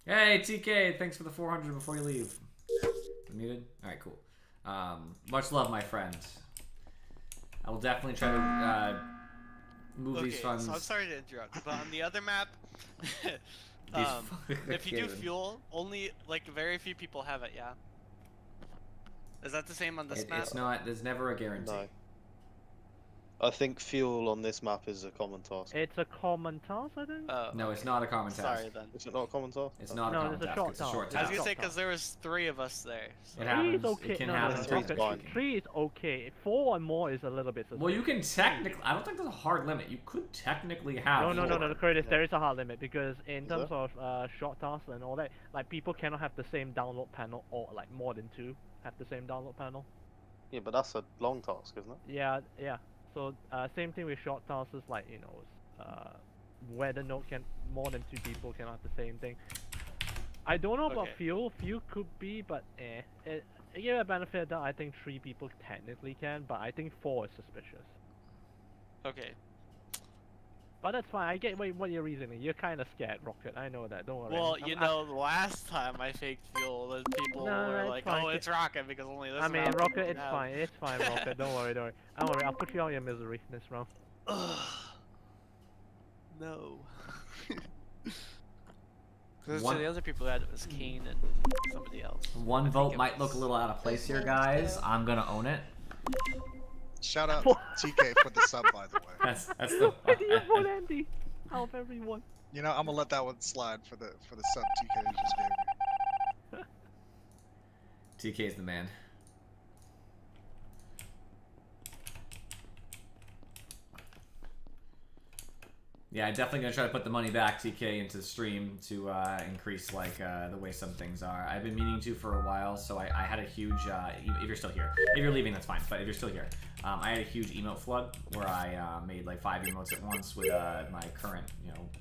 Hey TK, thanks for the 400 before you leave. Muted? Alright, cool. Much love, my friend. I will definitely try to move these funds. So I'm sorry to interrupt, but on the other map, These if you do fucking- fuel, only like very few people have it. Yeah. Is that the same on this map? It's not. There's never a guarantee. No. I think fuel on this map is a common task. It's a common task, I think? No, it's not a common task. Sorry then. Is it not a common task? It's not No, a common it's a task. short It's a short task. I was task. gonna say because there was 3 of us there. So. It Three happens. is okay. It can no, happen. no, Three's Rocket, fine. 3 is okay. 4 and more is a little bit suspicious. Well, you can technically. I don't think there's a hard limit. You could technically have. No, Curtis, there is a hard limit because in Is terms there? of short tasks and all that, like people cannot have the same download panel or like more than 2 have the same download panel. Yeah, but that's a long task, isn't it? Yeah. So same thing with short tasks, like you know, whether more than 2 people cannot have the same thing. I don't know about Okay. fuel. Fuel could be, but give a benefit that I think 3 people technically can, but I think 4 is suspicious. Okay. But that's fine. I get what you're reasoning. You're kind of scared, Rocket. I know that. Don't worry. Well, I'm- you I'm- know, the last time I faked fuel, the people No, were it's like, fine. "Oh, it's Rocket," because only this. I mean, amount of Rocket, people it's have. fine. It's fine, Rocket. Don't worry, don't worry. Don't worry. I'll put you out of your misery this round. No. So One- the other people who had it was Kane and somebody else. One I think vote it might was- look a little out of place here, guys. I'm gonna own it. Shout out TK for the sub, by the way. That's the. Why do you vote Andy? Out of everyone. You know, I'm gonna let that one slide for the sub TK just gave me. TK's the man. Yeah, I'm definitely gonna try to put the money back, TK, into the stream to increase like the way some things are. I've been meaning to for a while, so I had a huge. If you're still here, if you're leaving, that's fine. But if you're still here, I had a huge emote flood where I made like 5 emotes at once with my current,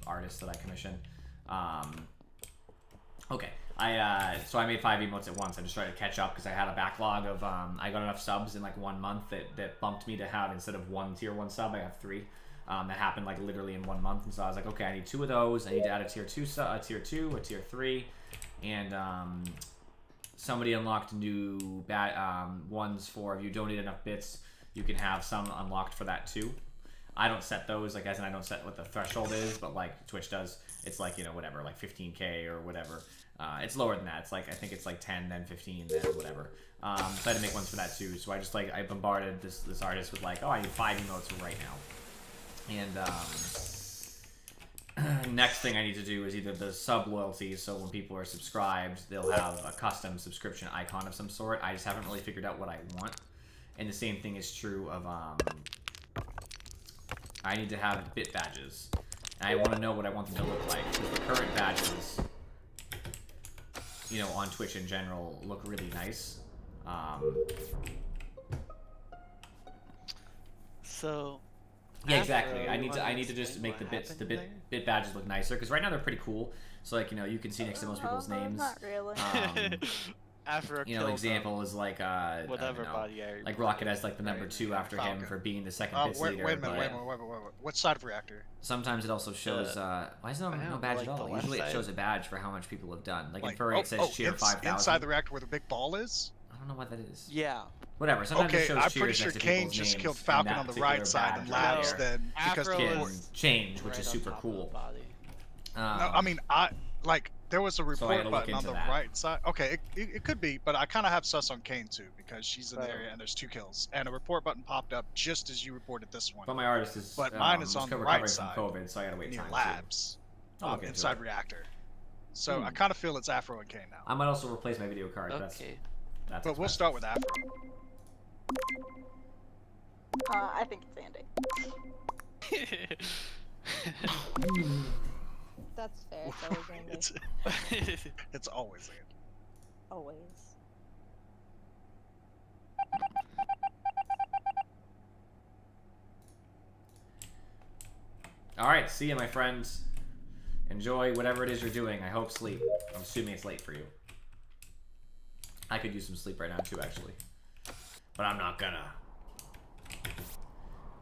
artists that I commission. Okay, so I made 5 emotes at once. I just tried to catch up because I had a backlog of I got enough subs in like 1 month that bumped me to have, instead of 1 tier 1 sub, I have 3. That happened like literally in 1 month, and so I was like, okay, I need 2 of those. I need to add a tier 2, a tier 2, a tier 3, and somebody unlocked new ones for if you donate enough bits, you can have some unlocked for that too. I don't set those, like as in I don't set what the threshold is, but like Twitch does. It's like, whatever, like 15k or whatever. It's lower than that. It's like, I think it's like 10, then 15, then whatever. So I had to make ones for that too. So I just like, I bombarded this artist with like, oh, I need 5 emotes for right now. And next thing I need to do is either the sub loyalty, so when people are subscribed, they'll have a custom subscription icon of some sort. I just haven't really figured out what I want. And the same thing is true of, I need to have bit badges. And I want to know what I want them to look like, because the current badges, on Twitch in general, look really nice. So. Yeah, exactly. I need to just make the bit badges look nicer, because right now they're pretty cool. So like, you can see next to most people's names. Not really. After Example is like whatever I don't know, body I like Rocket has like the number 2 after him Falcon. for being the second bits Wait leader. a minute, but wait. What side of reactor? sometimes it also shows why is there no badge like at the all? left Usually it side. shows a badge for how much people have done. Like in Furry it says cheer 5,000. Inside the reactor where the big ball is? I don't know what that is. Yeah. Whatever. Sometimes it Okay, shows I'm cheers pretty sure next to Kane people's just names, killed and Falcon that on the particular right side and badge right Labs there then because Afro can was change, which right is on super top of cool. the body. No, I mean, there was a So I report gotta look button on into the that. right side. Okay, it could be, but I kind of have sus on Kane too because she's in the Right. area and there's 2 kills, and a report button popped up just as you reported this one. But my artist is. But mine is on the recovering right from side, COVID, so I gotta wait near time too. labs, I'll look into inside it. reactor. So Hmm. I kind of feel it's Afro and Kane now. I might also replace my video card. Okay. That's But we'll expensive. start with Afro. I think it's Andy. That's fair. It's always Andy. It's always Andy. Always. All right, see you, my friends. Enjoy whatever it is you're doing. I hope sleep. I'm assuming it's late for you. I could use some sleep right now too, actually, but I'm not gonna.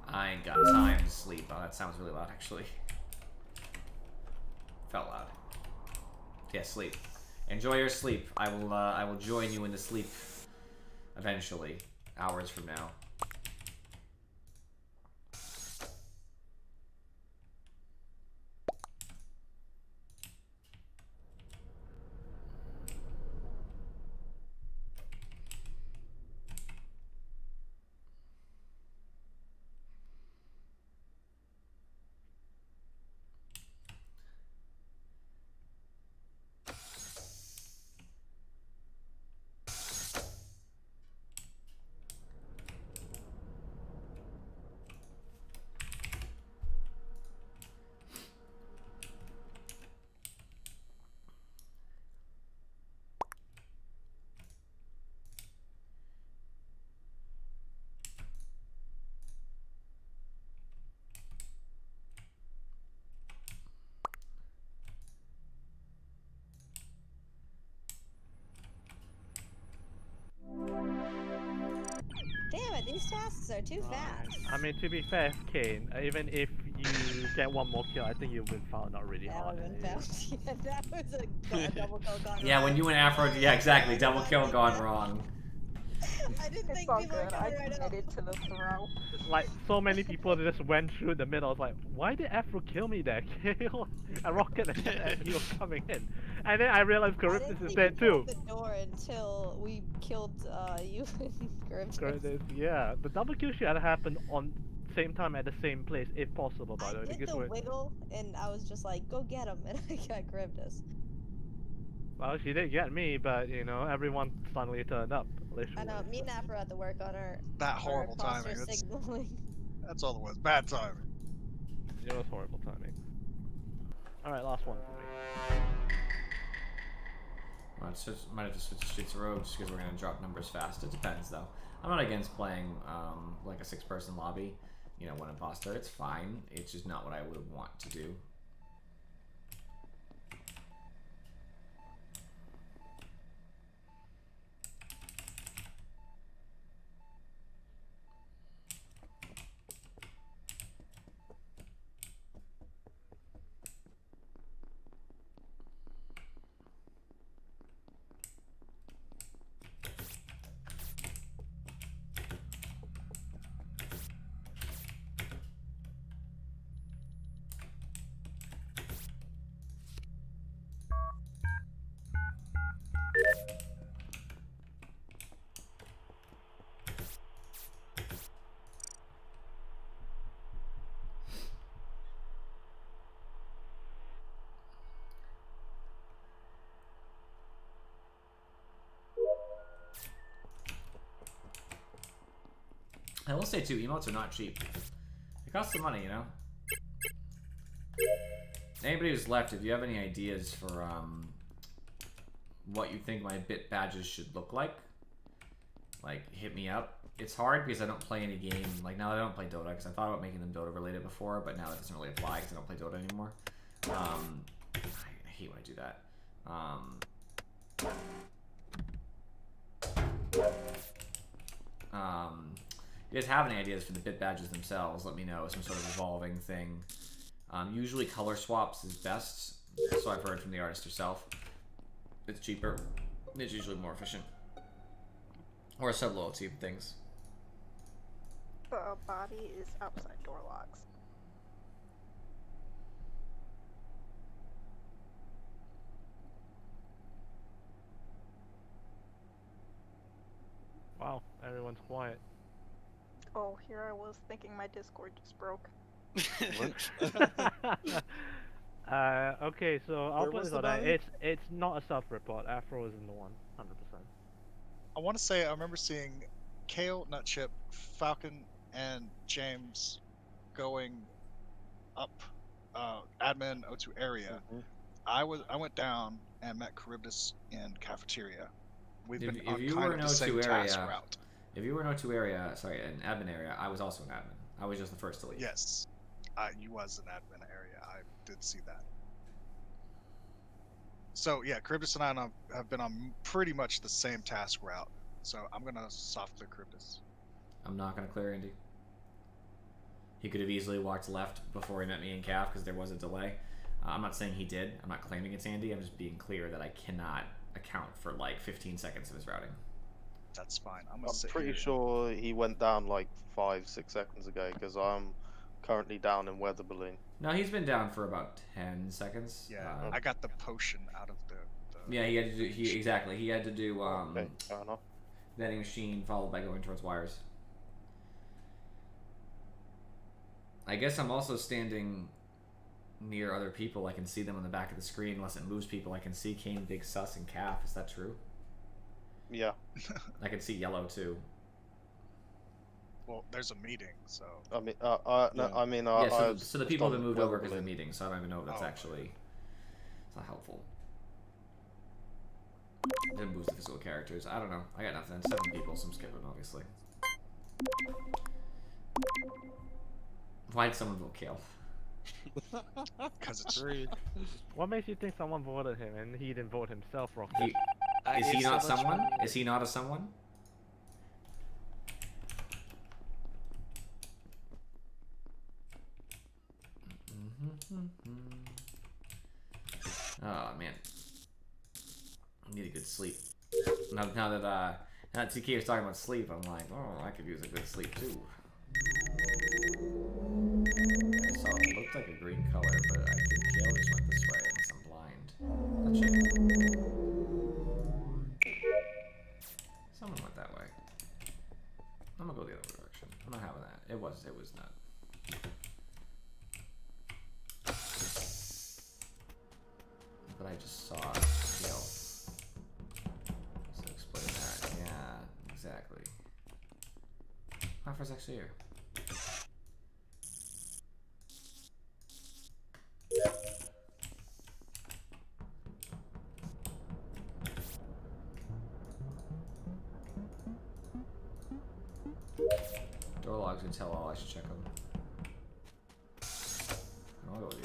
I ain't got time to sleep. Oh, that sounds really loud, actually. Felt loud. Yeah, sleep. Enjoy your sleep. I will join you in the sleep eventually, hours from now. Damn it, these tasks are too fast. I mean, to be fair, Kane, even if you get one more kill, I think you've been found out really hard. Yeah, that was a double kill gone Yeah, wrong. when you and Afro, yeah, exactly, double kill gone wrong. I didn't It's think all people were good. I coming right up. committed to the throw. Like, so many people just went through the middle. I was like, why did Afro kill me there? A rocket and he was coming in. And then I realized I Charybdis didn't is think dead you too. broke the door until we killed you and Charybdis. Charybdis, yeah. The double kill should have happened on same time at the same place, if possible, by the way. I did Because the we're... wiggle, and I was just like, go get him, and I got Charybdis. Well, she did get me, but, you know, everyone suddenly turned up. Literally. I know, me and Afro had to work on our That horrible our timing. imposter signaling. That's all it was. Bad timing. It was horrible timing. Alright, last one for me. Might have to switch to Streets of Rogue just because we're gonna drop numbers fast. It depends though. I'm not against playing like a 6-person lobby. You know, one imposter. It's fine. It's just not what I would want to do. I will say too, emotes are not cheap. It costs some money, you know? Anybody who's left, if you have any ideas for what you think my bit badges should look like, hit me up. It's hard because I don't play any game. Like now I don't play Dota because I thought about making them Dota related before, but now it doesn't really apply because I don't play Dota anymore. I hate when I do that. If you guys have any ideas for the bit badges themselves, let me know. Some sort of evolving thing. Usually color swaps is best, so I've heard from the artist herself. It's cheaper. It's usually more efficient. Or sub-loyalty things. The body is outside door locks. everyone's quiet. Oh, here I was thinking my Discord just broke. Okay, so I'll Where put was this the out there. body? It's not a self-report. Afro isn't the one, 100%. I want to say I remember seeing Kale, Nutchip, Falcon, and James going up admin O2 area. I went down and met Charybdis in cafeteria. We've been on you kind were of in the same O2 task area, route. if you were in O2 area, sorry, an admin area, I was also an admin. I was just the first to leave. Yes, you was an admin area. I did see that. So yeah, Charybdis and I have been on pretty much the same task route. So I'm gonna soft clear Charybdis. I'm not gonna clear Andy. He could have easily walked left before he met me in Calf because there was a delay. I'm not saying he did. I'm not claiming it's Andy. I'm just being clear that I cannot account for like 15 seconds of his routing. That's fine. I'm pretty sure he went down like 5-6 seconds ago because I'm currently down in weather balloon. No, he's been down for about 10 seconds. Yeah, I got the potion out of the yeah, he had to do. Exactly. He had to do okay, fair enough. vending machine followed by going towards wires. I guess I'm also standing near other people. I can see them on the back of the screen. Unless it moves people, I can see Kane, Big Sus, and Calf. Is that true? Yeah. I can see Yellow too. Well, there's a meeting, so. I mean, no, I mean, yeah. So the people just that moved on over because of the balloon. meeting. So I don't even know if that's actually. It's not helpful. Didn't boost the physical characters. I don't know. I got nothing. 7 people, so I'm skipping, obviously. Why did someone vote Kale? Because it's rude. What makes you think someone voted him and he didn't vote himself, Rocky? Is he not someone? Is he not a someone? Oh man, I need a good sleep. Now that TK was talking about sleep, I'm like, oh, I could use a good sleep too. I saw it looked like a green color, but I think Kale just went this way unless I'm blind. Touch it. Someone went that way. I'm gonna go the other direction. I'm not having that. It was not. But I just saw Kale. So explain that. Yeah, exactly. Offer's actually here. Door logs can tell all. I should check them. I'll go with you.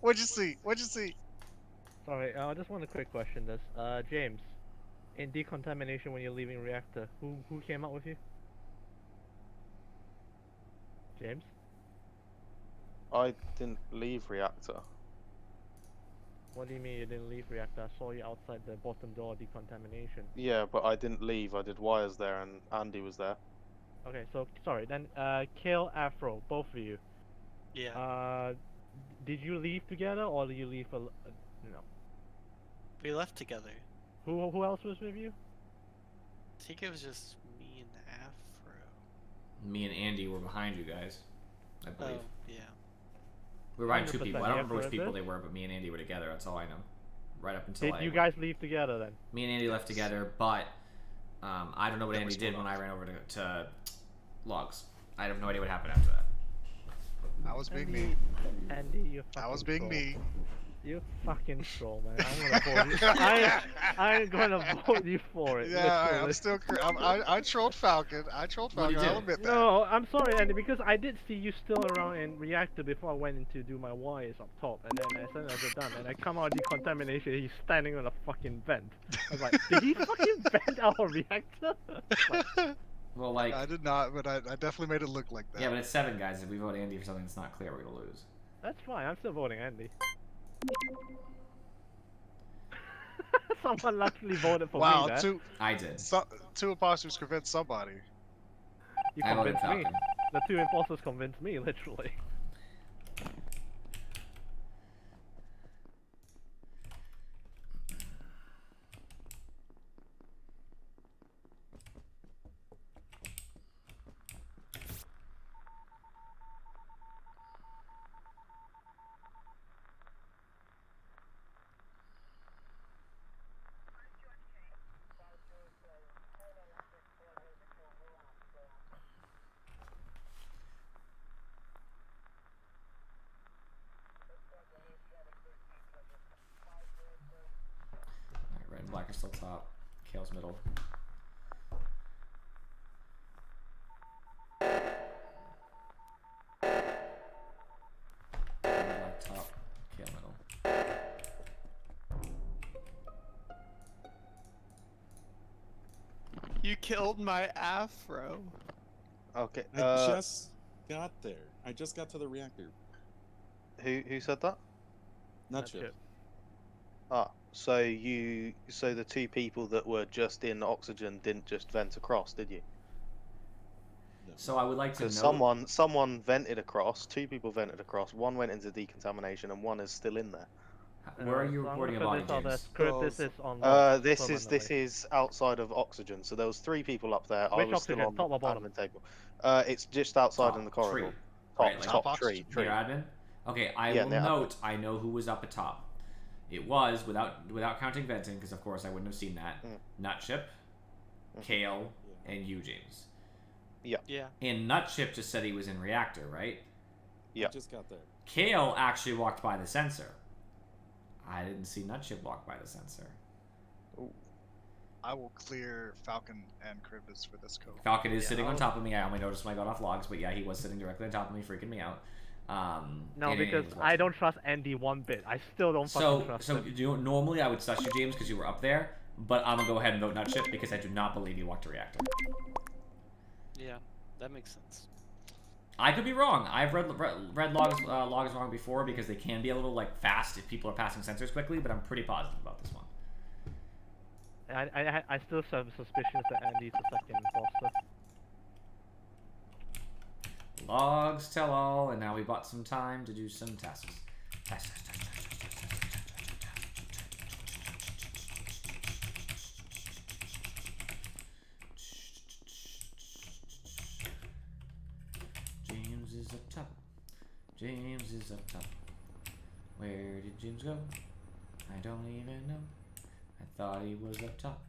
What'd you see? What'd you see? Sorry, I just want a quick question. This, James, in decontamination when you're leaving reactor, who came out with you? James? I didn't leave reactor. What do you mean you didn't leave reactor? I saw you outside the bottom door of decontamination. Yeah, but I didn't leave. I did wires there, and Andy was there. Okay, so sorry. Then, Kale, Afro, both of you. Yeah. Did you leave together or did you leave no? We left together. Who else was with you? I think it was just me and Afro. Me and Andy were behind you guys, I believe. Oh, yeah. We were behind 2 people. I don't remember which Afro, people is they it? were, but me and Andy were together. That's all I know. Right up until Did you guys leave together then? Me and Andy left together, but I don't know what Yeah, we Andy split did when off. I ran over to logs. I have no idea what happened after that. I was being me. Andy, you I was being me. You fucking troll, man. I'm gonna vote you. I'm gonna vote you for it. Yeah, literally. I'm still. I trolled Falcon. I trolled What'd you Falcon. I'll do? admit that. No, I'm sorry, Andy, because I did see you still around in reactor before I went in to do my wires up top, and then as soon as I done, and I come out of decontamination, he's standing on a fucking vent. I was like, did he fucking vent our reactor? Like, Well, like. I did not, but I definitely made it look like that. Yeah, but it's 7 guys. If we vote Andy for something that's not clear, we're gonna lose. that's fine. I'm still voting Andy. Someone luckily voted for Wow, me there. I did. Two imposters convinced somebody. You I voted convinced me. Falcon. The 2 imposters convinced me, literally. Alright, red and black are still top. Kale's middle. Red and black top. Kale middle. You killed my afro. Okay. I just got there. I just got to the reactor. Who said that? Not Chip. Ah, so the 2 people that were just in oxygen didn't just vent across, did you? So I would like to know. Because someone vented across, 2 people vented across, 1 went into decontamination, and 1 is still in there. Where are you reporting about it, James? This is on. This is outside of oxygen. So there was 3 people up there. Which I was still oxygen? on Top or the bottom? admin table. It's just outside in the corridor. Tree. Top, Right, like top tree. Near admin? Okay, I Yeah, will near admin. note I know who was up at top. It was, without counting venting, because of course I wouldn't have seen that, Nutchip, Kale, and you, James. Yeah. Yeah. And Nutchip just said he was in reactor, right? Yeah. I just got there. Kale actually walked by the sensor. I didn't see Nutchip walk by the sensor. I will clear Falcon and Cribus for this code. Falcon is sitting on top of me. I only noticed when I got off logs, but yeah, he was sitting directly on top of me, freaking me out. No, and because he was I don't trust Andy one bit. I still don't fucking trust him. Normally I would suss you, James, because you were up there, but I'm gonna go ahead and vote Nutchip because I do not believe you walked to reactor. Yeah, that makes sense. I could be wrong. I've read logs wrong before because they can be a little like fast if people are passing sensors quickly, but I'm pretty positive about this one. I still have suspicions that Andy's the second imposter. Logs tell all, and now we bought some time to do some tasks. James is up top. James is up top. Where did James go? I don't even know. I thought he was up top.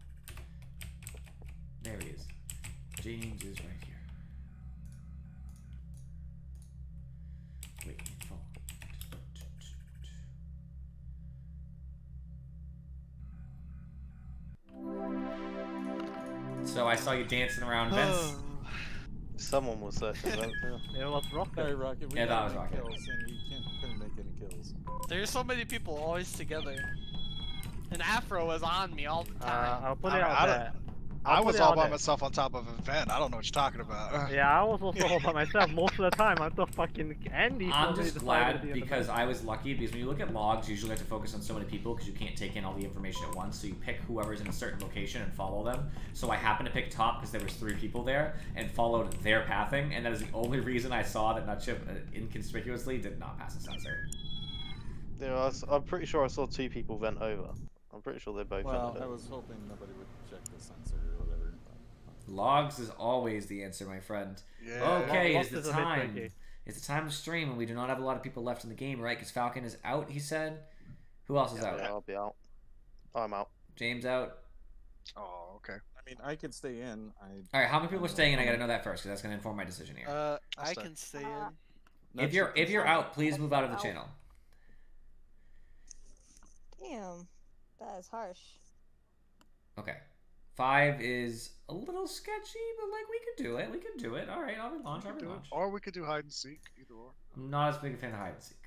There he is. James is right here. Wait, fall. So I saw you dancing around vents. Someone was searching vents. It was Rocket. Sorry, Rocket. We Yeah, that got was any Rocket. kills, and we couldn't make any kills. There's so many people always together. And Afro was on me all the time. I'll put it out there. I was all by myself on top of a vent. I don't know what you're talking about. Yeah, I was also all by myself most of the time until fucking Andy. I'm told me just to glad decide to be in the because vent. I was lucky because when you look at logs, you usually have to focus on so many people because you can't take in all the information at once. So you pick whoever's in a certain location and follow them. So I happened to pick top because there was 3 people there and followed their pathing, and that is the only reason I saw that Nutchip inconspicuously did not pass a sensor. Yeah, I'm pretty sure I saw 2 people vent over. I'm pretty sure they both Well, vented I over. was hoping nobody would check the sensor or whatever. Logs is always the answer, my friend. Yeah. Okay, Logs it's the is a bit time. tricky. It's the time to stream, and we do not have a lot of people left in the game, right? Because Falcon is out, he said. Who else is out? Yeah, I'll be out. I'm out. James out. Oh, okay. I mean, I could stay in. All right, how many people are staying in? I gotta know that first, because that's gonna inform my decision here. I can stay in. If you're out, please move out of the channel. Damn, that is harsh. Okay. 5 is a little sketchy, but like we could do it. We could do it. All right, I'll relaunch. I'll relaunch. Or we could do hide and seek. Either or. I'm not as big a fan of hide and seek.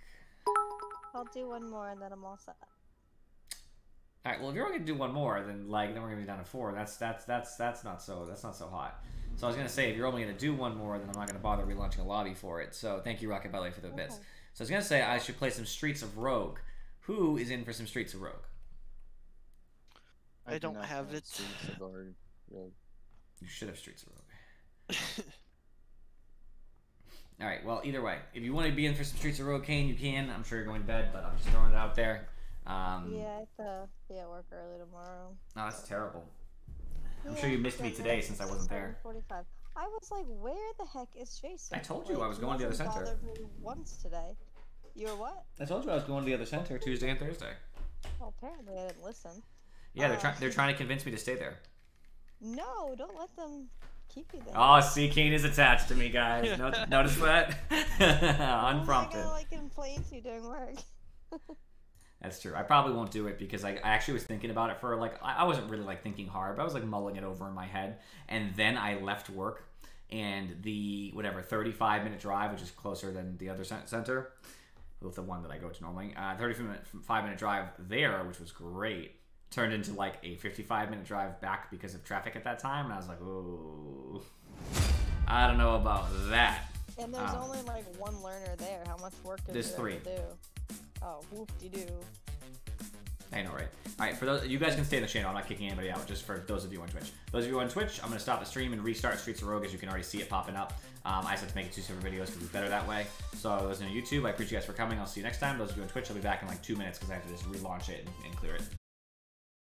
I'll do one more and then I'm all set. All right. Well, if you're only gonna do one more, then we're gonna be down to 4. That's not so hot. So I was gonna say if you're only gonna do one more, then I'm not gonna bother relaunching a lobby for it. So thank you, Rocket Belly, for the bits. So I was gonna say I should play some Streets of Rogue. Who is in for some Streets of Rogue? I don't have it. You should have Streets of Rogue. Alright, well, either way. If you want to be in for some Streets of Rogue, Kane, you can. I'm sure you're going to bed, but I'm just throwing it out there. Yeah, I have to be at work early tomorrow. Oh, that's terrible. I'm sure you missed me today since I wasn't there. 45. I was like, where the heck is Jason? I told you I was going to the other center. Bothered me once today. You were what? I told you I was going to the other center Tuesday and Thursday. Well, apparently I didn't listen. Yeah, they're trying to convince me to stay there. No, don't let them keep you there. Oh, see, Kane is attached to me, guys. Notice that? Unprompted. I like complains you doing work. That's true. I probably won't do it because I actually was thinking about it for I wasn't really thinking hard, but I was mulling it over in my head. And then I left work, and the 35-minute drive, which is closer than the other center, with the one that I go to normally, 35-minute drive there, which was great, turned into a 55-minute drive back because of traffic at that time, and I was like, ooh, I don't know about that. And there's only one learner there. How much work is there to do? Oh, whoop-de-doo. I know, right? Alright, for those, you guys can stay in the channel. I'm not kicking anybody out, just for those of you on Twitch. Those of you on Twitch, I'm going to stop the stream and restart Streets of Rogue, as you can already see it popping up. I just have to make it 2 separate videos because it's better that way. So those on YouTube, I appreciate you guys for coming. I'll see you next time. Those of you on Twitch, I'll be back in 2 minutes because I have to just relaunch it and clear it.